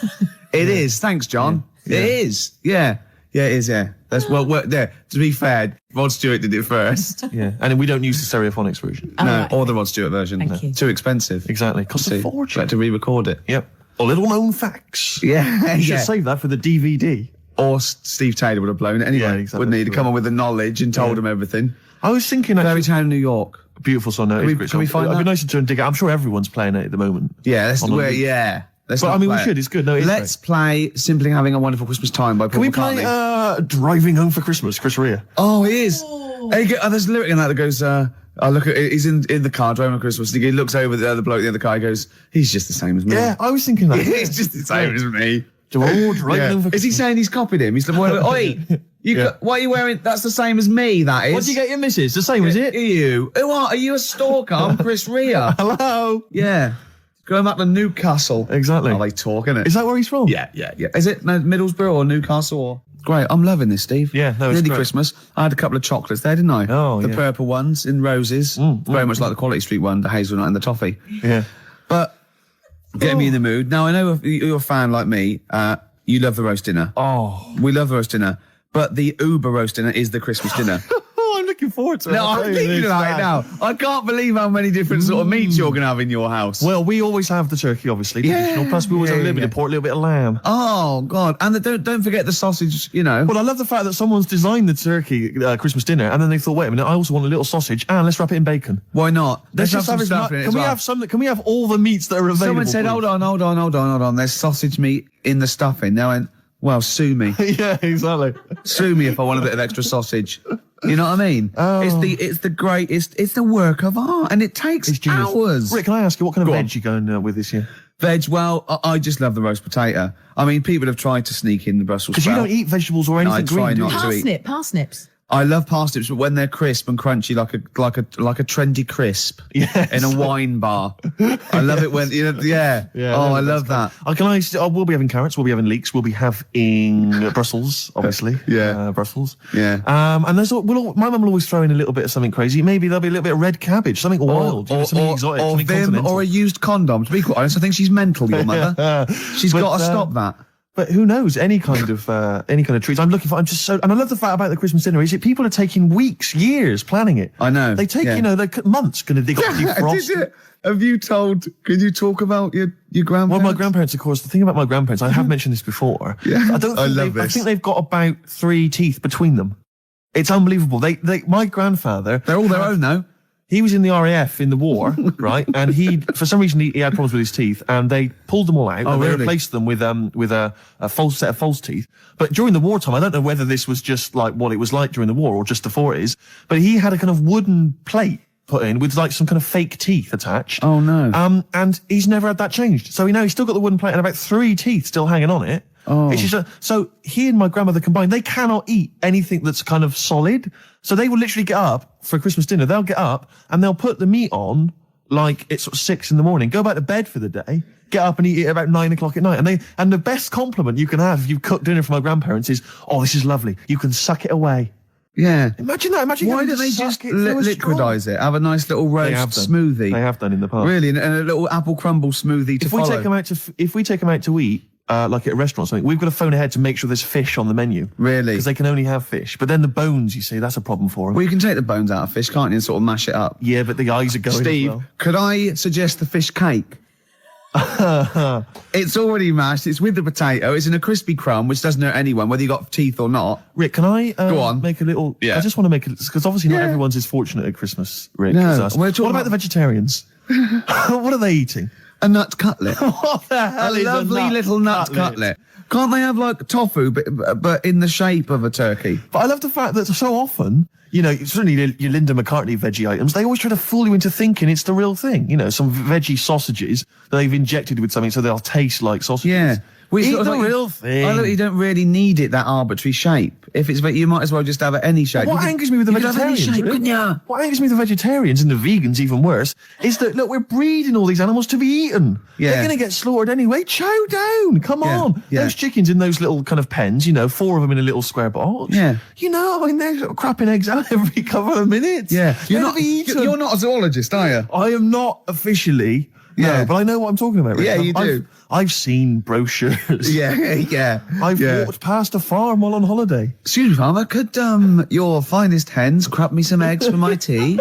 It is. Thanks, John. Yeah. It is. Yeah. Yeah, it is. Yeah. That's well. There. To be fair, Rod Stewart did it first. Yeah, and we don't use the Stereophonics version. Oh, No, right. or the Rod Stewart version. Thank you. Too expensive. Exactly. Costs a See, fortune. had to re-record it. Yep. Or little known facts. Yeah. You should yeah. save that for the DVD. Or Steve Taylor would have blown it anyway. Yeah, exactly. Wouldn't he? To come on with the knowledge and told Yeah. him everything. I was thinking Fairy actually, Tale in New York. beautiful song. No, Can we- it's a great can we song. find It'd be that? nice to turn dig it. I'm sure everyone's playing it at the moment. Yeah, let's On the do it. loop. Yeah. Let's But not I mean, we play should. it. It's good. No, it's Let's play Simply Having a Wonderful Christmas Time by Paul Can we McCartney. play Driving Home for Christmas, Chris Rea? Oh, he is. Hey, there's a lyric in that goes, I look at, he's in the car driving on Christmas. He looks over the other bloke in the other car. He goes, he's just the same as me. Yeah, I was thinking that. He's just the same as me. Driving Yeah. Home for Is he Christmas. saying he's copied him? He's like, oi, what are you wearing? That's the same as me, that is. What do you get your missus? The same, is it? You. Who are you? A stalker? I'm Chris Rea. Hello. Yeah. Going back to Newcastle. Exactly. Oh, they talk, innit? Is that where he's from? Yeah. Is it Middlesbrough or Newcastle or? Great. I'm loving this, Steve. Yeah, no, it's Nearly great. Christmas. I had a couple of chocolates there, didn't I? Oh, the yeah. purple ones in roses. Very much like the Quality Street one, the hazelnut and the toffee. Yeah. But get me in the mood. Now, I know if you're a fan like me, you love the roast dinner. Oh. We love the roast dinner. But the Uber roast dinner is the Christmas dinner. Oh, I'm looking forward to it. No, I'll I'm tell you thinking this, about it now. I can't believe how many different sort of meats you're going to have in your house. Well, we always have the turkey, obviously. Traditional. Plus, we always have a little bit of pork, a little bit of lamb. Oh, God. And don't forget the sausage, you know. Well, I love the fact that someone's designed the turkey Christmas dinner, and then they thought, wait a minute, I also want a little sausage, and let's wrap it in bacon. Why not? Let's have just some have stuff in it Can as we well. have some? Can we have all the meats that are available? Someone said, please? hold on. There's sausage meat in the stuffing. Now, I went, well, sue me. Yeah, exactly. Sue me if I want a bit of extra sausage. You know what I mean? Oh. It's the work of art, and it takes It's genius. hours. Rick, can I ask you, what kind of Go on. veg you going with this year? Veg, well, I just love the roast potato. I mean, people have tried to sneak in the Brussels Because you sprout. don't eat vegetables or anything I try green, do not you? to eat. Parsnips. I love parsnips, but when they're crisp and crunchy, like a trendy crisp Yes. in a wine bar. I love it when yeah. Oh, I love that. We'll be having carrots. We'll be having leeks. We'll be having Brussels, obviously. Yeah. Brussels. Yeah. And my mum will always throw in a little bit of something crazy. Maybe there'll be a little bit of red cabbage, something wild, something exotic, or something Vim, continental. or a used condom. To be quite honest, I think she's mental, your mother. She's But, got to stop that. But who knows? Any kind of treats. And I love the fact about the Christmas dinner is that people are taking weeks, years planning it. I know. They take, yeah. months. They got to defrost. Did it? Can you talk about your grandparents? Well, my grandparents, of course, the thing about my grandparents, I have mentioned this before. Yeah. I don't think I love I this. think they've got about 3 teeth between them. It's unbelievable. My grandfather. They're all their own, though. He was in the RAF in the war, right? And for some reason, he had problems with his teeth, and they pulled them all out. And they replaced them with a false set of false teeth. But during the wartime, I don't know whether this was just like what it was like during the war or just the 40s, but he had a kind of wooden plate put in with like some kind of fake teeth attached. Oh no. And he's never had that changed. So he's still got the wooden plate and about 3 teeth still hanging on it. Oh. It's just so he and my grandmother combined, they cannot eat anything that's kind of solid. So they will literally get up for Christmas dinner. They'll get up and they'll put the meat on like it's sort of 6 a.m, go back to bed for the day, get up and eat it about 9 o'clock at night. And the best compliment you can have if you've cooked dinner for my grandparents is, oh, this is lovely. You can suck it away. Yeah. Imagine that. Imagine why don't they just liquidize it? Have a nice little roast smoothie. They have done in the past. Really, and a little apple crumble smoothie to follow. If we take them out to eat, like at a restaurant or something, we've got to phone ahead to make sure there's fish on the menu. Really? Because they can only have fish. But then the bones, you see, that's a problem for them. Well, you can take the bones out of fish, can't you, and sort of mash it up? Yeah, but the eyes are going Steve, as well. could I suggest the fish cake? It's already mashed. It's with the potato. It's in a crispy crumb, which doesn't hurt anyone, whether you got teeth or not. Rick, can I go on? Make a little? Yeah. I just want to make it because obviously not everyone's as fortunate at Christmas, Rick. No. As us. What about the vegetarians? What are they eating? A nut cutlet. What the hell a is lovely a little nut cutlet. Can't they have like tofu, but in the shape of a turkey? But I love the fact that so often, you know, certainly your Linda McCartney veggie items, they always try to fool you into thinking it's the real thing. You know, some veggie sausages that they've injected with something so they'll taste like sausages. Yeah. Eat the real thing. I don't, you don't really need it that arbitrary shape. If it's, you might as well just have it any shape. What angers me with the vegetarians? What angers me with the vegetarians and the vegans, even worse, is that look, we're breeding all these animals to be eaten. Yeah. They're going to get slaughtered anyway. Chow down. Come on. Yeah. Those chickens in those little kind of pens, you know, 4 of them in a little square box. Yeah. You know, I mean, they're sort of crapping eggs out every couple of minutes. Yeah. You're not a zoologist, are you? I am not officially. Yeah. No, but I know what I'm talking about. Rick. Yeah, you do. I've seen brochures. Yeah. I've walked past a farm while on holiday. Excuse me, farmer, could your finest hens crap me some eggs for my tea?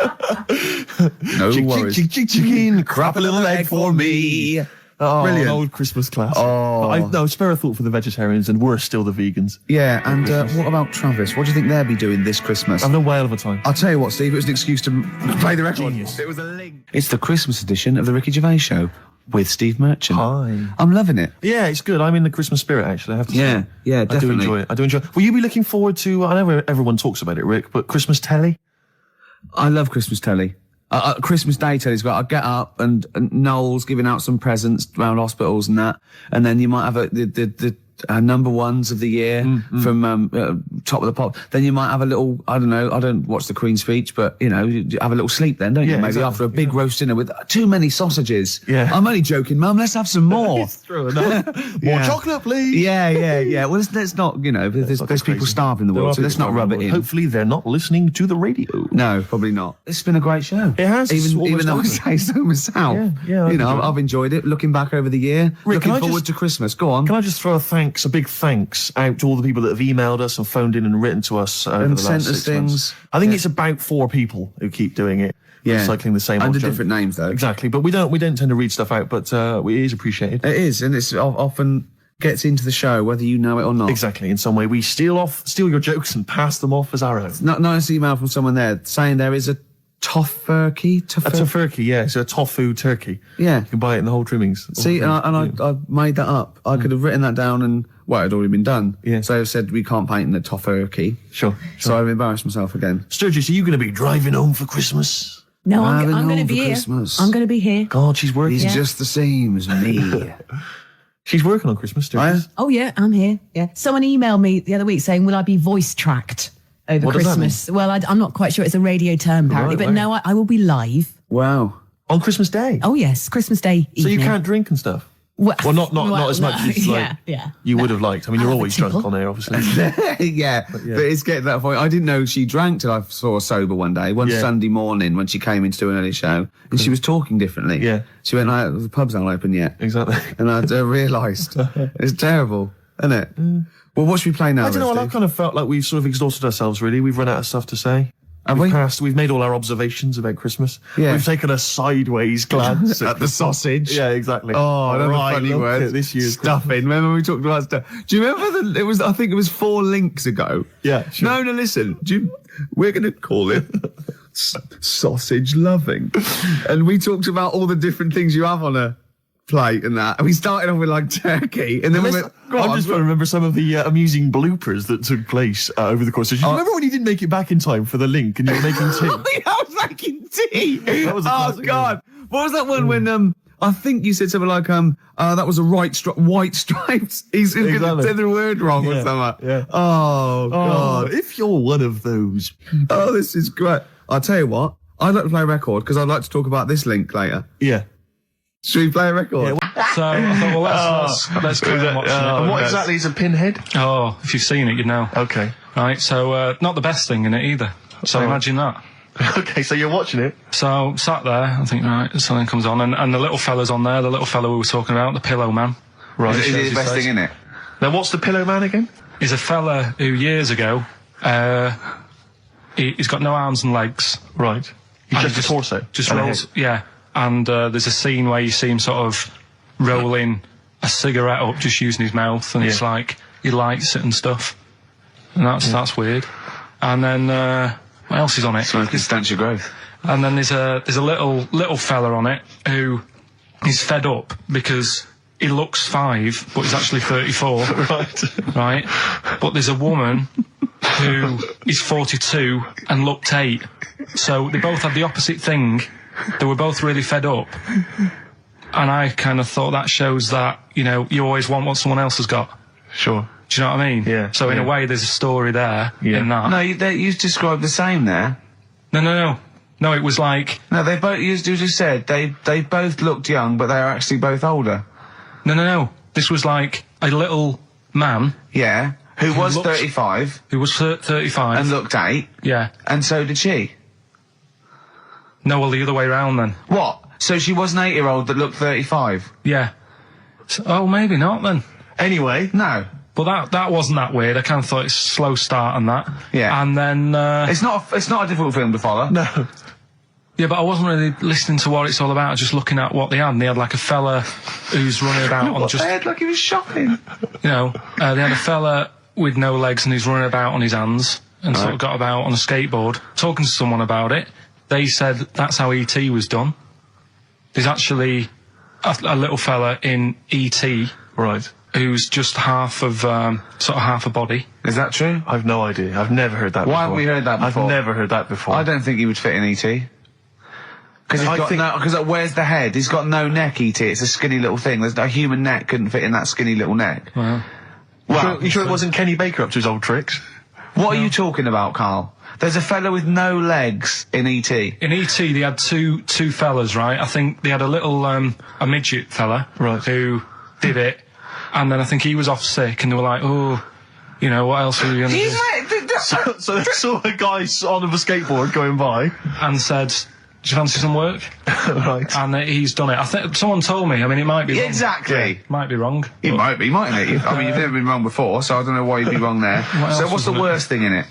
No worries. Chicken, crap a little egg for me. Oh, brilliant. An old Christmas classic. Oh. No, spare a thought for the vegetarians and worse still the vegans. Yeah, and what about Travis? What do you think they'll be doing this Christmas? Having a whale of a time. I'll tell you what, Steve, it was an excuse to play the record. Genius. It was a link. It's the Christmas edition of the Ricky Gervais Show with Steve Merchant. Hi. I'm loving it. Yeah, it's good. I'm in the Christmas spirit, actually, I have to say. Yeah, definitely. I do enjoy it. Will you be looking forward to, I know everyone talks about it, Rick, but Christmas telly? I love Christmas telly. Christmas Day telly's got, I get up and Noel's giving out some presents around hospitals and that, and then you might have the number ones of the year from Top of the Pop. Then you might have a little, I don't know, I don't watch the Queen's speech, but you know, you have a little sleep then, don't you? Maybe after a big roast dinner with too many sausages. Yeah. I'm only joking, Mum. Let's have some more. It's true enough. More chocolate, please. Yeah. Well, let's not, you know, there's people starving in the world, so let's not rub it in. Hopefully they're not listening to the radio. No, probably not. It's been a great show. It has. Even though I say so myself. Yeah, you know, I've enjoyed it. Looking back over the year, Rick, looking forward to Christmas. Go on. Can I just throw a big thanks out to all the people that have emailed us and phoned in and written to us over the last sent 6 us things. months. I think it's about 4 people who keep doing it. Yeah. Recycling the same under old joke. different names though. Exactly, but we don't tend to read stuff out, but it is appreciated. It is, and it's often gets into the show whether you know it or not. Exactly. In some way, we steal your jokes and pass them off as our own. Nice email from someone there saying there is a tofurkey. A tofurkey, yeah. So a tofu turkey. Yeah. You can buy it in the whole trimmings. See, I made that up. I could have written that down and, well, it had already been done. Yeah. So I said we can't paint in the tofurkey. Sure. So I've embarrassed myself again. Sturgis, are you going to be driving home for Christmas? No, I'm Driving going to home be for here. Christmas. I'm going to be here. God, she's working. He's just the same as me. She's working on Christmas, Sturgis. Oh, yeah, I'm here. Yeah. Someone emailed me the other week saying, will I be voice tracked over What does that Christmas? Well, I'm not quite sure. It's a radio term, apparently. Right, but no, I will be live. Wow. On Christmas Day? Oh, yes, Christmas Day So you evening. can't drink and stuff? Well, not as much as you would have liked. I mean, you're I'll have a always drunk tipple. on air, obviously. yeah, but it's getting to that point. I didn't know she drank till I saw her sober one day, Sunday morning when she came in to do an early show, and she was talking differently. Yeah. She went like, the pub's not open yet. Exactly. And I realised. It's terrible, isn't it? Well, what should we play now? I don't know, Steve? I've kind of felt like we've sort of exhausted ourselves, really. We've run out of stuff to say. Have we? We've made all our observations about Christmas. Yeah. We've taken a sideways glance At the sausage. Yeah, exactly. Oh, that's Right, a funny look word. at this year's stuffing. Remember we talked about stuff? Do you remember I think it was 4 links ago. Yeah, sure. No, listen. We're going to call it sausage loving. And we talked about all the different things you have on a plate and that. And we started off with like turkey, and then we went. I'm just trying to remember some of the amusing bloopers that took place over the course. Do you remember when you didn't make it back in time for the link and you were making tea? I was making tea. That was a oh classic God! What was that one when I think you said something like that was a white stripes. He's going to Exactly. say the word wrong or something. Yeah. Oh God! If you're one of those people. Oh, this is great. I'll tell you what. I'd like to play a record because I'd like to talk about this link later. Yeah. Should we play a record? So I thought, well, let's go and watch And it. what exactly is a pinhead? Oh, if you've seen it, you'd know. Okay. Right, so not the best thing in it either. So imagine that. Okay, so you're watching it. So sat there, I think, right, something comes on, and the little fella's on there, the little fella we were talking about, the Pillow Man. Right. Is it the best thing in it? Now, what's the Pillow Man again? He's a fella who years ago, he's got no arms and legs. Right. He's And just a torso. Just And a rolls, head. yeah. And there's a scene where you see him sort of rolling a cigarette up, just using his mouth, and it's like he lights it and stuff. And that's weird. And then what else is on it? Smoking stunts your growth. And then there's a little fella on it who is fed up because he looks 5, but he's actually 34. Right. Right? But there's a woman who is 42 and looked 8. So they both had the opposite thing. They were both really fed up. And I kind of thought that shows that, you always want what someone else has got. Sure. Do you know what I mean? Yeah. So in a way, there's a story there in that. No, you described the same there. No. No, it was like... No, they both, you just said, they both looked young, but they are actually both older. No. This was like a little man... Yeah. Who was looked- 35 who was 35. and looked 8, Yeah. and so did she. No, well, the other way round then. What? So she was an 8-year-old that looked 35? Yeah. So, maybe not then. Anyway. No. But that wasn't that weird. I kind of thought it's a slow start on that. Yeah. And then... It's not a difficult film to follow. No. Yeah, but I wasn't really listening to what it's all about, just looking at what they had. And they had like a fella who's running about on just... They had like he was shopping. They had a fella with no legs and he's running about on his hands and sort of got about on a skateboard, talking to someone about it. They said that's how E.T. was done. There's actually a little fella in E.T. Right. who's just half of, sort of half a body. Is that true? I've no idea. I've never heard that before. Why haven't we heard that before? I've never heard that before. I don't think he would fit in E.T. Because where's the head? He's got no neck, E.T. It's a skinny little thing. There's no human neck couldn't fit in that skinny little neck. Well, You sure it wasn't Kenny Baker up to his old tricks? What are you talking about, Carl? There's a fella with no legs in E.T. in E.T. they had two fellas, right? I think they had a little, a midget fella. Right. Who did it. And then I think he was off sick and they were like, what else are we going to do? So they saw a guy on a skateboard going by. And said, do you fancy some work? Right. And he's done it. I think someone told me. I mean, it might be wrong. Exactly. Might be wrong. He but- might be, mightn't he? I mean, you've never been wrong before, so I don't know why you'd be wrong there. else So what's the was in it? worst thing in it?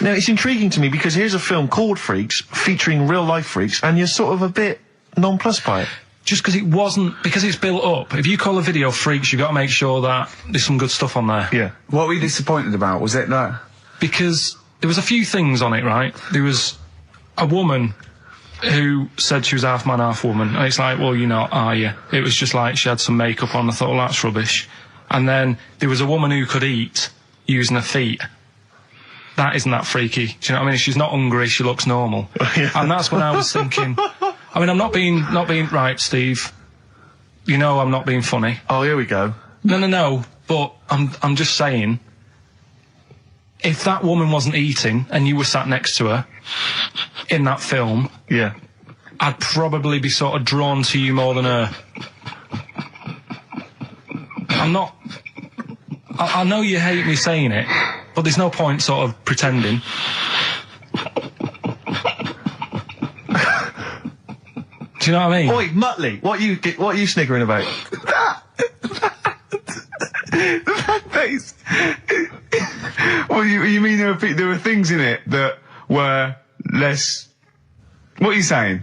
Now, it's intriguing to me because here's a film called Freaks, featuring real-life freaks, and you're sort of a bit nonplussed by it. Just because it wasn't, because it's built up. If you call a video Freaks, you've got to make sure that there's some good stuff on there. Yeah. What were you disappointed about? Was it that? Because there was a few things on it, right? There was a woman who said she was half man, half woman. And it's like, well, you're not, are you? It was just like she had some makeup on. I thought, well, that's rubbish. And then there was a woman who could eat using her feet. That isn't that freaky. Do you know what I mean? She's not hungry, she looks normal. Yeah. And that's when I was thinking, I mean, I'm not being right, Steve. You know I'm not being funny. Oh, here we go. No, but I'm just saying, if that woman wasn't eating and you were sat next to her in that film, Yeah. I'd probably be sort of drawn to you more than her. I'm not... I know you hate me saying it, but there's no point sort of pretending. Do you know what I mean? Oi, Muttley, what are you sniggering about? That face. Well, you mean there were things in it that were less... What are you saying?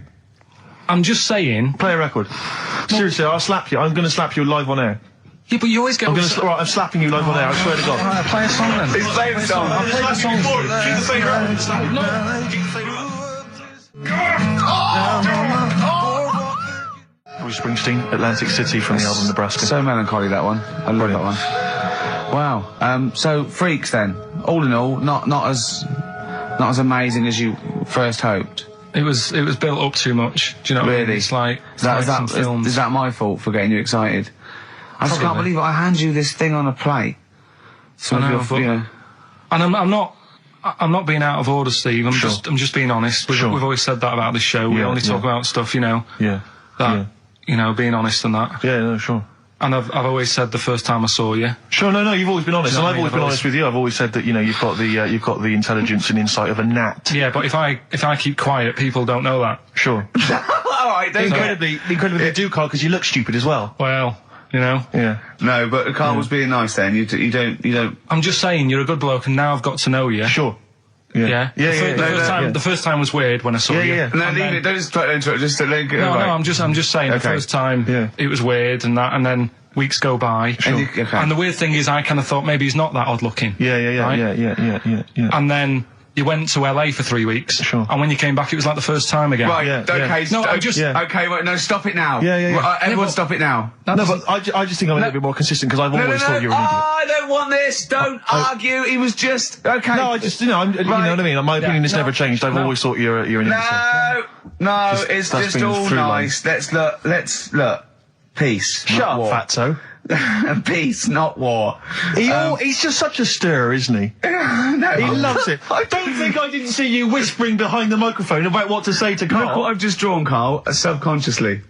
I'm just saying... Play a record. Seriously, I'll slap you. I'm going to slap you live on air. Yeah, but you always get... Right, I'm slapping you live on air, I swear to God. Alright, play a song then. He's playing the song. I'll play the song for you. Keep the fader up. Bruce Springsteen, Atlantic City from the album Nebraska. So melancholy, that one. I love that one. Wow. So Freaks then, all in all, not as amazing as you first hoped. It was built up too much. Do you know what I mean? Really? It's like Is that some films. is that my fault for getting you excited? I just can't believe it. I hand you this thing on a plate. So I know, you know. And I'm not being out of order, Steve. I'm just being honest. We've always said that about this show. We only talk about stuff, being honest and that. Yeah, no, sure. And I've always said the first time I saw you. Sure, no, you've always been honest, and I've always been I've honest with you. I've always said that, you've got the intelligence and insight of a gnat. Yeah, but if I keep quiet, people don't know that. Sure. All right, Incredibly you do, Carl, because you look stupid as well. Well, Yeah. No, but Carl was being nice then. You don't. I'm just saying, you're a good bloke, and now I've got to know you. Sure. Yeah. Yeah. The first time was weird when I saw you. Yeah. No, leave it. Don't just try to interrupt. Just to let it go. No, right. I'm just saying the first time it was weird and that, and then weeks go by. Sure. And the weird thing is, I kind of thought maybe he's not that odd looking. Yeah. Right? Yeah. And then you went to LA for 3 weeks. Sure. And when you came back, it was like the first time again. Right. Yeah, Okay. No, I'm just. Okay. Wait. No. Stop it now. Yeah. Right, everyone, stop it now. That No, doesn't- but I just think I'm a little bit more consistent, because I've always thought you were an idiot. I don't want this. Don't argue. He was just okay. No, I just, you know what I mean? My opinion has never changed. I've always thought you're an idiot. No. It's that's just been all through nice. Let's look. Peace. Shut not up, war. fatso. Peace, not war. He's just such a stirrer, isn't he? No. He loves it. Don't think I didn't see you whispering behind the microphone about what to say to Look what Carl. I've just drawn, Carl, subconsciously.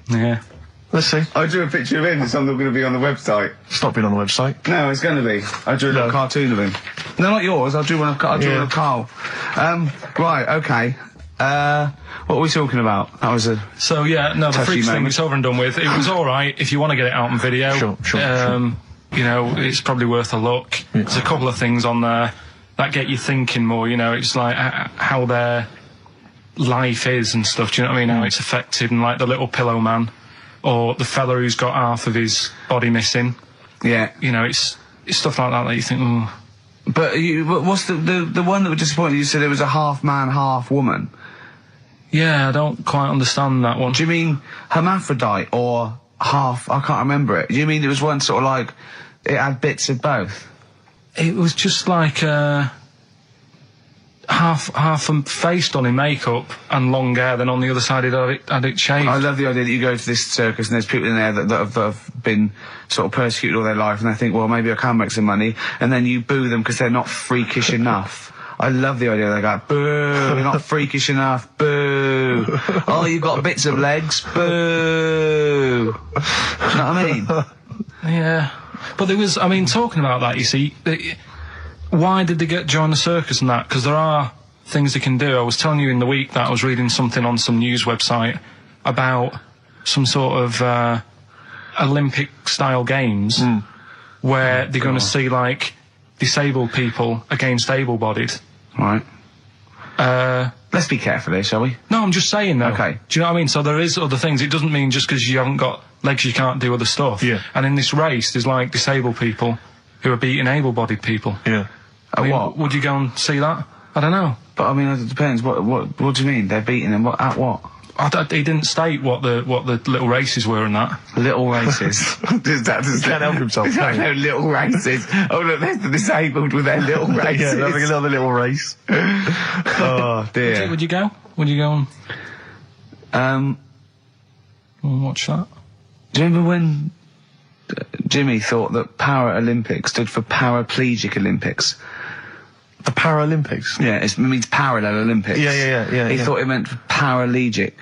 Yeah. Let's see. I drew a picture of him. It's something going to be on the website. It's not been on the website. No, it's going to be. I drew a little cartoon of him. No, not yours. I drew one of Carl. Right, okay. What were we talking about? That was a... So yeah, no, the Touchy Freaks thing, moment. it's over and done with. It was all right if you want to get it out on video. Sure. It's probably worth a look. There's a couple of things on there that get you thinking more. It's like how their life is and stuff. Do you know what I mean? How it's affected, and like the little pillow man, or the fella who's got half of his body missing. Yeah. It's stuff like that you think, oh. But what's the one that was disappointing? You said it was a half man, half woman. Yeah, I don't quite understand that one. Do you mean hermaphrodite or half? I can't remember it. Do you mean it was one sort of like it had bits of both? It was just like half face done in makeup and long hair, then on the other side it had it shaved. I love the idea that you go to this circus and there's people in there that have been sort of persecuted all their life, and they think, well, maybe I can make some money, and then you boo them because they're not freakish enough. I love the idea. They go, boo, you're not freakish enough, boo. Oh, you've got bits of legs, boo. Do you know what I mean? Yeah. But there was, talking about that, you see, why did they join the circus and that? Because there are things they can do. I was telling you in the week that I was reading something on some news website about some sort of Olympic-style games where they're going to see, like, disabled people against able-bodied. Right. Let's be careful here, shall we? No, I'm just saying, though. Okay. Do you know what I mean? So there is other things. It doesn't mean just because you haven't got legs you can't do other stuff. Yeah. And in this race, there's, like, disabled people who are beating able-bodied people. Yeah. What? Would you go and see that? I don't know. But it depends. What do you mean? They're beating them? At what? He didn't state what the little races were and that. Little races. Does that Can't help himself. No, little races. Oh, look, there's the disabled with their little races. Yeah, having another little race. Oh, dear. Would you go? Would you go and watch that? Do you remember when Jimmy thought that Paralympics stood for Paraplegic Olympics? The Paralympics? Yeah, it means parallel Olympics. Yeah. He thought it meant paraplegic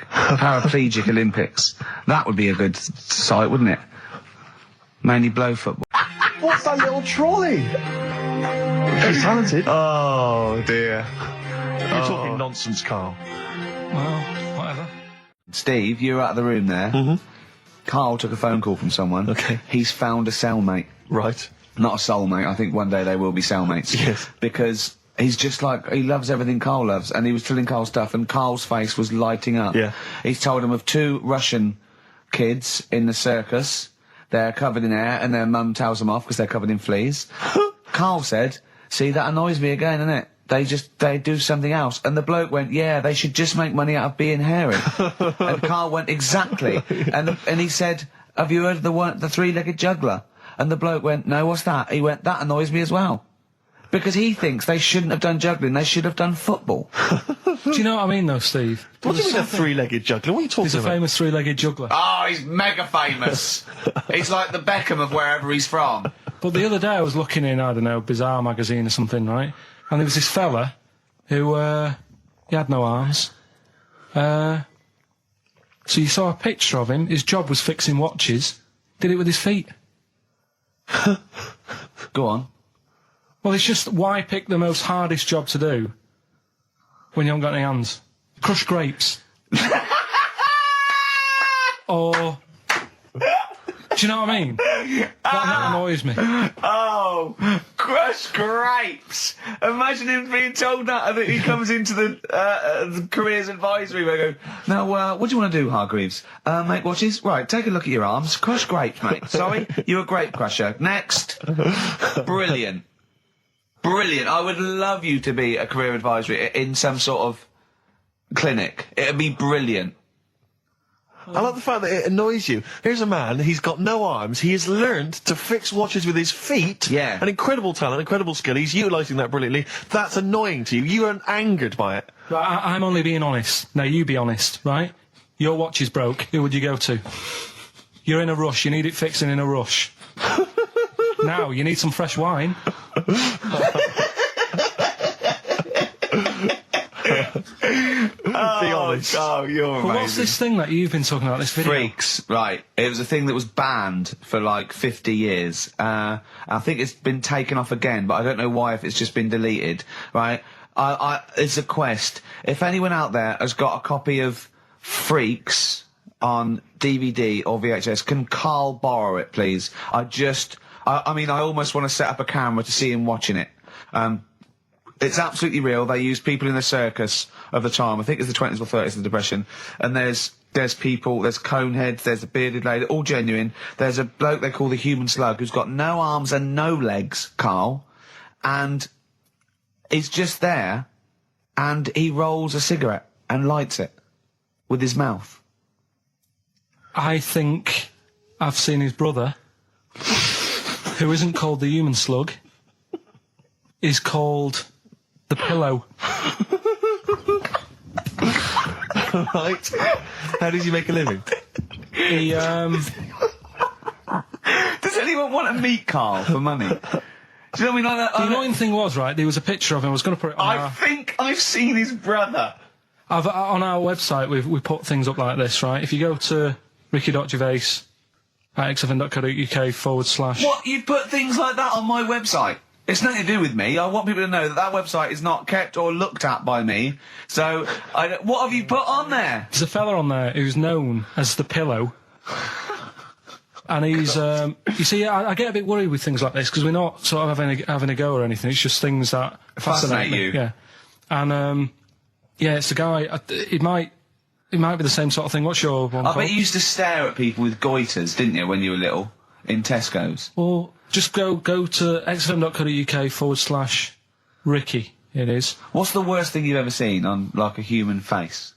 Olympics. That would be a good sight, wouldn't it? Mainly blow football. What's that little trolley? He's talented. Oh, dear. You're talking nonsense, Carl. Well, whatever. Steve, you're out of the room there. Mm-hmm. Carl took a phone call from someone. Okay. He's found a cellmate. Right. Not a soulmate. I think one day they will be cellmates. Yes. Because he's just like, he loves everything Carl loves, and he was telling Carl stuff, and Carl's face was lighting up. Yeah. He's told him of 2 Russian kids in the circus they're covered in hair and their mum tells them off because they're covered in fleas. Carl said, see, that annoys me again, innit? They do something else. And the bloke went, yeah, they should just make money out of being hairy. And Carl went, exactly. And he said, have you heard of the three-legged juggler? And the bloke went, no, what's that? He went, that annoys me as well. Because he thinks they shouldn't have done juggling, they should have done football. Do you know what I mean, though, Steve? What do you mean a three-legged juggler? What are you talking He's a about? famous three-legged juggler. Oh, he's mega famous. He's like the Beckham of wherever he's from. But the other day I was looking in, I don't know, Bizarre magazine or something, right? And there was this fella who, he had no arms. So you saw a picture of him, his job was fixing watches, did it with his feet. Go on. Well, it's just, why pick the most hardest job to do when you haven't got any hands? Crush grapes. Or... Do you know what I mean? That annoys me. Oh, crush grapes! Imagine him being told that, and that he comes into the careers advisory where they go, now, what do you want to do, Hargreaves? Make watches? Right, take a look at your arms. Crush grapes, mate. Sorry, you're a grape crusher. Next. Brilliant. Brilliant. I would love you to be a career advisory in some sort of clinic. It'd be brilliant. I like the fact that it annoys you. Here's a man, he's got no arms, he has learned to fix watches with his feet. Yeah. An incredible talent, incredible skill, he's utilising that brilliantly. That's annoying to you. You are angered by it. Right, I'm only being honest. Now, you be honest, right? Your watch is broke. Who would you go to? You're in a rush. You need it fixing in a rush. Now, you need some fresh wine. Be honest. Oh, you're amazing. But what's this thing that you've been talking about, this video? Freaks, right. It was a thing that was banned for like 50 years. I think it's been taken off again, but I don't know why, if it's just been deleted, right? It's a quest. If anyone out there has got a copy of Freaks on DVD or VHS, can Carl borrow it, please? I mean, I almost want to set up a camera to see him watching it. It's absolutely real. They used people in the circus of the time. I think it's the 20s or 30s of the Depression. And there's people, there's coneheads, there's a bearded lady, all genuine. There's a bloke they call the human slug who's got no arms and no legs, Carl. And he's just there, and he rolls a cigarette and lights it with his mouth. I think I've seen his brother, who isn't called the human slug, is called the pillow. Right. How does he make a living? He, Does anyone want to meet Carl for money? Do you know what I mean? Like that, the annoying thing was, right, there was a picture of him. I was going to put it on I think I've seen his brother. on our website, we put things up like this, right? If you go to ricky.gervais at xfm.co.uk / What? You put things like that on my website? It's nothing to do with me. I want people to know that that website is not kept or looked at by me. So, what have you put on there? There's a fella on there who's known as the pillow. And he's, you see, I get a bit worried with things like this, because we're not sort of having a go or anything. It's just things that Fascinate me. you. Yeah. And, yeah, it's a guy, it might be the same sort of thing. What's your one I called? bet you used to stare at people with goiters, didn't you, when you were little? In Tesco's. Well, just go to xfm.co.uk / Ricky, it is. What's the worst thing you've ever seen on, like, a human face?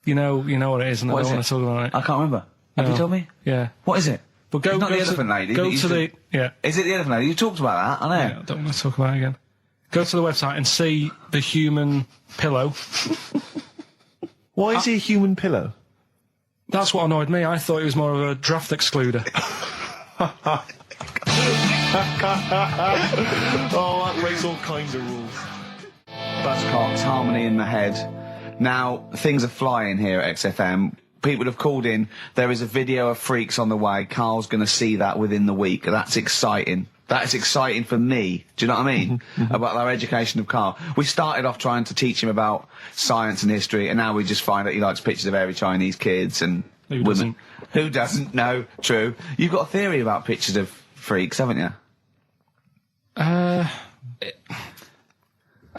You know what it is, and What I is don't want it? to talk about it. I can't remember. Have you No. told me? Yeah. What is it? But go, It's not go the to, elephant lady that Go used to to- the, yeah. Is it the elephant lady? You talked about that, I know. Yeah, I don't want to talk about it again. Go to the website and see the human pillow. Why is he a human pillow? That's what annoyed me. I thought it was more of a draft excluder. Oh, that breaks all kinds of rules. Buzzcocks, harmony in the head. Now, things are flying here at XFM. People have called in. There is a video of Freaks on the way. Carl's going to see that within the week. That's exciting. That is exciting for me. Do you know what I mean? About our education of Carl. We started off trying to teach him about science and history, and now we just find out he likes pictures of hairy Chinese kids and Who women. doesn't? Who doesn't? No, true. You've got a theory about pictures of freaks, haven't you?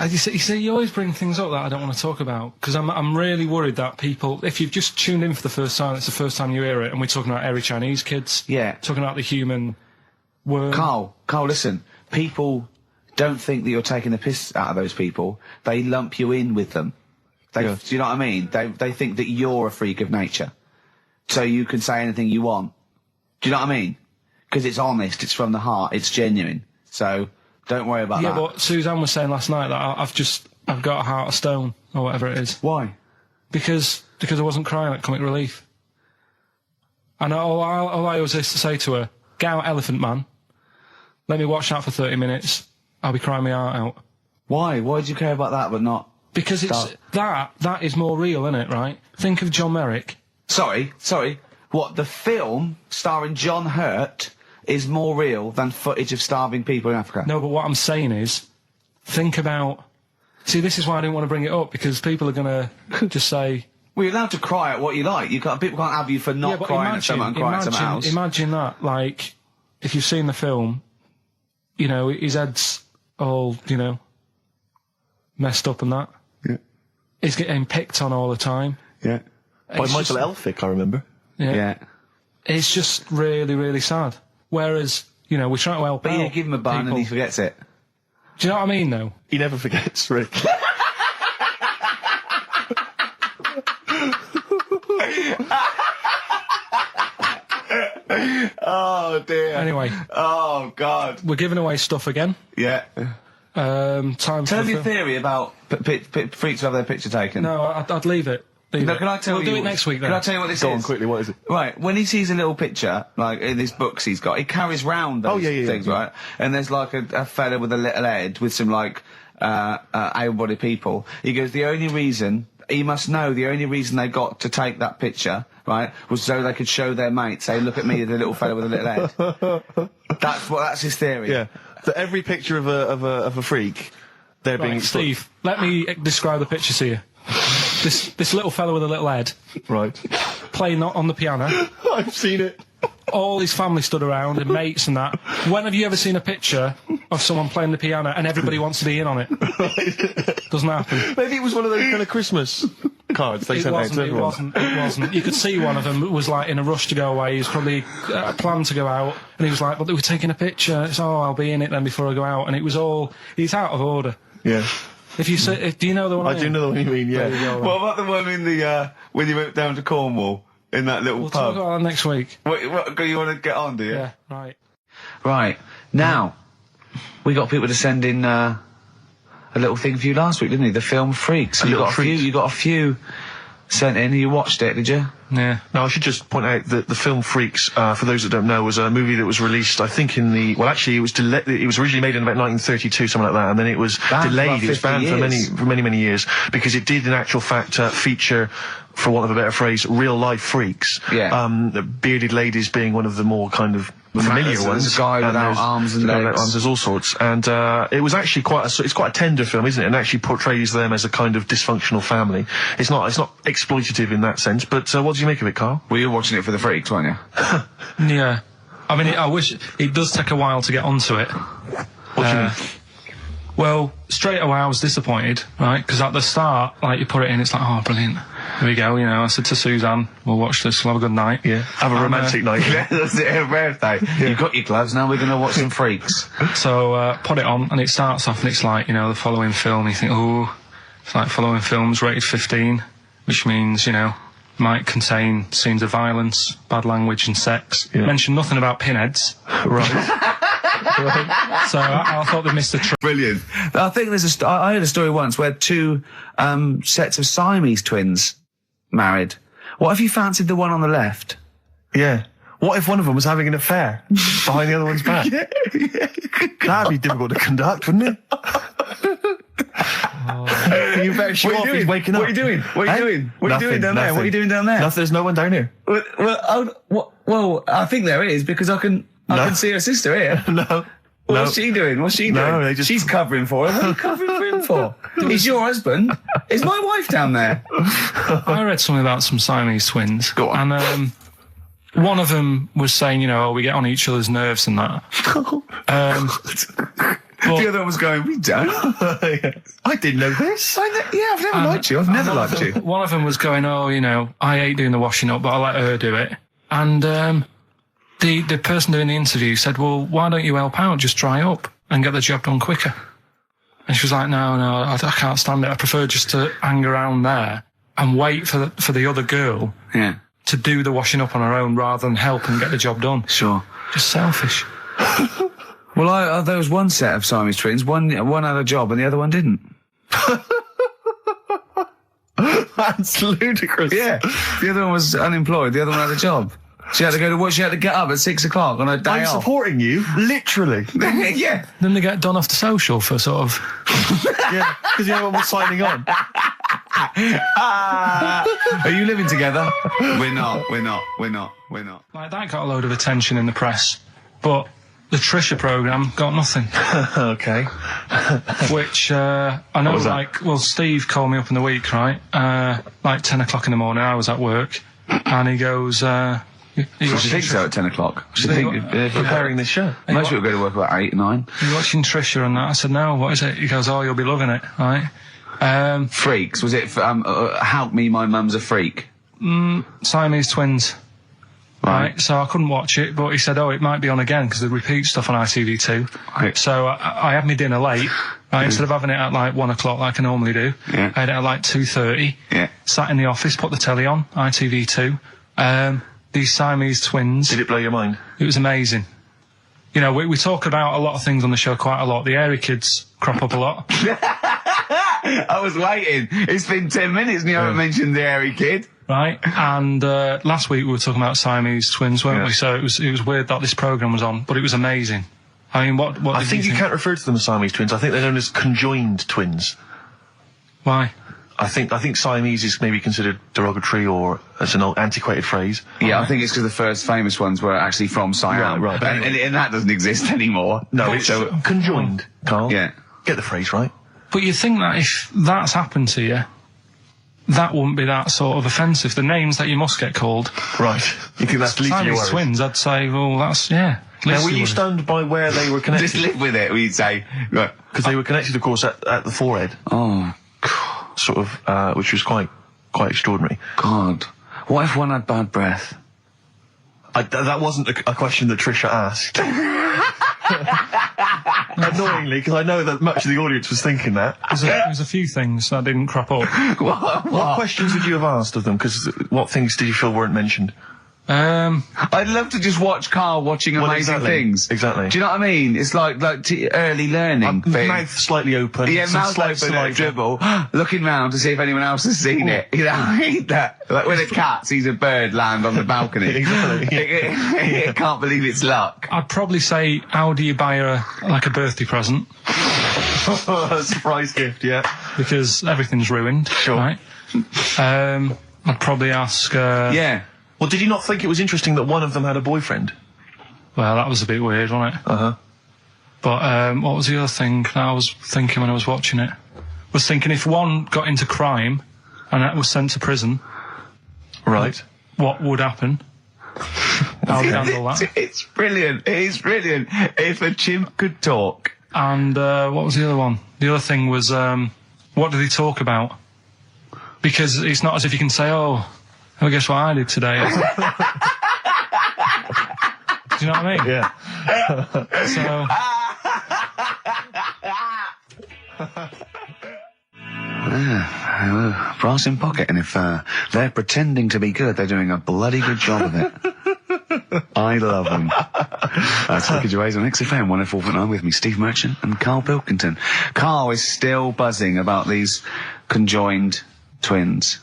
You see, you always bring things up that I don't want to talk about, because I'm really worried that people, if you've just tuned in for the first time, it's the first time you hear it, and we're talking about hairy Chinese kids. Yeah. Talking about the human worm. Carl, listen. People don't think that you're taking the piss out of those people. They lump you in with them. Do you know what I mean? They think that you're a freak of nature. So you can say anything you want. Do you know what I mean? Because it's honest, it's from the heart, it's genuine. So don't worry about that. Yeah, but Suzanne was saying last night that I've got a heart of stone, or whatever it is. Why? Because I wasn't crying at Comic Relief. And all I always used to say to her, get out Elephant Man, let me watch that for 30 minutes, I'll be crying my heart out. Why? Why do you care about that but not... Because it's that is more real, isn't it, right? Think of John Merrick. Sorry. What, the film starring John Hurt is more real than footage of starving people in Africa? No, but what I'm saying is, think about... See, this is why I didn't want to bring it up, because people are going to just say... Well, you're allowed to cry at what you like. People can't have you for not crying at someone and crying at someone else. Imagine that, like, if you've seen the film, you know, his head's all, you know, messed up and that. Yeah. He's getting picked on all the time. Yeah. By Michael Elphick, I remember. Yeah. It's just really, really sad. Whereas, you know, we're trying to help out. But you give him a bun and he forgets it. Do you know what I mean, though? He never forgets, Rick. Oh, dear. Anyway. Oh, God. We're giving away stuff again. Yeah. Time Tell for me your theory about freaks who have their picture taken. No, I'd leave it. No, can I tell you? We'll do it next week, then. Can I tell you what this is? Go on, quickly, what is it? Right, when he sees a little picture, like in his books he's got, he carries round those things, right? And there's like a fella with a little head with some like able-bodied people. He goes, he must know the only reason they got to take that picture, right, was so they could show their mates, say, look at me, the little fella with a little head. That's his theory. Yeah. So every picture of a freak, they're being... Steve, let me describe the picture to you. This little fella with a little head. Right. Playing on the piano. I've seen it. All his family stood around and mates and that. When have you ever seen a picture of someone playing the piano and everybody wants to be in on it? Doesn't happen. Maybe it was one of those kind of Christmas cards they sent out to everyone. It wasn't. You could see one of them was like in a rush to go away. He was probably planned to go out, and he was like, "But they were taking a picture. It's I'll be in it then before I go out." And it was all he's out of order. Yeah. If you say, do you know the one? I do know the one you mean. Yeah. What about the one in the when you went down to Cornwall in that little We'll pub? talk about that next week. What you want to get on, do you? Yeah. Right. Right now, we got people to send in a little thing for you last week, didn't we? The film Freaks. You got a few sent in. You watched it, did you? Yeah. Now, I should just point out that the film Freaks, for those that don't know, was a movie that was released, I think, it was originally made in about 1932, something like that, and then it was delayed. It was banned for many years, because it did, in actual fact, feature, for want of a better phrase, real-life freaks. Yeah. Bearded ladies being one of the more kind of familiar ones. There's a guy without arms and legs. There's all sorts. And it was actually it's quite a tender film, isn't it? And actually portrays them as a kind of dysfunctional family. It's not exploitative in that sense, but what do you make of it, Carl? Well, you were watching it for the freaks, weren't you? Yeah. I mean, I wish it does take a while to get onto it. What do you mean? Well, straight away I was disappointed, right? Because at the start, like, you put it in, it's like, oh, brilliant. Here we go, you know. I said to Suzanne, we'll watch this, we'll have a good night. Yeah. Have a romantic night. Yeah, that's it, her birthday. Yeah. You've got your gloves, now we're going to watch some freaks. So, put it on, and it starts off, and it's like, you know, the following film, you think, oh, it's like following films rated 15, which means, you know, might contain scenes of violence, bad language and sex. Yeah. Mention nothing about pinheads. Right. So I thought they missed the trick. Brilliant. I think I heard a story once where two sets of Siamese twins married. What if you fancied the one on the left? Yeah. What if one of them was having an affair behind the other one's back? Yeah. That'd be difficult to conduct, wouldn't it? You better show off. He's waking up. What are you doing? What are you doing? What are you doing down there? What are you doing down there? Nothing. There's no one down here. Well, I think there is, because I can see her sister here. No. What's she doing? No, she's covering for him. What are you covering for him for? He's your husband. Is my wife down there? I read something about some Siamese twins. Go on. And one of them was saying, you know, we get on each other's nerves and that. But The other one was going, we don't. I didn't know this. I've never liked you. I've never liked you. One of them was going, oh, you know, I hate doing the washing up, but I let her do it. And the person doing the interview said, well, why don't you help out? Just dry up and get the job done quicker. And she was like, no, I can't stand it. I prefer just to hang around there and wait for the other girl to do the washing up on her own rather than help and get the job done. Sure. Just selfish. Well, there was one set of Siamese twins. One had a job and the other one didn't. That's ludicrous. Yeah. The other one was unemployed. The other one had a job. She had to go to work. She had to get up at 6 o'clock on her day I'm off. supporting you, literally. Yeah. Then they get done off the social for sort of... Yeah, because the other one was signing on. Are you living together? We're not. Like, that got a load of attention in the press, but the Trisha programme got nothing. Okay. Which, I know, like, well, Steve called me up in the week, right? Like 10 o'clock in the morning, I was at work, and he goes, She thinks so at 10 o'clock. She Preparing this show. Most people go to work about 8, 9. You watching Trisha and that? I said, no, what is it? He goes, oh, you'll be loving it, right? Freaks. Was it, Help Me, My Mum's a Freak? Siamese twins. Right. So I couldn't watch it, but he said, oh, it might be on again, because they repeat stuff on ITV2. Right. So I had my dinner late, right? Instead of having it at like 1 o'clock like I normally do, I had it at like 2:30. Yeah. Sat in the office, put the telly on, ITV2. These Siamese twins. Did it blow your mind? It was amazing. You know, we talk about a lot of things on the show quite a lot. The Airy Kids crop up a lot. I was waiting. It's been 10 minutes and you haven't mentioned the Airy Kid. Right, and last week we were talking about Siamese twins, weren't we? So it was weird that this programme was on, but it was amazing. I mean, what I think you can't refer to them as Siamese twins. I think they're known as conjoined twins. Why? I think Siamese is maybe considered derogatory or as an old antiquated phrase. Yeah, I think it's because the first famous ones were actually from Siam. Right. And that doesn't exist anymore. No, it's so conjoined, Carl. Yeah. Get the phrase right. But you'd think that if that's happened to you, that wouldn't be that sort of offensive. The names that you must get called. Right. You think that's least your Siamese worries? twins, I'd say, well, that's, Now, were you stunned by where they were connected? Just live with it, we'd say. Because they were connected, of course, at the forehead. Oh, Sort of, which was quite extraordinary. God. What if one had bad breath? That wasn't a question that Trisha asked. Annoyingly, because I know that much of the audience was thinking that. There's a few things that didn't crop up. What questions would you have asked of them? Because what things did you feel weren't mentioned? I'd love to just watch Carl watching amazing things. Exactly. Do you know what I mean? It's like early learning thing. Mouth slightly open. Yeah, some mouth slight open, saliva. dribble, looking round to see if anyone else has seen it. You know, I hate that. Like when a cat sees a bird land on the balcony. Exactly. It can't believe it's luck. I'd probably say, how do you buy her, like, a birthday present? A surprise gift, yeah. Because everything's ruined. Sure. Right? I'd probably ask... Yeah. Well, did you not think it was interesting that one of them had a boyfriend? Well, that was a bit weird, wasn't it? Uh-huh. But what was the other thing that I was thinking when I was watching it? I was thinking if one got into crime and that was sent to prison... Right. What would happen? How would you handle that? It's brilliant. It is brilliant. If a chimp could talk. And what was the other one? The other thing was, what did he talk about? Because it's not as if you can say, oh, guess what I did today? Do you know what I mean? Yeah. So... brass in pocket, and if they're pretending to be good, they're doing a bloody good job of it. I love them. That's Ricky Gervais on XFM 104.9 with me, Steve Merchant and Karl Pilkington. Karl is still buzzing about these conjoined twins.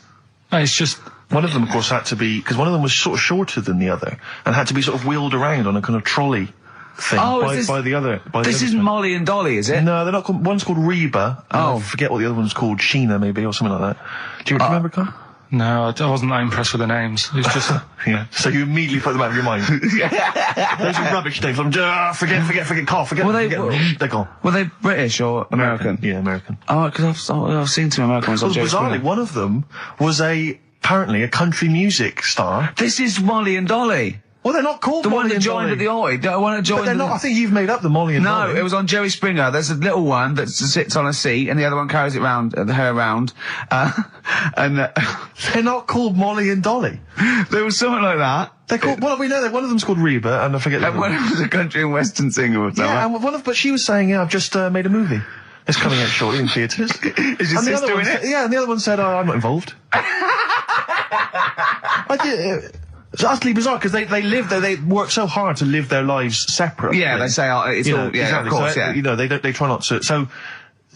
It's just... One of them, of course, had to be... Because one of them was sort of shorter than the other and had to be sort of wheeled around on a kind of trolley thing by the other... This isn't Molly and Dolly, is it? No, they're not called... One's called Reba. I forget what the other one's called. Sheena, maybe, or something like that. Do you remember, Carl? No, I wasn't that impressed with the names. It's just... Yeah. So you immediately put them out of your mind. Those are rubbish names. Forget, Carl, forget them. They're gone. Were they British or American? Yeah, American. Oh, because I've seen some American ones. Well, bizarrely, one of them was apparently a country music star. This is Molly and Dolly. Well, they're not called The one Molly that and joined Dolly. at the Oi. The one that joined. But they're not. I think you've made up the Molly and No, Dolly. it was on Jerry Springer. There's a little one that sits on a seat, and the other one carries it round, her around. They're not called Molly and Dolly. There was something like that. They're called. Well, we know that one of them's called Reba, and I forget. And one was a country and western singer or something. Yeah, and but she was saying, yeah, I've just made a movie. It's coming out shortly in theatres. Is your And the sister other one in it? said- Yeah, and the other one said, oh, I'm not involved. It's utterly bizarre because they live there. They work so hard to live their lives separately. Yeah, they say it's You all. know, Yeah, exactly. of course. So, Yeah. You know, they try not to.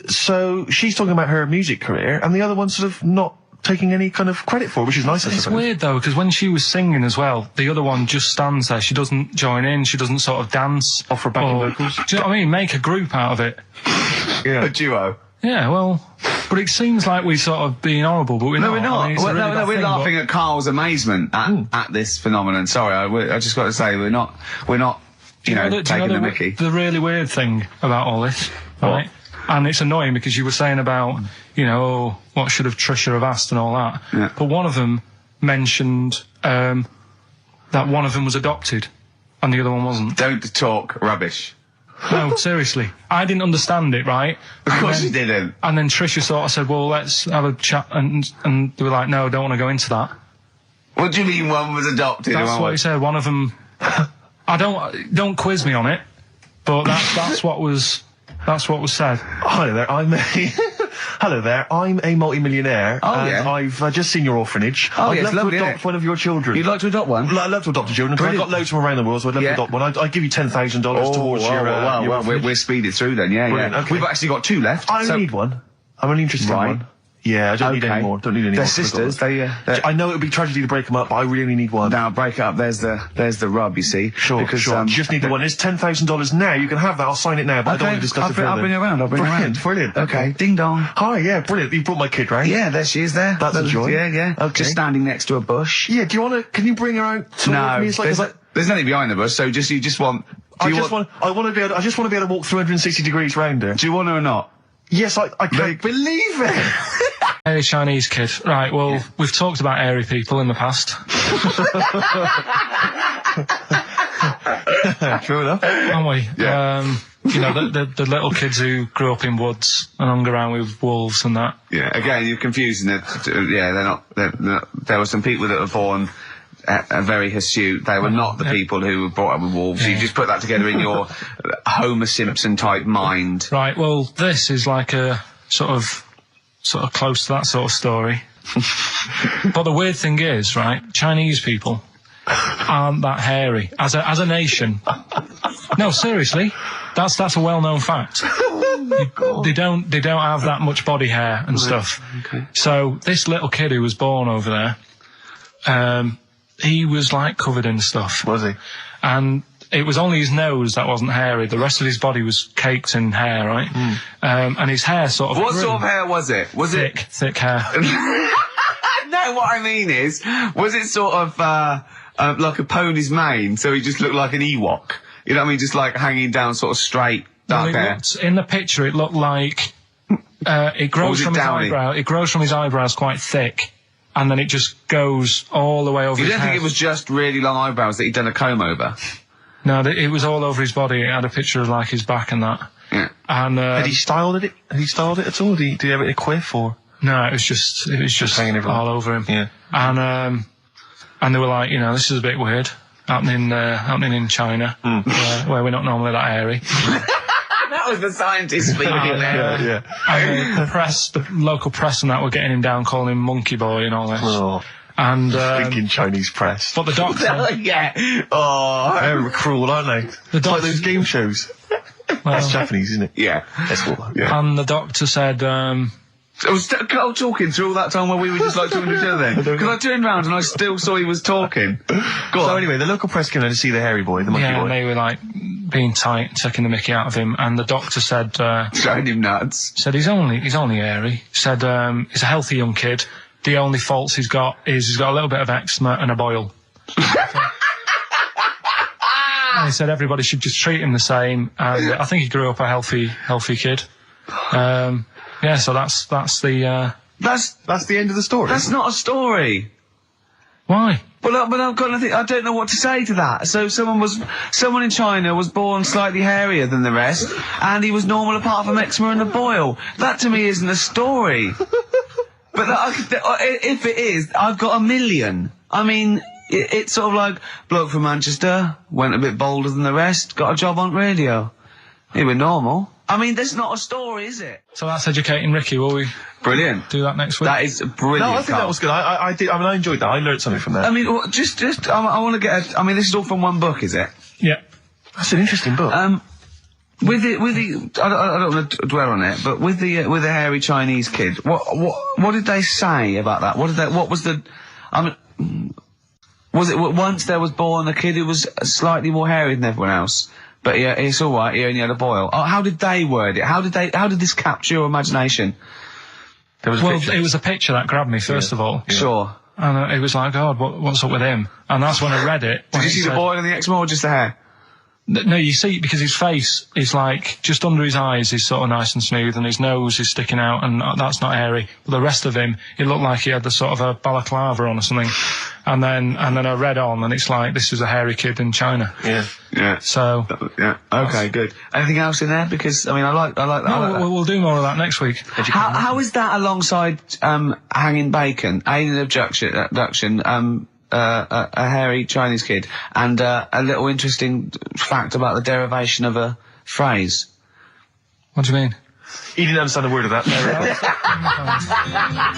So she's talking about her music career, and the other one's sort of not taking any kind of credit for it, which is nice. I It's suppose. weird though, because when she was singing as well, the other one just stands there. She doesn't join in. She doesn't sort of dance. Offer backing or- vocals. Do you know what I mean? Make a group out of it. A duo. Yeah, well, but it seems like we're sort of being horrible, but we're No, not. we're not. I mean, it's a Well, really no, bad we're thing, laughing at Carl's amazement at this phenomenon. Sorry, I just got to say we're not. You know, taking the Mickey. The really weird thing about all this, right? And it's annoying because you were saying about, what should have Trisha have asked and all that. Yeah. But one of them mentioned that one of them was adopted and the other one wasn't. Don't talk rubbish. No, seriously. I didn't understand it, right? Of course you didn't. And then Trisha sort of said, well, let's have a chat. And they were like, no, I don't want to go into that. What do you mean one was adopted? That's and one what he was... said. One of them. Don't quiz me on it, but that's what was said. Hello there, Hello there, I'm a multi-millionaire. Oh, and yeah. I've just seen your orphanage. Oh, I'd yeah, love it's lovely, to adopt innit? one of your children. You'd like to adopt one? I'd love to adopt a children. 'Cause I've got loads from around the world, so I'd love Yeah. to adopt one. I'd give you $10,000 towards your well, orphanage. we'll speed it through then, yeah. Brilliant, okay. We've actually got two left. I only need one. I'm only interested in Right. one. Yeah, I don't need any more. Don't need any They're more. sisters. I know it would be tragedy to break them up, but I really only need one. Now break it up. There's the rub. You see. Sure, because, sure. You just need the one. It's $10,000 now. You can have that. I'll sign it now, but I don't want to discuss it further. I'll bring her around. Brilliant. Okay. Ding dong. Hi, yeah, brilliant. You brought my kid round. Yeah, there she is. There. That's a joy. Yeah. Okay. Just standing next to a bush. Yeah. Do you want to? Can you bring her out? No, Me? It's like, there's nothing behind the bush. So you just want. I just want to be able to walk 360 degrees round her. Do you want her or not? Yes, I can't believe it. Hairy Chinese kid. Right, well, we've talked about hairy people in the past. True enough. Haven't we? Yeah. The little kids who grew up in woods and hung around with wolves and that. Yeah. Again, you're confusing it. Yeah, they're not. There were some people that were born very hirsute. They were not the people who were brought up with wolves. You just put that together in your Homer Simpson type mind. Right, well, this is like a sort of close to that sort of story. But the weird thing is, right, Chinese people aren't that hairy as a nation. No, seriously, that's a well-known fact. They don't have that much body hair and stuff. Okay. So this little kid who was born over there, he was like covered in stuff. Was he? And it was only his nose that wasn't hairy. The rest of his body was caked in hair, right? And his hair sort of What grew. sort of hair was it? Was it thick hair? No, what I mean is, was it sort of like a pony's mane? So he just looked like an Ewok. You know what I mean? Just like hanging down, sort of straight, dark hair. In the picture, it looked like it grows from his eyebrow. It grows from his eyebrows quite thick, and then it just goes all the way over. You his don't head. think it was just really long eyebrows that he'd done a comb over? No, it was all over his body. It had a picture of like his back and that. Yeah. And Had he styled it? Had he styled it at all? Did he have it a quiff or? no, it was just hanging everywhere. all over him. Yeah. And they were like, this is a bit weird happening in China, where we're not normally that hairy. That was the scientist speaking there. Yeah. And the local press and that were getting him down, calling him monkey boy and all this. Oh, And thinking Chinese press. but the doctor, Yeah. Oh. They're cruel, aren't they? It's like those game shows. That's Japanese, isn't it? Yeah. That's what. Yeah. and the doctor said, I was talking through all that time while we were just like talking to each other then. Because I turned round and I still saw he was talking. Go on. So anyway, the local press came in to see the hairy boy, the monkey yeah, boy. and they were like being tight, taking the mickey out of him. And the doctor said, Showing him nuts. he's only hairy. Said he's a healthy young kid. The only faults he's got is he's got a little bit of eczema and a boil. And he said everybody should just treat him the same. And I think he grew up a healthy kid. Yeah, so that's the. That's the end of the story. not a story. Why? But I've got nothing. I don't know what to say to that. So someone in China was born slightly hairier than the rest, and he was normal apart from eczema and a boil. That to me isn't a story. But if it is, I've got a million. I mean, it's sort of like bloke from Manchester went a bit bolder than the rest, got a job on radio. He was normal. I mean, that's not a story, is it? So that's educating Ricky. Will we Brilliant. do that next week? That is brilliant. No, I think that was good. I did. I mean, I enjoyed that. I learned something from that. I mean, I want to get. I mean, this is all from one book, is it? Yeah. That's an interesting book. With the, I don't want to dwell on it, but with the hairy Chinese kid, what did they say about that? What was the, I mean, was it once there was born a kid who was slightly more hairy than everyone else? But yeah, it's all right. He only had a boil. Oh, how did they word it? How did this capture your imagination? There was a picture. It was a picture that grabbed me first of all. Sure. And it was like, God, what's up with him? And that's when I read it. Did you see the boil and the eczema or just the hair? No, you see, because his face is like, just under his eyes is sort of nice and smooth, and his nose is sticking out, and that's not hairy. But the rest of him, it looked like he had the sort of a balaclava on or something. And then I read on, and it's like, this was a hairy kid in China. Yeah. Yeah. So. Yeah. Okay, good. Anything else in there? Because, I mean, I like that. No, we'll do more of that next week. How is that alongside, hanging bacon, alien abduction, a hairy Chinese kid, and a little interesting fact about the derivation of a phrase? What do you mean? He didn't understand a word of that.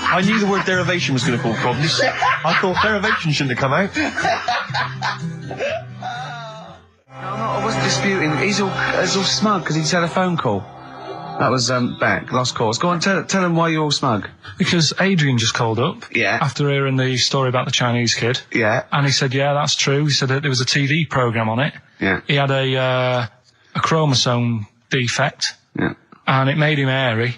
I knew the word derivation was going to cause problems. I thought derivation shouldn't have come out. I wasn't disputing. He's all smug because he just had a phone call. That was Beck, lost cause. Go on, tell him why you're all smug. Because Adrian just called up. Yeah. After hearing the story about the Chinese kid. Yeah. And he said, yeah, that's true. He said that there was a TV programme on it. Yeah. He had a chromosome defect. Yeah. And it made him hairy.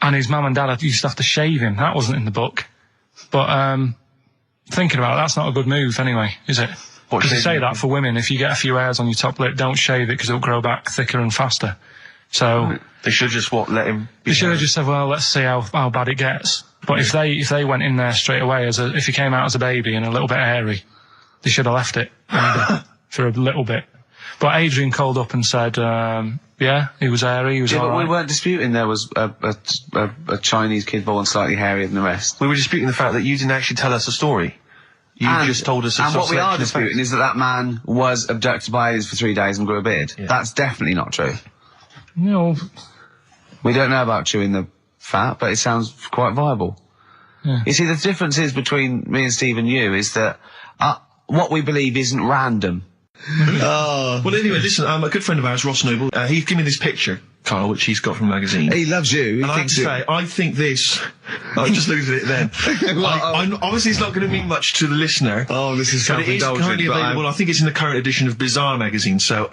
And his mum and dad used to have to shave him. That wasn't in the book. But thinking about it, that's not a good move anyway, is it? Because they say that for women, if you get a few hairs on your top lip, don't shave it because it'll grow back thicker and faster. So they should just let him. They should have just said, well, let's see how bad it gets. But if they went in there straight away if he came out as a baby and a little bit hairy, they should have left it for a little bit. But Adrian called up and said, yeah, he was hairy, he was all but right. We weren't disputing there was a Chinese kid born slightly hairier than the rest. We were disputing the fact that you didn't actually tell us a story. You just told us a And what we are disputing facts. is that man was abducted by aliens for 3 days and grew a beard. Yeah. That's definitely not true. No. We don't know about chewing the fat, but it sounds quite viable. Yeah. You see, the difference is between me and Steve and you is that what we believe isn't random. Well, anyway, listen, a good friend of ours, Ross Noble, he's given me this picture, Carl, which he's got from a magazine. He loves you. And I have to say, I think this... I just looked at it then. Obviously, it's not going to mean much to the listener. Oh, this is but it is currently available. I think it's in the current edition of Bizarre magazine, so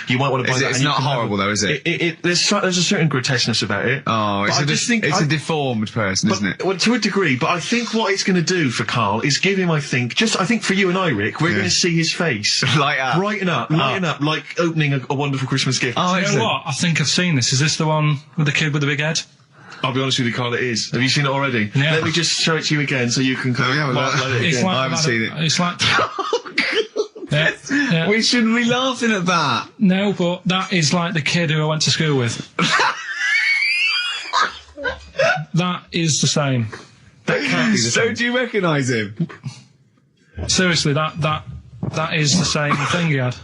you might want to buy that. It's not horrible, though, is it? There's a certain grotesqueness about it. Oh, it's a deformed person, isn't it? Well, to a degree, but I think what it's going to do for Carl is give him, I think for you and I, Rick, we're going to see his face. Lighten up, like opening a wonderful Christmas gift. Oh, you know what? I think I've seen this. Is this the one with the kid with the big head? I'll be honest with you, Carl, it is. Have you seen it already? Yeah. Let me just show it to you again so you can I haven't seen it. It's like... yeah. We shouldn't be laughing at that. No, but that is like the kid who I went to school with. That is the same. That can't be the same. So do you recognise him? Seriously, that is the same thing he had.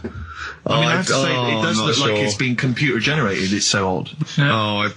I mean, I have to say, it does look like it's been computer generated. It's so odd. Yeah.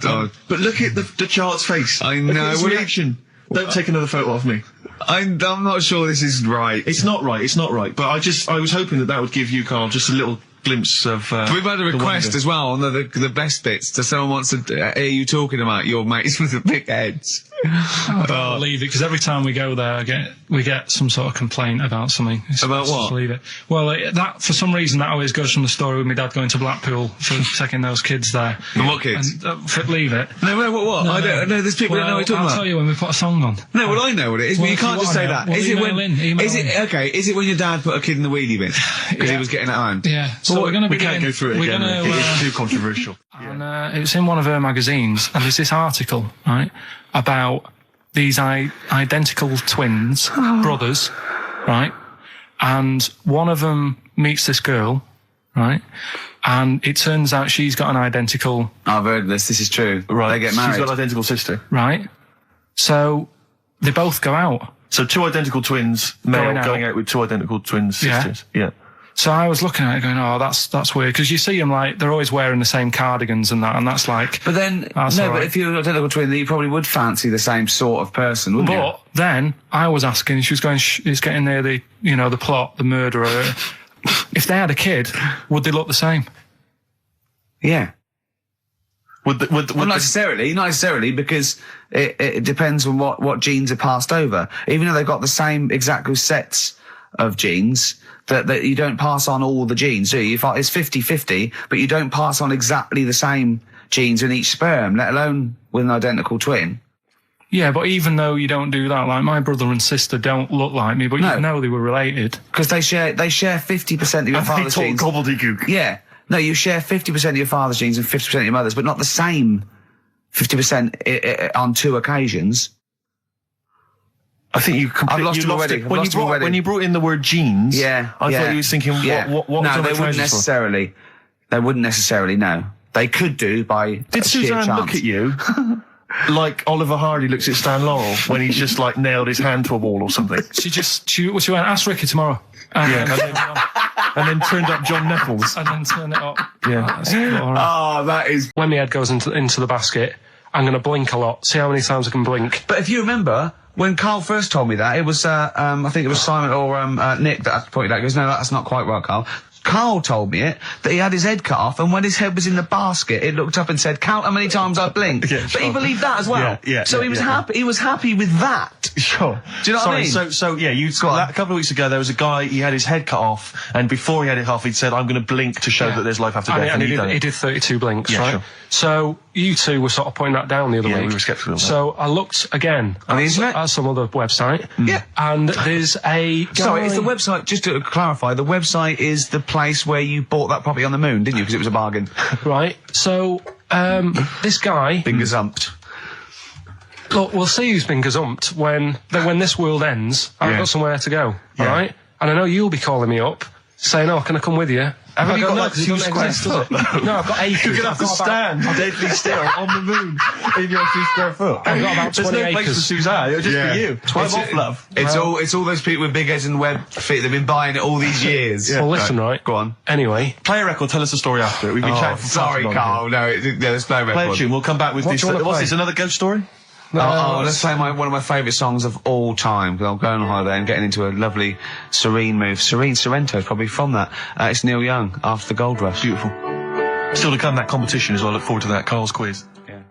But look at the child's face. I know. Look at his reaction. Don't take another photo of me. I'm not sure this is right. It's not right. But I was hoping that would give you, Carl, just a little glimpse of. We've had a request as well on the best bits. So someone wants to hear you talking about your mates with the big heads. I don't believe it, because every time we go there, we get some sort of complaint about something. About what? Just leave it. Well, that for some reason that always goes from the story with my dad going to Blackpool for taking those kids there. And what kids? And, leave it. No, what? I don't know. There's people that know what you're talking about. I'll tell you when we put a song on. No, well, I know what it is, but you can't just say that. Is it when? Is it when your dad put a kid in the wheelie bin because he was getting it home? Yeah. So we're going to we can't go through it again. It's too controversial. And it was in one of her magazines, and there's this article, right, about these identical twins, brothers, right, and one of them meets this girl, right? And it turns out she's got an identical... I've heard this. This is true. Right. They get married. She's got an identical sister. Right? So they both go out. So two identical twins, male, going out with two identical twin sisters. Yeah. So I was looking at it going, oh, that's weird. Because you see them, like, they're always wearing the same cardigans and that, and that's like... But then, but if you're an identical twin, then you probably would fancy the same sort of person, wouldn't you? But then I was asking, she was going, it's getting near the, the plot, the murderer. If they had a kid, would they look the same? Yeah. Would not necessarily, because it depends on what genes are passed over. Even though they've got the same exact sets of genes, that you don't pass on all the genes, do you? It's 50-50, but you don't pass on exactly the same genes in each sperm, let alone with an identical twin. Yeah, but even though you don't do that, like my brother and sister don't look like me, but you know they were related. Because they share 50% of your father's genes. Gobbledygook. Yeah. No, you share 50% of your father's genes and 50% of your mother's, but not the same 50% on two occasions. I think you completely lost it. When you brought in the word genes, I thought you was thinking, what no, they wouldn't necessarily. For? They wouldn't necessarily, no. They could do by Did Suzanne chance. look at you like Oliver Hardy looks at Stan Laurel when he's just like nailed his hand to a wall or something? She went, ask Ricky tomorrow. And then turned up John Nettles. And then turned it up. Yeah. Oh, that is... When my head goes into the basket, I'm going to blink a lot. See how many times I can blink. But if you remember, when Carl first told me that, it was, I think it was Simon or Nick that pointed out. He goes, no, that's not quite right, Carl. Carl told me that he had his head cut off, and when his head was in the basket, it looked up and said, count how many times I blinked. But he believed that as well. So he was happy. He was happy with that. Sure. Do you know what I mean? So yeah, a couple of weeks ago, there was a guy, he had his head cut off, and before he had it off, he'd said, I'm going to blink to show that there's life after death. And he did 32 blinks, right? Sure. So you two were sort of pointing that down the other week. Yeah, we were sceptical of that. So I looked again on the internet at some other website. Yeah. And there's a guy... Sorry, it's the website, just to clarify, the website is the place where you bought that property on the moon, didn't you? Because it was a bargain. Right. So, this guy... Been gazumped. Look, we'll see who's been gazumped when this world ends. I've got somewhere to go, all right? And I know you'll be calling me up, saying, oh, can I come with you? Have you got like 2 square foot? No, I've got acres. You're going to have to stand deadly still on the moon in your 2 square foot. I've got about 20 There's no place for Suzanne, it'll just be you. 12 off, love. It's all those people with big heads and web feet that have been buying it all these years. Well, listen, right. Go on. Anyway. Play a record, tell us the story after it. We've been chatting for sorry, Carl. No, let's play a record. Play a tune, we'll come back with this. What's this, another ghost story? Let's play one of my favourite songs of all time, because I'm going on holiday and getting into a lovely serene mood. Sorrento is probably from that. It's Neil Young, After the Gold Rush. Beautiful. Still to come, that competition as well. I look forward to that, Carl's quiz. Yeah.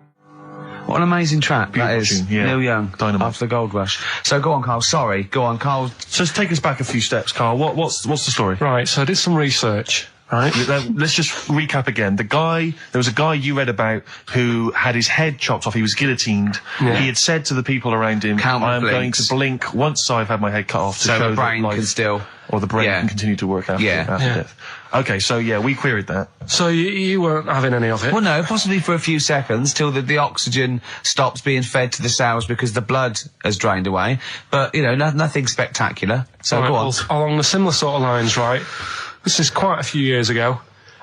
What an amazing track that is. Tune, yeah. Neil Young, Dynamite. After the Gold Rush. So go on, Carl. Sorry. Go on, Carl. So take us back a few steps, Carl. What's the story? Right, so I did some research. Right. Let's just recap again. There was a guy you read about who had his head chopped off. He was guillotined. Yeah. He had said to the people around him, I am going to blink once I've had my head cut off to so show the brain that life, can still... Or the brain can continue to work after death. Okay, so we queried that. So you weren't having any of it? Well, no, possibly for a few seconds till the oxygen stops being fed to the cells because the blood has drained away. But, nothing spectacular. So right, go on. Well, along the similar sort of lines, right? This is quite a few years ago.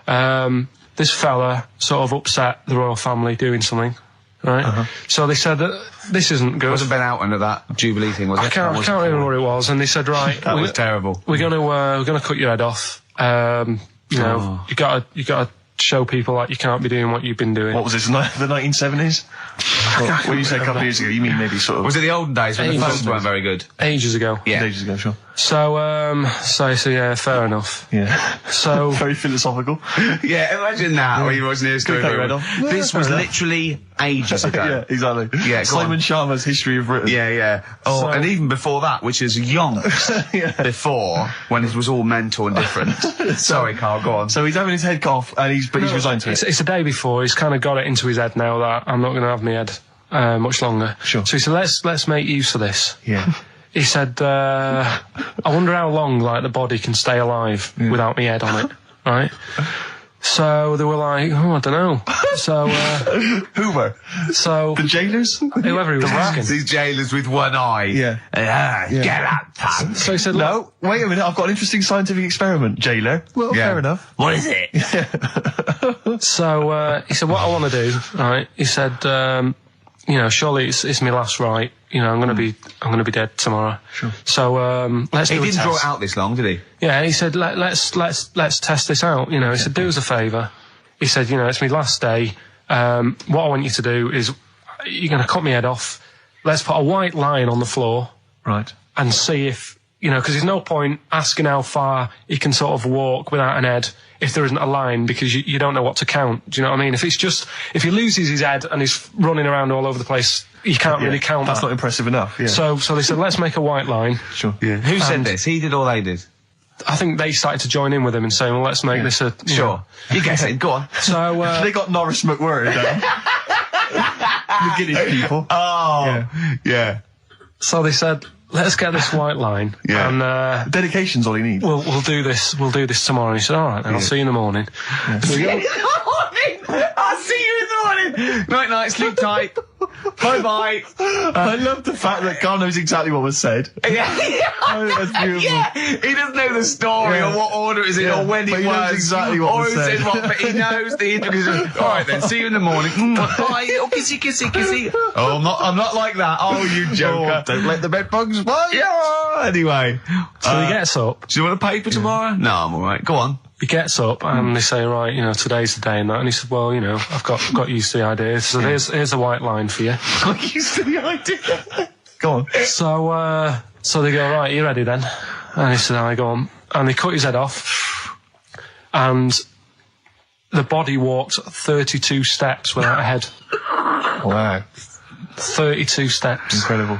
This fella sort of upset the royal family doing something, right? So they said that this isn't good. Wasn't Ben Oughton at that Jubilee thing, was it? I can't remember what it was. And they said, right, that was terrible. We're gonna cut your head off. You gotta show people like you can't be doing what you've been doing. What was this? The 1970s? When you say a couple of years ago, you mean maybe sort of... Was it the olden days when the phones weren't very good? Ages ago. Yeah. Ages ago, sure. So yeah, fair enough. Yeah. So... Very philosophical. Yeah, imagine that when you watch News Story. This was literally ages ago. Yeah, exactly. Yeah, Simon Sharma's History of Britain. Yeah. Oh, and even before that, which is yonks before, when it was all mental and different. Sorry, Carl, go on. So he's having his head cut off, and he's resigned to it. It's the day before. He's kind of got it into his head now that I'm not going to have my head much longer. Sure. So he said, let's make use of this. Yeah. He said, I wonder how long the body can stay alive without my head on it, right? So they were like, oh, I don't know. So, Who were? so The jailers? whoever he was asking. These jailers with one eye. Yeah. Get out, punk. So he said, No, wait a minute, I've got an interesting scientific experiment, jailer. Well, Yeah. fair enough. What is it? So he said, what I want to do, right? He said, you know, surely it's my last right. You know, I'm gonna be dead tomorrow. Sure. So let's He do a didn't test. draw it out this long, did he? Yeah, he said, let's test this out. You know, he said, do us a favour. He said, you know, it's my last day. What I want you to do is, you're gonna cut my head off. Let's put a white line on the floor. Right. And see if, you know, because there's no point asking how far he can sort of walk without an head if there isn't a line, because you don't know what to count. Do you know what I mean? If he loses his head and he's running around all over the place, you can't really count That's that. not impressive enough, yeah. So they said, let's make a white line. Sure. Yeah. Who said And- this? He did or they did? I think they started to join in with him and saying, well, let's make this a... you know. You guess it. Go on. So, They got Norris McWhirr down. The Guinness people. Oh. Yeah. so they said, let's get this white line. Yeah. And, Dedication's all you need. we'll do this tomorrow. And he said, all right, then I'll see you in the morning. So we go- I'll see you in the morning. Night, night. Sleep tight. Bye, bye. I love the fact that Carl knows exactly what was said. Yeah. Oh, that's beautiful. Yeah. He doesn't know the story Yeah. or what order it is in Yeah. or when But it he was. knows exactly what or was who said. said what, but he knows the intricacies. All right then. See you in the morning. Bye. Oh, kissy, kissy, kissy. Oh, I'm not like that. Oh, you joker. Don't let the bed bugs fly. Yeah. Anyway. So he gets up. Do you want a paper tomorrow? No, I'm all right. Go on. He gets up and they say, right, you know, today's the day and that. And he said, well, you know, I've got used to the idea. So here's a white line for you. Got used to the idea. Go on. So they go, right, you ready then? And he said, I go on. And they cut his head off. And the body walked 32 steps without a head. Wow. 32 steps. Incredible.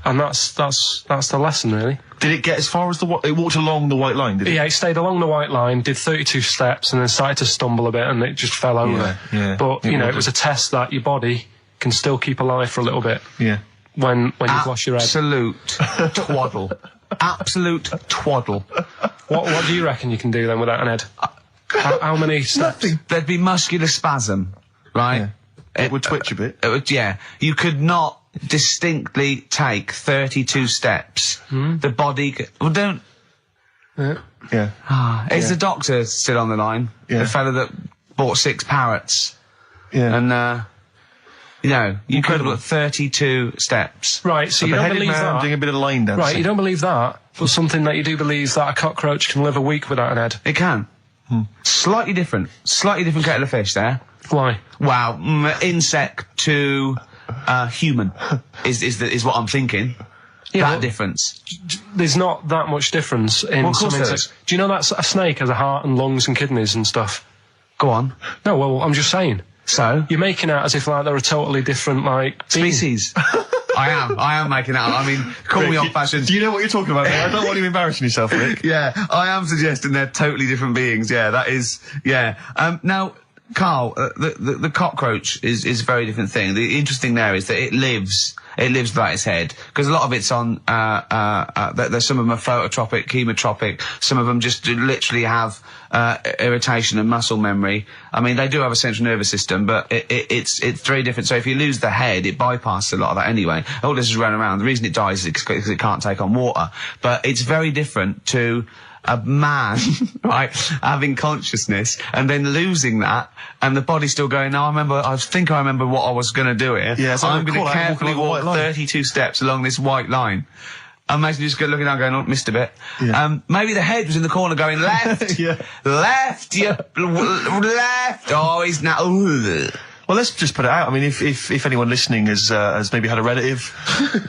And that's the lesson, really. Did it get as far as it walked along the white line, did it? Yeah, it stayed along the white line, did 32 steps, and then started to stumble a bit, and it just fell over. Yeah. But, you know, it was a test that your body can still keep alive for a little bit Yeah. when you've lost your head. Absolute twaddle. Absolute twaddle. What do you reckon you can do then without an head? How many steps? There'd be muscular spasm, right? Yeah. It would twitch a bit. It would, yeah. You could not distinctly take 32 steps. The body... Well, don't... Yeah. Is the doctor still on the line? Yeah. The fella that bought 6 parrots. Yeah. And, you know, you could Incredible. have got 32 steps. Right, so A you don't beheaded believe man that. doing a bit of line dancing. Right, you don't believe that, but something that you do believe is that a cockroach can live a week without an head. It can. Slightly different kettle of fish there. Why? Wow, insect to human is what I'm thinking. Yeah, that well- difference. There's not that much difference in Well, of some course there insects. Do you know that a snake has a heart and lungs and kidneys and stuff? Go on. No, well, I'm just saying. So You're making out as if like they're a totally different like being. species. I am making that up. I mean, call me old fashioned. Do you know what you're talking about, mate? I don't want you embarrassing yourself, Rick. Yeah, I am suggesting they're totally different beings. Yeah, that is. Yeah. Now, Carl, the cockroach is a very different thing. The interesting there is that it lives without its head, because a lot of it's on. There's some of them are phototropic, chemotropic. Some of them just literally have irritation and muscle memory. I mean, they do have a central nervous system, but it's very different. So if you lose the head, it bypasses a lot of that anyway. All this is running around. The reason it dies is because it can't take on water. But it's very different to a man, right, having consciousness and then losing that, and the body still going, no, I think I remember what I was going to do here. Yeah, so I'm going cool, to I'm carefully walking along walk the white line. 32 steps along this white line. Imagine you just looking down going, oh, missed a bit. Yeah. Maybe the head was in the corner going, left, Yeah. left, left. Oh, he's now, ooh. Well, let's just put it out. I mean, if anyone listening has maybe had a relative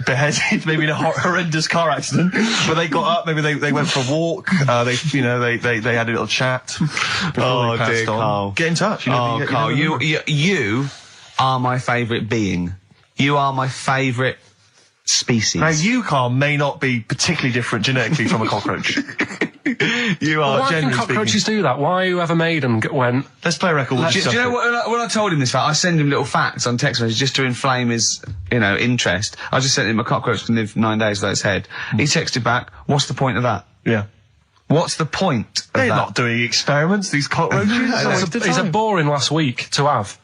beheaded, maybe in a horrendous car accident, but they got up, maybe they went for a walk, they had a little chat before Oh, they passed dear, on. Carl. Get in touch. You know, Oh, Carl, never know. you are my favourite being. You are my favourite species. Now, you, Carl, may not be particularly different genetically from a cockroach. You are, Why can generally cockroaches speaking. do that? Why whoever made them went? Let's play a record. Do you know what, when I told him this fact, I send him little facts on text messages just to inflame his, interest. I just sent him a cockroach can live 9 days without its head. He texted back, what's the point of that? Yeah. What's the point of They're that? not doing experiments, these cockroaches. He's a boring last week to have.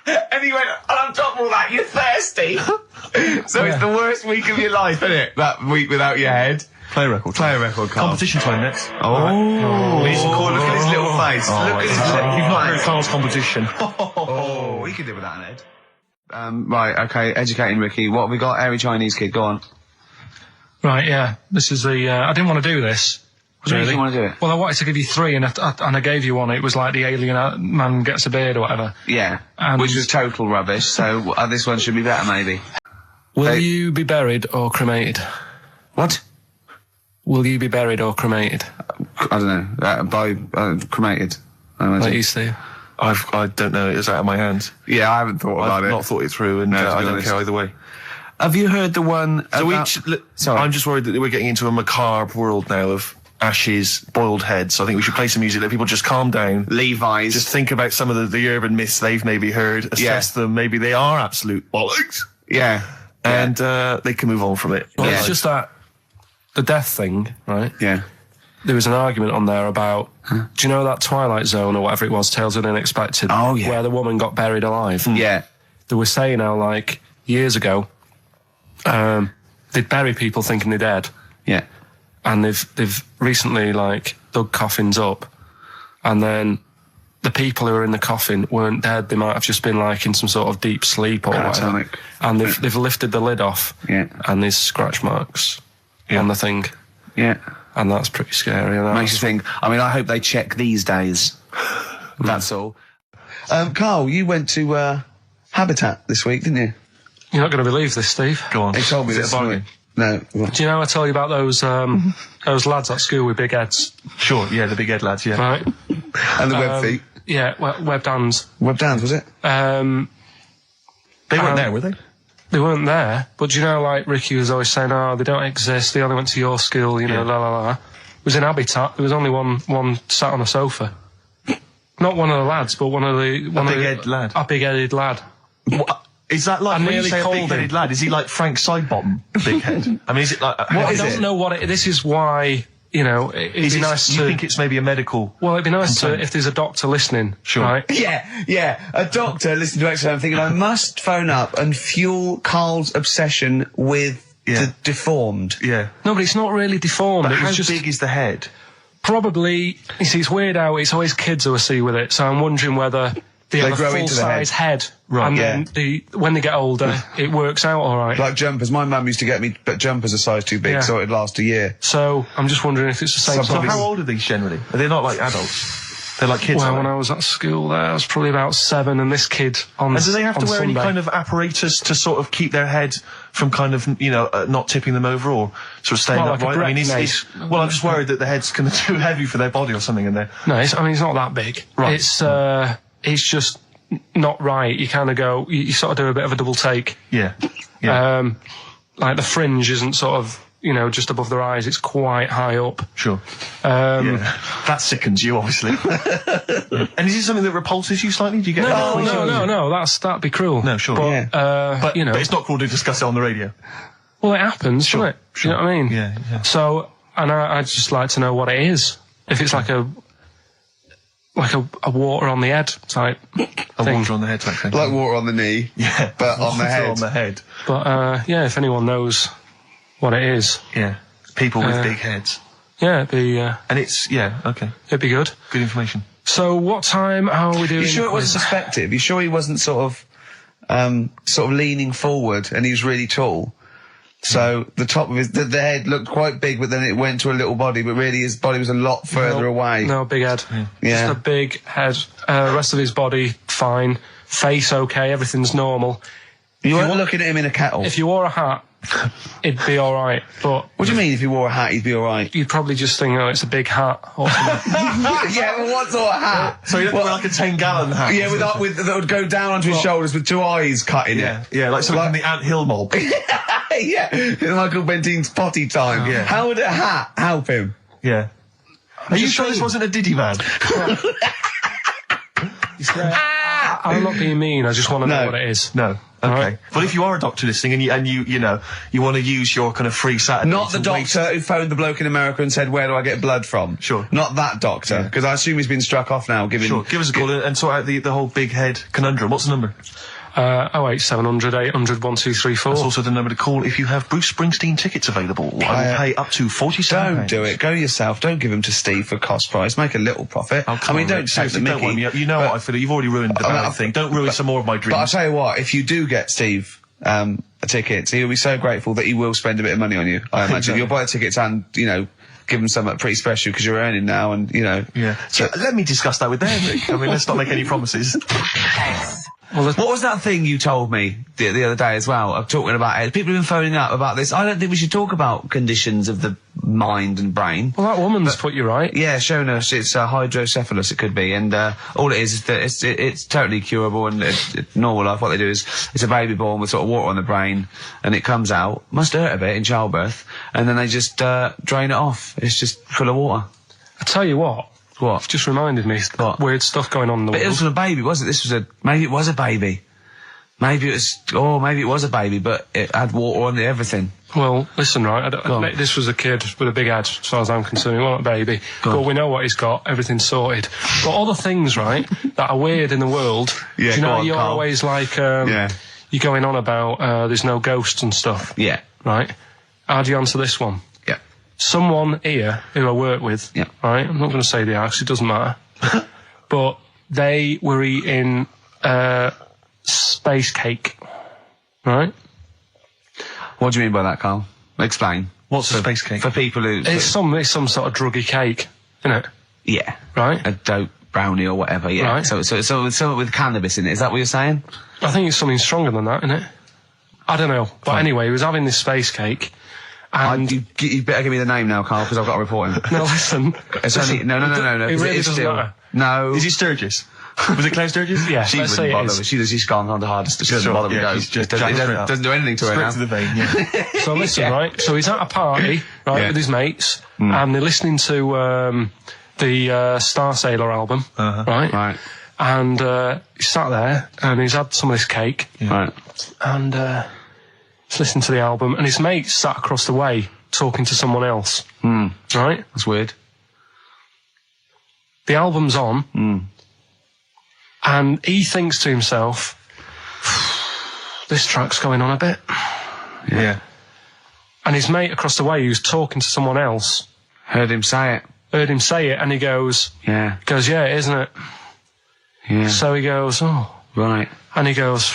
And he went, and on top of all that, you're thirsty. So it's the worst week of your life, isn't it? That week without your head. Play a record. Play a record, Carl. Competition time next. Oh. We need some call. Look at his little face. Look at his little You've not heard face. Carl's competition. Oh, we could do without an Ed. Right, okay, educating Ricky. What have we got? Airy Chinese kid, go on. Right, yeah. This is the. I didn't want to do this. What do you mean you want to do it? Well, I wanted to give you 3, and I gave you one. It was like the alien man gets a beard or whatever. Yeah, And- which was total rubbish, so this one should be better, maybe. Will you be buried or cremated? What? Will you be buried or cremated? I don't know. Cremated. I imagine. Like you, Steve? I don't know. It's out of my hands. Yeah, I haven't thought about I've it. not thought it through, and No, to be I don't honest. care either way. Have you heard the one So about... Sorry. I'm just worried that we're getting into a macabre world now of ashes, boiled heads. So I think we should play some music. Let people just calm down. Levi's. Just think about some of the urban myths they've maybe heard. Assess them. Maybe they are absolute bollocks. Yeah. And they can move on from it. Well, Yeah. it's just that the death thing, right? Yeah. There was an argument on there about, do you know that Twilight Zone or whatever it was, Tales of the Unexpected? Oh, yeah. Where the woman got buried alive. Yeah. They were saying how, like, years ago, they'd bury people thinking they're dead. Yeah. And they've recently, like, dug coffins up. And then the people who were in the coffin weren't dead. They might have just been, like, in some sort of deep sleep or whatever. Catatonic. And they've lifted the lid off. Yeah. And there's scratch marks on the thing. Yeah. And that's pretty scary. And Makes you think. I mean, I hope they check these days. That's all. Carl, you went to Habitat this week, didn't you? You're not going to believe this, Steve. Go on. He told me Is it this a bargain? morning. No. Do you know I told you about those lads at school with big heads? Sure, yeah, the big head lads, yeah. Right? And the web feet. Yeah, webbed hands. Webbed hands, was it? They weren't there, were they? They weren't there, but do you know, like, Ricky was always saying, oh, they don't exist, they only went to your school, you know, la la la. It was in Habitat, there was only one sat on a sofa. Not one of the lads, but one of the... big-headed lad. A big-headed lad. What? Is that like, I when you nearly say a called big-headed him. lad, is he like Frank Sidebottom, big head? I mean, is it like... I don't know what it... This is why, you know, it'd be nice to... You think it's maybe a medical... Well, it'd be nice complaint? to, if there's a doctor listening, Sure. right? Yeah. A doctor listening to XFM thinking, I must phone up and fuel Carl's obsession with the deformed. Yeah. No, but it's not really deformed. But It how was just big is the head? probably. You see, it's weird how it's always kids who I see with it. So I'm wondering whether they have a grow into the full-size head, Right, and yeah. then when they get older, it works out all right. Like jumpers. My mum used to get me jumpers a size too big, Yeah. so it'd last a year. So I'm just wondering if it's the same. So sort of- how old are these generally? Are they not like adults? They're like kids, Well, aren't when they? I was at school there, I was probably about 7, and this kid on And do they have to on wear any Sunday- kind of apparatus to sort of keep their head from kind of, you know, not tipping them over or sort of staying Well, like a upright? I mean, grip well, I'm just worried that the head's going to too heavy for their body or something in there. No, it's not that big. Right. It's just not right. You kind of go, you sort of do a bit of a double take. Yeah. Yeah. Like the fringe isn't sort of, you know, just above their eyes. It's quite high up. Sure. Yeah. That sickens you, obviously. And is it something that repulses you slightly? Do you get No, that'd be cruel. No, sure. But, But, you know, but it's not cool to discuss it on the radio. well, it happens, Sure, doesn't it? sure. You know what I mean? Yeah. So, and I'd just like to know what it is. If it's like a water on the head type A thing. water on the head type thing. Like water on the knee. yeah. But on the Water head. on the head. But, yeah, if anyone knows what it is, Yeah. People with big heads. yeah, And it's, yeah, okay. it'd be good. Good information. So what time, how are we doing? You sure it with- wasn't perspective? You sure he wasn't sort of leaning forward and he was really tall? So the top of the head looked quite big, but then it went to a little body, but really his body was a lot further away. No, big head. Yeah. Just a big head. Rest of his body, fine. Face, okay, everything's normal. You weren't looking at him in a kettle. If you wore a hat, it'd be alright, but What do you mean if he wore a hat, he'd be alright? you'd probably just think, oh, it's a big hat or something. Yeah, but what sort of hat? So you don't wear like a 10-gallon hat? Yeah, that would go down onto his shoulders with 2 eyes cut in Yeah, it. yeah, like something from the Ant Hill mob. Yeah, Michael Bentine's potty time. Yeah. How would a hat help him? Yeah. Are you just sure this saying. wasn't a Diddy man? I'm not being mean. I just want to know what it is. No. Okay. Right. Well, if you are a doctor listening and you want to use your kind of free Saturday. Not the doctor who phoned the bloke in America and said, "Where do I get blood from?" Sure. Not that doctor, because I assume he's been struck off now. Sure. Give us a call and sort out the whole big head conundrum. What's the number? 08700 800 1234. That's also the number to call if you have Bruce Springsteen tickets available. I will pay up to £47. Don't do it. Go yourself. Don't give them to Steve for cost price. Make a little profit. Oh, I mean, don't take the seriously, don't mickey. wind me up. You know what I feel. You've already ruined the bad thing. Don't ruin some more of my dreams. But I'll tell you what, if you do get Steve a ticket, he'll be so grateful that he will spend a bit of money on you, I imagine. Exactly. You'll buy the tickets and, give him something pretty special because you're earning now and, Yeah. So let me discuss that with them, Rick. I mean, let's not make any promises. What was that thing you told me the other day as well? I'm talking about it. People have been phoning up about this. I don't think we should talk about conditions of the mind and brain. Well, that woman's put you right. Yeah, shown us it's hydrocephalus. It could be, and all it is that it's totally curable and it's normal life. What they do is it's a baby born with sort of water on the brain, and it comes out. Must hurt a bit in childbirth, and then they just drain it off. It's just full of water. I tell you what. What? Just reminded me weird stuff going on in the But world. it wasn't a baby, was it? Maybe it was a baby. Maybe it was a baby, but it had water on everything. Well, listen, right, this was a kid with a big head, as far as I'm concerned. He wasn't a baby. But we know what he's got. Everything's sorted. But other things, right, that are weird in the world. Yeah, do you know, on, you're Carl. always like, you're going on about there's no ghosts and stuff. Yeah. Right? How do you answer this one? Yeah. Someone here who I work with, right, I'm not going to say the house, it doesn't matter, but they were eating space cake, right? What do you mean by that, Carl? Explain. What's a space cake? For people who... It's some sort of druggy cake, isn't it? Yeah. Right? A dope brownie or whatever, yeah. Right. So something with cannabis in it, is that what you're saying? I think it's something stronger than that, isn't it? I don't know. But anyway, he was having this space cake, and... You better give me the name now, Carl, because I've got to report him. No, listen. It's only... No. It really is doesn't still, matter. No. Is he Sturgis? Was it Claire Sturgis? Yeah, She let's wouldn't say it bother. is. She's gone on the hardest. She doesn't bother with yeah, those. he's just It jacked straight up. doesn't do anything to her Straight now. to the vein, yeah. So listen, right? So he's at a party, right, with his mates, and they're listening to the Star Sailor album, right? Right. And he's sat there, and he's had some of this cake, Right. and he's listening to the album, and his mate's sat across the way talking to someone else, right? That's weird. The album's on, and he thinks to himself, this track's going on a bit. Yeah. And his mate across the way, who's talking to someone else, Heard him say it. heard him say it, and he goes, Yeah. yeah, isn't it? Yeah. So he goes, oh. Right. And he goes,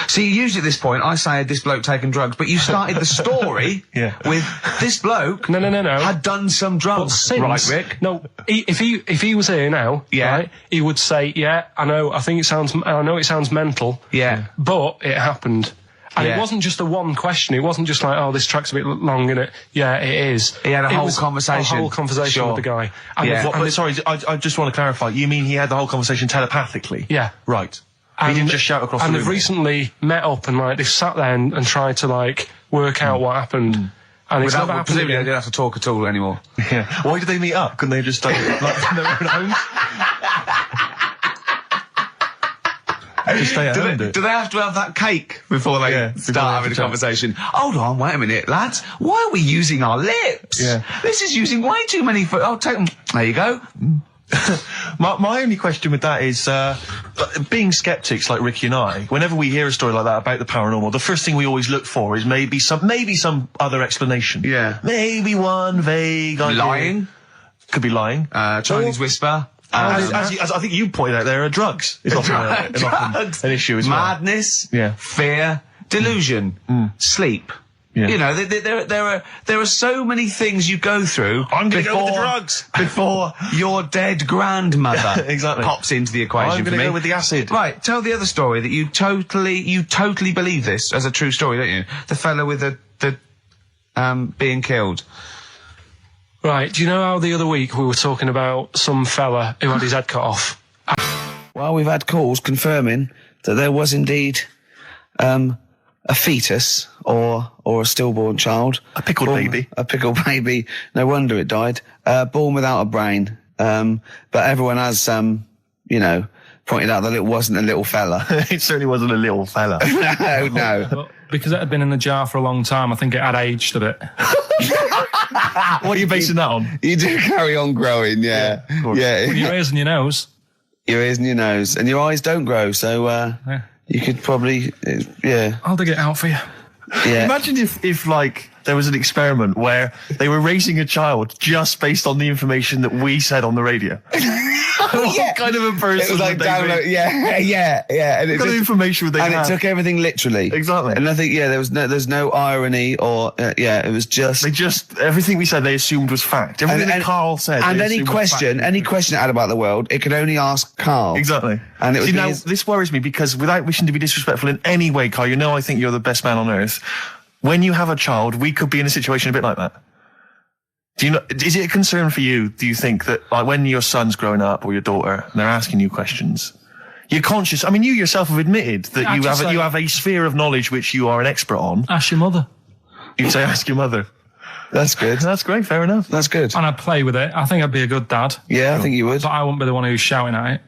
See, usually at this point, I say, had this bloke taken drugs, but you started the story with this bloke no. had done some drugs. Since, right, Rick? No, if he was here now, right, he would say, yeah, I know it sounds mental. Yeah. But it happened. And Yeah. it wasn't just a one question. It wasn't just like, oh, this track's a bit long, innit? Yeah, it is. He had a It whole was conversation. A whole conversation Sure. with the guy. And Yeah. But sorry, I just want to clarify. You mean he had the whole conversation telepathically? Yeah. Right. He didn't just shout across the room. And they've recently met up and they've sat there and tried to work out what happened. And it's never happened Presumably they again. don't have to talk at all anymore. Yeah. Why did they meet up? Couldn't they just like in their own homes? Just stay at home. Do they have to have that cake before they Yeah, before start they having have a to chat. conversation? Hold on, wait a minute, lads. Why are we using our lips? Yeah. This is using way too many... Oh, take them. There you go. My only question with that is, being skeptics like Ricky and I, whenever we hear a story like that about the paranormal, the first thing we always look for is maybe some other explanation. Yeah. Maybe one vague idea. Lying. Could be lying. Chinese whisper. As I think you pointed out, there are drugs. It's often Drugs. an issue as well. Madness. Yeah. Fear. Delusion. Sleep. Yeah. You know, there are so many things you go through. I'm going to go with the drugs before your dead grandmother exactly. pops into the equation. I'm for going to me. go with the acid. Right, tell the other story that you totally believe this as a true story, don't you? The fella with the being killed. Right, do you know how the other week we were talking about some fella who had his head cut off? Well, we've had calls confirming that there was indeed a fetus or a stillborn child. A pickled baby. A pickled baby. No wonder it died. Born without a brain. But everyone has, pointed out that it wasn't a little fella. It certainly wasn't a little fella. No. But because it had been in the jar for a long time, I think it had aged a bit. What are you basing that on? You do carry on growing, yeah. Yeah. Your ears and your nose. Your ears and your nose. And your eyes don't grow, so you could probably, yeah. I'll dig it out for you. Yeah. Imagine if like there was an experiment where they were raising a child just based on the information that we said on the radio. What kind of a person It was like would they be? download, yeah. And What kind of information would they and have? it took everything literally. Exactly. And I think, there's no irony or, it was just. They just, everything we said they assumed was fact. Everything that Carl said. And they any assumed was question fact. it had about the world, it could only ask Carl. Exactly. And it was See, now, his- this worries me because without wishing to be disrespectful in any way, Carl, you know I think you're the best man on earth. When you have a child, we could be in a situation a bit like that. Do you know, is it a concern for you, do you think, that like when your son's growing up or your daughter and they're asking you questions, you're conscious, I mean, you yourself have admitted that you have a sphere of knowledge which you are an expert on. Ask your mother. You'd say ask your mother. That's good. That's great, fair enough. That's good. And I'd play with it. I think I'd be a good dad. Yeah, I think you would. But I wouldn't be the one who's shouting at it.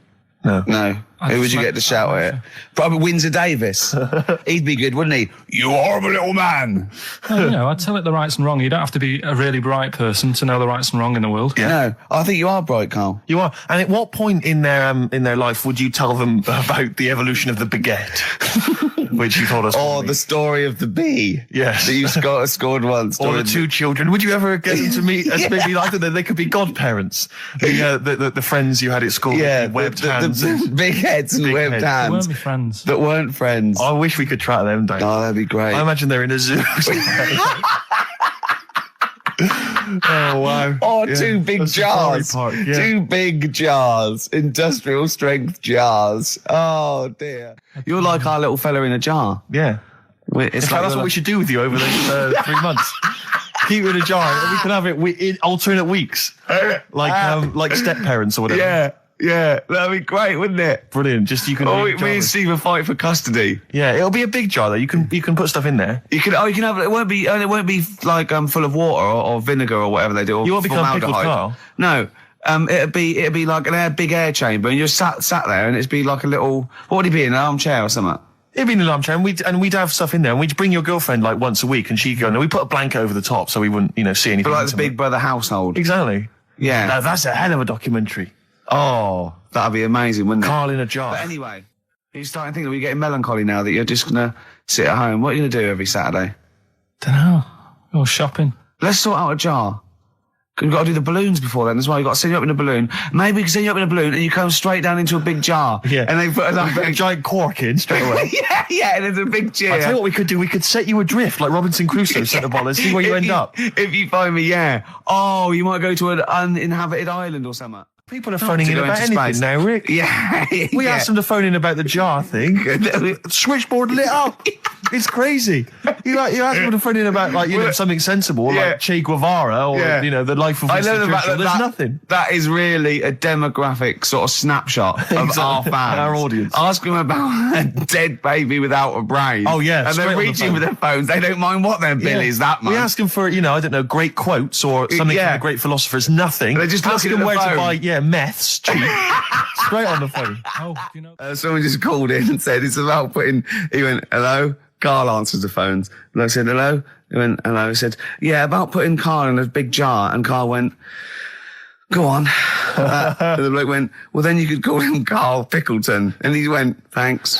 No. Who would you get to shout at it? Probably Windsor Davis. He'd be good, wouldn't he? You horrible little man. Well, you know, I'd tell it the rights and wrong. You don't have to be a really bright person to know the rights and wrong in the world. Yeah. No, I think you are bright, Carl. You are. And at what point in their life would you tell them about the evolution of the baguette, which you told us? Or the story of the bee. Yes. That you scored once. Or the two children. Would you ever get them to meet as maybe like that? They could be godparents. The friends you had at school. Yeah, with webbed the hands. big heads and Big webbed heads. They hands. weren't my friends. That weren't friends. I wish we could track them down. Oh, that'd be great. I imagine they're in a zoo. Oh wow! Oh, Yeah. two big A safari jars. park, yeah. Two big jars. Industrial strength jars. Oh, dear. You're like our little fella in a jar. Yeah. It's In fact, that's what we should do with you over the 3 months. Keep it in a jar, and we can have it in alternate weeks, like step parents or whatever. Yeah, that'd be great, wouldn't it? Brilliant. Just you can. Oh, leave me and jars. Steve will fight for custody. Yeah, it'll be a big jar though. You can put stuff in there. You can have it. Won't be like full of water or vinegar or whatever they do. Or You won't become formaldehyde. Pickled Carl. No. It'd be like a big air chamber, and you're sat there, and it'd be like a little. What would it be, an armchair or something? It'd be in an armchair, and we'd have stuff in there, and we'd bring your girlfriend like once a week, and she'd go. No, we put a blanket over the top so we wouldn't, see anything. But like the intimate. Big Brother household. Exactly. Yeah. Now, that's a hell of a documentary. Oh, that'd be amazing, wouldn't it? Carl in a jar. But anyway, you're starting to think that we're getting melancholy now that you're just gonna sit at home. What are you gonna do every Saturday? Dunno. Go shopping. Let's sort out a jar. We've got to do the balloons before then as well. You've got to send you up in a balloon. Maybe we can send you up in a balloon and you come straight down into a big jar. Yeah. And they put a giant cork in straight away. yeah, and there's a big chair. I tell you what we could do. We could set you adrift like Robinson Crusoe set the ball and see where you end up. If you find me, yeah. Oh, you might go to an uninhabited island or something. People are phoning to in go about into anything space. now, Rick. Yeah. We asked them to phone in about the jar thing. Switchboard lit up. It's crazy. You asked them to phone in about something sensible, Yeah. like Che Guevara or the life of I Winston know the fact Churchill. that There's nothing. That is really a demographic sort of snapshot of our fans. Our audience. Ask them about a dead baby without a brain. Oh, yeah, And straight they're on the reaching phone. with their phones. They don't mind what their bill is that much. We ask them for, I don't know, great quotes or something Yeah. from the great philosophers. Nothing. They're just ask looking them at the where phone. to buy, meths cheap. Straight on the phone. Oh, you know. Someone just called in and said it's about he went, hello? Carl answers the phones. And I said, hello? He went, hello. I said, yeah, about putting Carl in a big jar. And Carl went, go on. And the bloke went, well, then you could call him Karl Pilkington. And he went, thanks.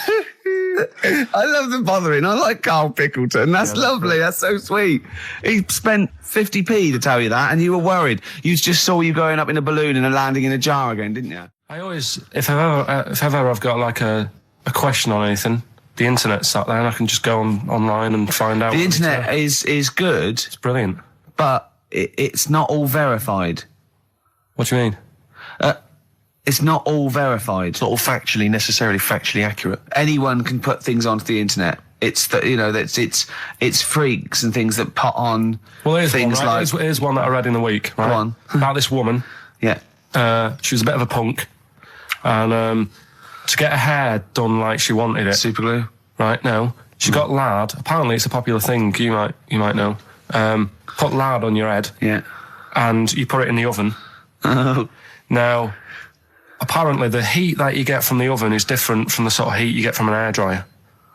I love the bothering. I like Karl Pilkington. That's lovely. That's so sweet. He spent 50p to tell you that, and you were worried. You just saw you going up in a balloon and landing in a jar again, didn't you? I always, if ever I've got like a question on anything, the internet's sat there and I can just go online and find out. The internet is good, It's brilliant. but it's not all verified. What do you mean? It's not all verified. It's not all necessarily factually accurate. Anyone can put things onto the internet. It's it's freaks and things that put on Well, things one, right? like Here's one that I read in the week. Right? Go on. About this woman. yeah. She was a bit of a punk, and to get her hair done like she wanted it. Super glue. Right now, she got lard. Apparently, it's a popular thing. You might know. Put lard on your head, Yeah. and you put it in the oven. Oh. Now, apparently the heat that you get from the oven is different from the sort of heat you get from an hairdryer,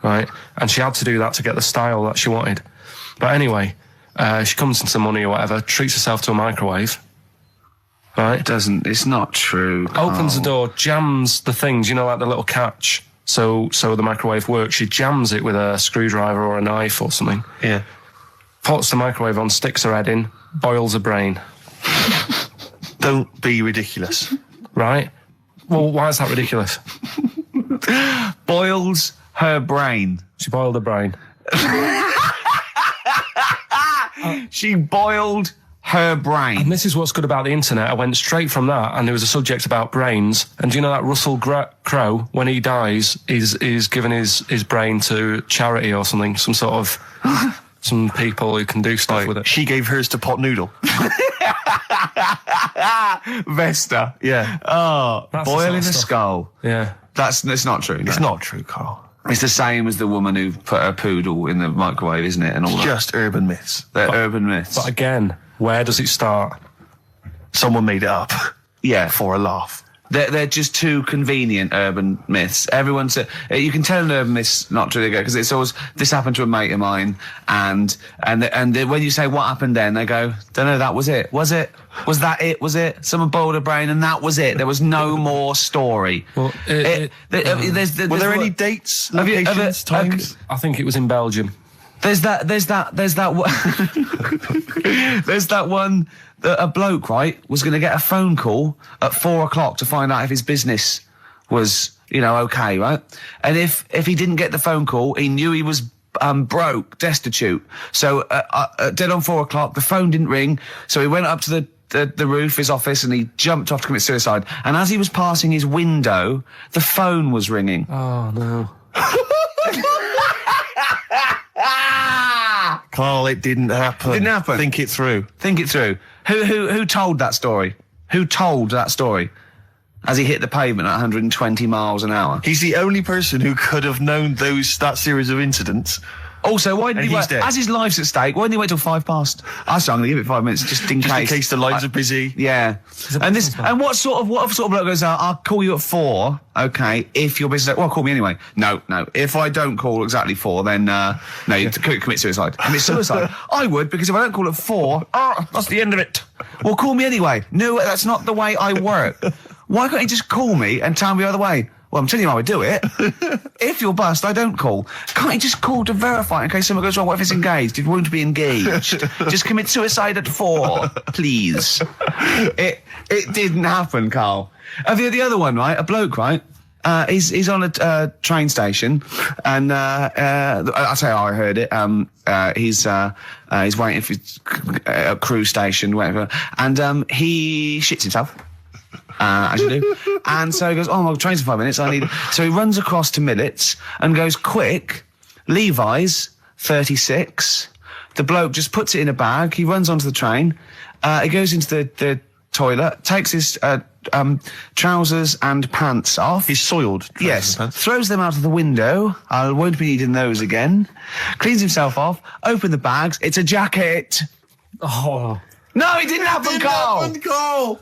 right? And she had to do that to get the style that she wanted. But anyway, she comes into money or whatever, treats herself to a microwave, right? It's not true. Opens the door, jams the things, you know, like the little catch, so the microwave works. She jams it with a screwdriver or a knife or something. Yeah. Puts the microwave on, sticks her head in, boils her brain. Don't be ridiculous. Right? Well, why is that ridiculous? Boils her brain. She boiled her brain. She boiled her brain. And this is what's good about the internet. I went straight from that, and there was a subject about brains. And do you know that Russell Crowe, when he dies, is giving his brain to charity or something, some sort of some people who can do stuff with it. She gave hers to Pot Noodle. Vesta. Yeah. Oh, That's the boiling sort a of stuff. skull. Yeah. It's not true. It's no. not true, Carl. It's the same as the woman who put her poodle in the microwave, isn't it? And all that. Just urban myths. They're urban myths. But again, where does it start? Someone made it up Yeah. for a laugh. They're just too convenient urban myths. Everyone's you can tell an urban myth's not true because it's always this happened to a mate of mine, and when you say what happened then, they go, don't know, that was it. Was it? Was that it? Was it? Someone boiled a brain and that was it. There was no more story. Well, Were there any dates, Have you ever- locations, times? I think it was in Belgium. There's that one that a bloke, right, was going to get a phone call at 4 o'clock to find out if his business was, okay, right? And if he didn't get the phone call, he knew he was broke, destitute. So dead on 4 o'clock, the phone didn't ring, so he went up to the roof, his office, and he jumped off to commit suicide. And as he was passing his window, the phone was ringing. Oh, no. Carl, it didn't happen. Didn't happen. Think it through. Think it through. Who told that story? Who told that story? As he hit the pavement at 120 miles an hour. He's the only person who could have known that series of incidents. Also, why didn't And he he's wait? dead. As his life's at stake, why didn't he wait till 5 past? I'm going to give it 5 minutes just in Just case. in case the lines are busy. Yeah. And what sort of bloke goes out, I'll call you at 4, okay, if your business, well, call me anyway. No. If I don't call exactly 4, then, you commit suicide. Commit suicide. I would, because if I don't call at 4, that's the end of it. Well, call me anyway. No, that's not the way I work. Why can't you just call me and tell me the other way? Well, I'm telling you how I do it. If you're bust, I don't call. Can't you just call to verify in case something goes wrong? What if it's engaged? It won't be engaged. Just commit suicide at 4, please. It didn't happen, Carl. The other one, right? A bloke, right? He's on a train station, and I'll tell you how I heard it. He's waiting for a cruise station, whatever, and he shits himself. As you do. And so he goes, my train's in 5 minutes, so he runs across to Millets and goes, quick, Levi's 36. The bloke just puts it in a bag, he runs onto the train, he goes into the toilet, takes his trousers and pants off. He's soiled. Yes, throws them out of the window. I won't be needing those again. Cleans himself off, open the bags, it's a jacket. Oh. No, it didn't happen, Carl.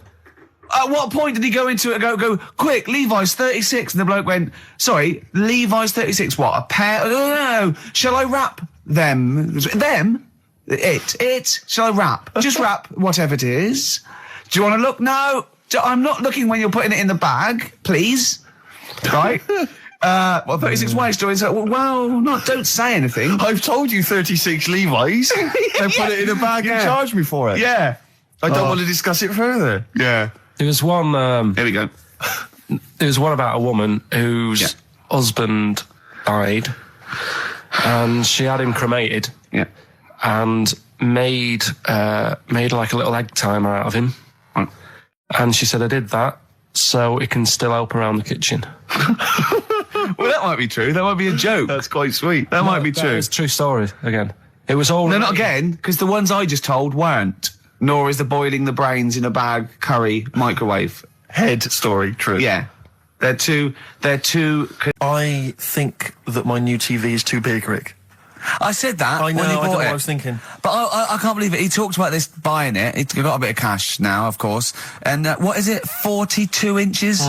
At what point did he go into it and go, quick, Levi's 36? And the bloke went, sorry, Levi's 36, what, a pair? No, shall I wrap them? Them? It? Shall I wrap? Just wrap whatever it is. Do you want to look? No, I'm not looking when you're putting it in the bag, please. Right? 36 waist story. So, don't say anything. I've told you 36 Levi's. They put it in a bag and charged me for it. Yeah. I don't want to discuss it further. Yeah. There was one... Here we go. There was one about a woman whose husband died, and she had him cremated. Yeah. And made like a little egg timer out of him. Mm. And she said, I did that so it can still help around the kitchen. Well, that might be true. That might be a joke. That's quite sweet. That might be true. It's a true story, again. It was all... No, not again, because the ones I just told weren't. Nor is the boiling the brains in a bag curry microwave. Head story, true. Yeah. They're too... I think that my new TV is too big, Rick. I said that I know, when he I don't know bought what it. I was thinking. But I can't believe it. He talked about this buying it. He's got a bit of cash now, of course. And what is it? 42 inches?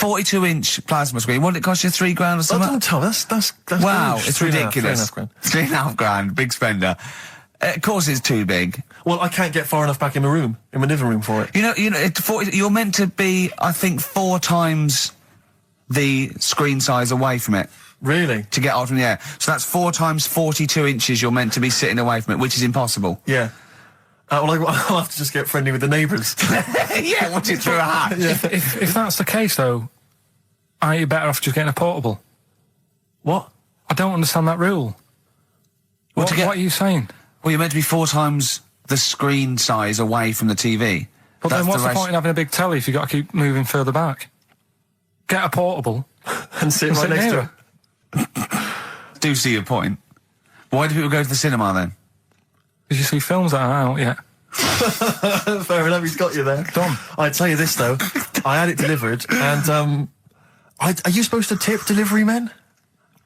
42-inch plasma screen. What did it cost you? $3,000 or Oh, something? don't tell me. That's Wow, huge. it's 3.5 ridiculous. 3.5 grand. $3,500, big spender. Of course, it's too big. Well, I can't get far enough back in my living room for it. You're meant to be, I think, 4 times the screen size away from it. Really? To get out from the air. So that's 4 times 42 inches you're meant to be sitting away from it, which is impossible. Yeah. Well, I'll have to just get friendly with the neighbours. Yeah, watch it through a hat. Yeah. If that's the case, though, aren't you better off just getting a portable? What? I don't understand that rule. What are you saying? Well, you're meant to be 4 times the screen size away from the TV. But then what's the point in having a big telly if you've got to keep moving further back? Get a portable and sit right next to it. Do see your point. Why do people go to the cinema then? Did you see films that are out yet? Fair enough, he's got you there. Done. I tell you this though, I had it delivered, and are you supposed to tip delivery men?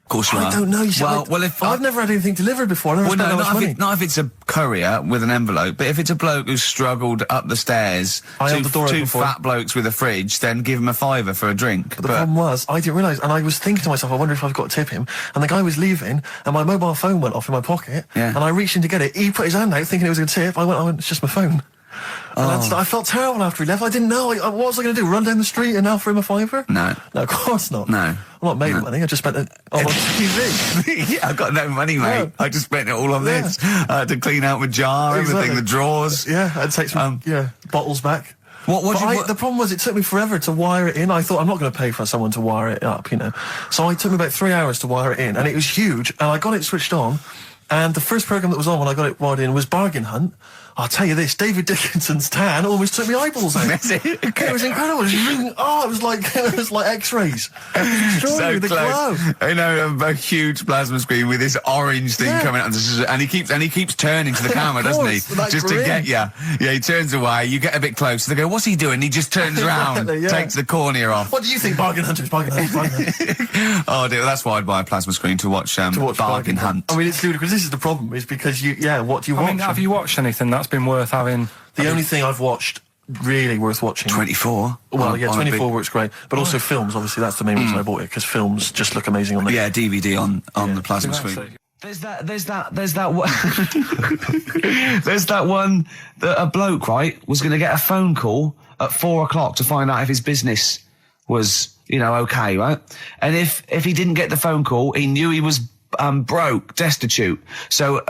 Of course you are. I don't know. You see, if I've never had anything delivered before. I never spent that much money. Not if it's a courier with an envelope, but if it's a bloke who's struggled up the stairs, two fat blokes with a fridge, then give him a £5 for a drink. But the problem was, I didn't realise, and I was thinking to myself, I wonder if I've got to tip him. And the guy was leaving, and my mobile phone went off in my pocket, and I reached in to get it. He put his hand out, thinking it was a tip. I went, it's just my phone. And I felt terrible after he left. I didn't know. What was I going to do? Run down the street and offer him a £5? No, of course not. No. I'm not made of money. I just spent it on TV. Yeah, I've got no money, mate. Yeah. I just spent it all on this. To clean out my jar, everything, the drawers. Yeah, I'd take some bottles back. The problem was it took me forever to wire it in. I thought I'm not going to pay for someone to wire it up, So it took me about 3 hours to wire it in, and it was huge. And I got it switched on, and the first program that was on when I got it wired in was Bargain Hunt. I'll tell you this, David Dickinson's tan almost took my eyeballs out. It was incredible. It was like X-rays. So the close. glow. I know, a huge plasma screen with this orange thing coming out, and he keeps turning to the camera, doesn't he? Just to get you. Yeah, he turns away. You get a bit closer. They go, "What's he doing?" He just turns around, takes the cornea off. What do you think, Bargain Hunters? Bargain Hunters. Oh dear, that's why I'd buy a plasma screen to watch Bargain Hunt. I mean, it's ludicrous. This is the problem, is because what do you watch? I mean, have you watched anything that's been worth having? The only thing I've watched really worth watching. 24. Well, 24 works great, but also films. Obviously, that's the main reason I bought it, because films just look amazing on there. Yeah, DVD on the plasma screen. There's that one that a bloke, right, was going to get a phone call at 4 o'clock to find out if his business was, okay, right? And if he didn't get the phone call, he knew he was broke, destitute. So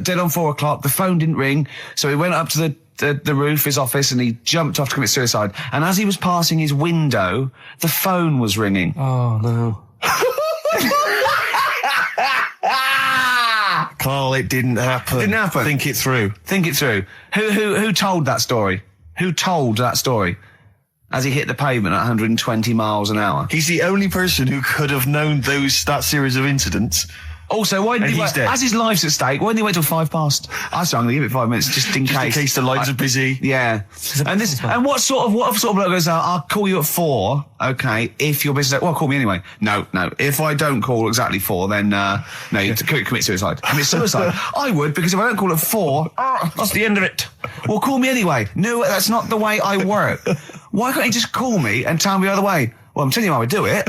dead on 4 o'clock, the phone didn't ring, so he went up to the roof, his office, and he jumped off to commit suicide. And as he was passing his window, the phone was ringing. Oh no. Carl, it didn't happen. Didn't happen. Think it through. Who told that story? Who told that story? As he hit the pavement at 120 miles an hour. He's the only person who could have known that series of incidents. Also, why didn't he he's dead. as his life's at stake, why didn't he wait till 5 past? I said I'm going to give it 5 minutes just in case. In case the lines are busy. Yeah. And what sort of bloke goes, I'll call you at 4, okay, if your business, well, call me anyway. No. If I don't call exactly 4, then, no, you commit suicide. Commit suicide. I would, because if I don't call at 4, that's the end of it. Well, call me anyway. No, that's not the way I work. Why can't you just call me and tell me the other way? Well, I'm telling you how I do it.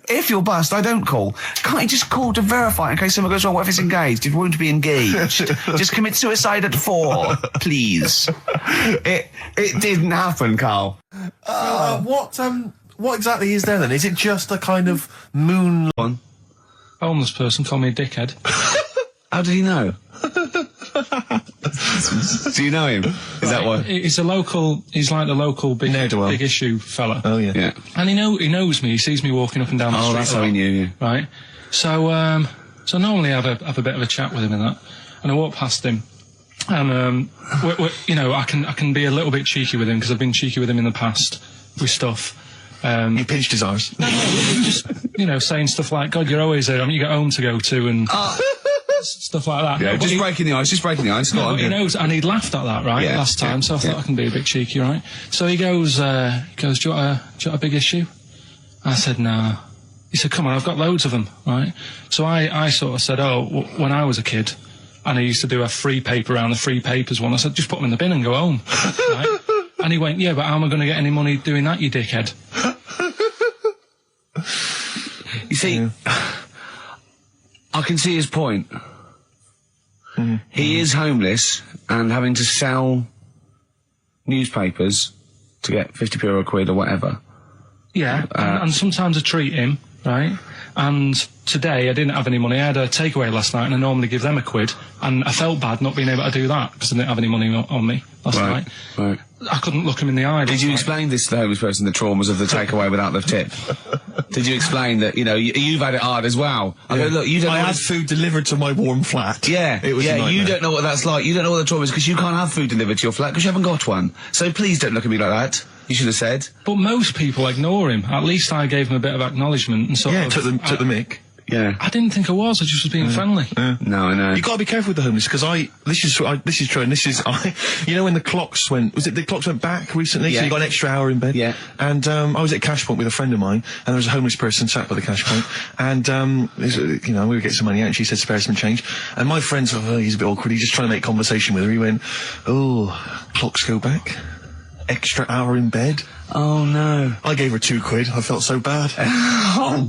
If you're bust, I don't call. Can't you just call to verify in case something goes wrong? What if it's engaged? If you want to be engaged, just commit suicide at 4, please. It didn't happen, Carl. What exactly is there then? Is it just a kind of moon? Homeless person told me a dickhead. How did he know? Do you know him? Is that why? He's like the local big issue fella. Oh yeah. And he knows me. He sees me walking up and down the street. Oh, that's how he knew you. Right. So normally I have a bit of a chat with him and that. And I walk past him, and I can be a little bit cheeky with him, because I've been cheeky with him in the past with stuff. You pinched his arse. No, just saying stuff like, "God, you're always there. I mean, you got home to go to," and stuff like that. Yeah, just breaking the ice. No, he knows, and he'd laughed at that last time, so I thought I can be a bit cheeky, right? So he goes, "Do you want a big issue?" I said, "No." He said, "Come on, I've got loads of them," right? So I sort of said, when I was a kid, and I used to do a free paper around the free papers one, I said, "Just put them in the bin and go home." Right? And he went, "Yeah, but how am I going to get any money doing that, you dickhead?" see, I can see his point. He is homeless and having to sell newspapers to get 50p or a quid or whatever. Yeah, and sometimes I treat him, right? And today I didn't have any money. I had a takeaway last night and I normally give them a quid. And I felt bad not being able to do that because I didn't have any money on me last night. Right. I couldn't look him in the eye. Did you explain this to the homeless person, the traumas of the takeaway without the tip? Did you explain that, you know, you've had it hard as well? I go, look, you don't I know had food delivered to my warm flat. Yeah, it was a nightmare. You don't know what that's like. You don't know what the trauma is because you can't have food delivered to your flat because you haven't got one. So please don't look at me like that. You should have said. But most people ignore him. At least I gave him a bit of acknowledgement and sort of... took the mick. Yeah. I didn't think I was. I just was being friendly. No, I know. You got to be careful with the homeless because this is true, and you know when the clocks went back recently, so you got an extra hour in bed. Yeah. And I was at Cash Point with a friend of mine, and there was a homeless person sat by the Cash Point, and we were getting some money out, and she said spare some change, and my friend thought, oh, he's a bit awkward. He's just trying to make conversation with her. He went, oh, clocks go back. Extra hour in bed. Oh no. I gave her £2. I felt so bad.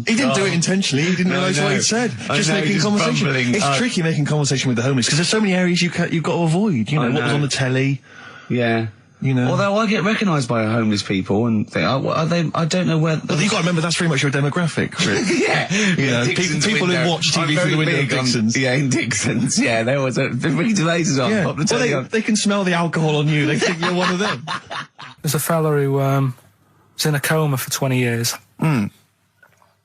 He didn't do it intentionally. He didn't realise what he said. Just making conversation. It's tricky making conversation with the homeless because there's so many areas you've got to avoid. You know, what was on the telly. Yeah. You know. Although I get recognised by homeless people and think, are they? I don't know where. But you got to remember that's very much your demographic, Rick. Yeah. You know, people who watch TV through the window of Dixon's. In Dixon's. Yeah, there was a Ricky Gervais is on. Yeah. Pop the telly on. They can smell the alcohol on you. They think you're one of them. There's a fella who was in a coma for 20 years.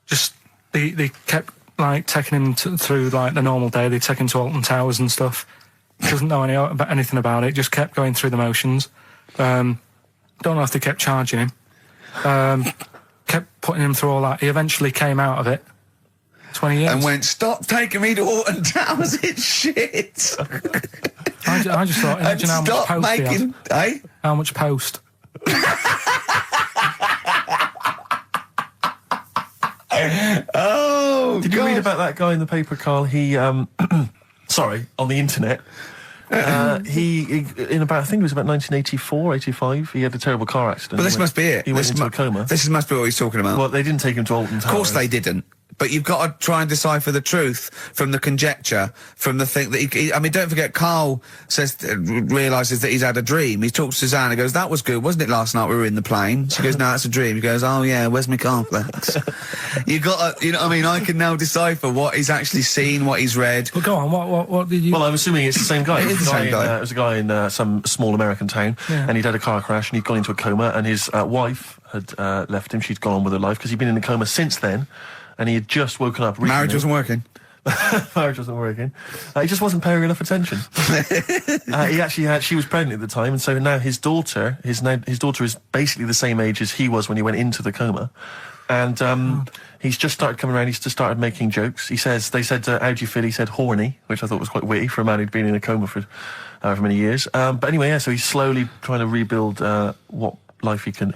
Just they kept like taking him through like the normal day. They take him to Alton Towers and stuff. Doesn't know anything about it. Just kept going through the motions. Don't know if they kept charging him. Kept putting him through all that. He eventually came out of it. 20 years. And went, stop taking me to Alton Towers, it's shit. I just thought, imagine how much post he had. Eh? How much post? Oh, Did you read about that guy in the paper, Carl? He, sorry, on the internet. He in about, I think it was about 1984, 85, he had a terrible car accident. But this must be it. He went into a coma. This must be what he's talking about. Well, they didn't take him to Alton Towers. Of course they didn't. But you've got to try and decipher the truth from the conjecture, from the thing that I mean, don't forget, Carl realises that he's had a dream. He talks to Susanna, goes, that was good, wasn't it, last night we were in the plane? She goes, no, that's a dream. He goes, oh yeah, where's my cornflakes? You got to, you know what I mean? I can now decipher what he's actually seen, what he's read. Well, go on, what did you... Well, I'm assuming it's the same guy. It is the same guy. It was a guy in some small American town, and he'd had a car crash, and he'd gone into a coma, and his wife had left him. She'd gone on with her life, because he'd been in a coma since then, and he had just woken up recently. Marriage wasn't working. Marriage wasn't working. He just wasn't paying enough attention. He actually had, she was pregnant at the time, and so now his daughter is basically the same age as he was when he went into the coma. And he's just started coming around, he's just started making jokes. They said, how do you feel? He said horny, which I thought was quite witty for a man who'd been in a coma for however many years. But anyway, yeah, so he's slowly trying to rebuild what life he can.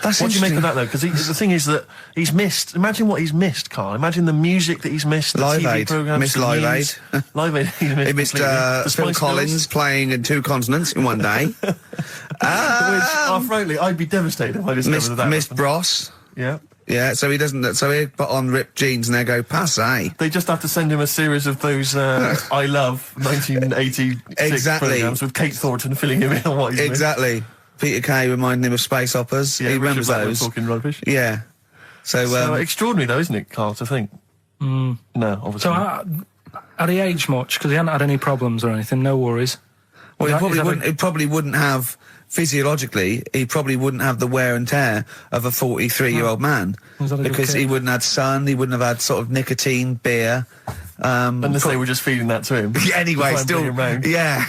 That's what do you make of that, though? Because the thing is that he's missed. Imagine what he's missed, Carl. Imagine the music that he's missed. The Live TV Aid. programs, Missed the Live news. Aid. Live Aid. He missed The Phil Spice Collins Girls. playing in 2 continents in one day. Which, frankly, I'd be devastated if I discovered that. Missed Bros. Yeah. Yeah, so he doesn't. So he put on ripped jeans and they go passe. They just have to send him a series of those I Love 1986 Exactly. programs with Kate Thornton filling him in on what he's Exactly. Peter Kay reminding him of space operas. Yeah, he remembers Richard Blackman those. talking rubbish. Yeah. So extraordinary, though, isn't it, Carl, to think? No, obviously. So, had he aged much? Because he hadn't had any problems or anything, no worries. well, he probably wouldn't have, physiologically, he probably wouldn't have the wear and tear of a 43-year-old man. Because he wouldn't have had sun, he wouldn't have had sort of nicotine, beer. Unless they were just feeding that to him. Anyway, still. Yeah.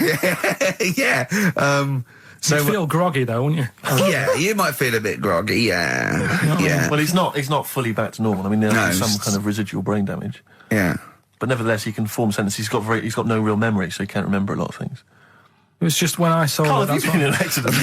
So You'd feel groggy, though, wouldn't you? Yeah, you might feel a bit groggy, yeah. Yeah. Well, he's not fully back to normal. I mean, there's some kind of residual brain damage. Yeah. But nevertheless, he can form sentences. He's got no real memory, so he can't remember a lot of things. It was just when I saw Carl, it, have that's you been in an accident?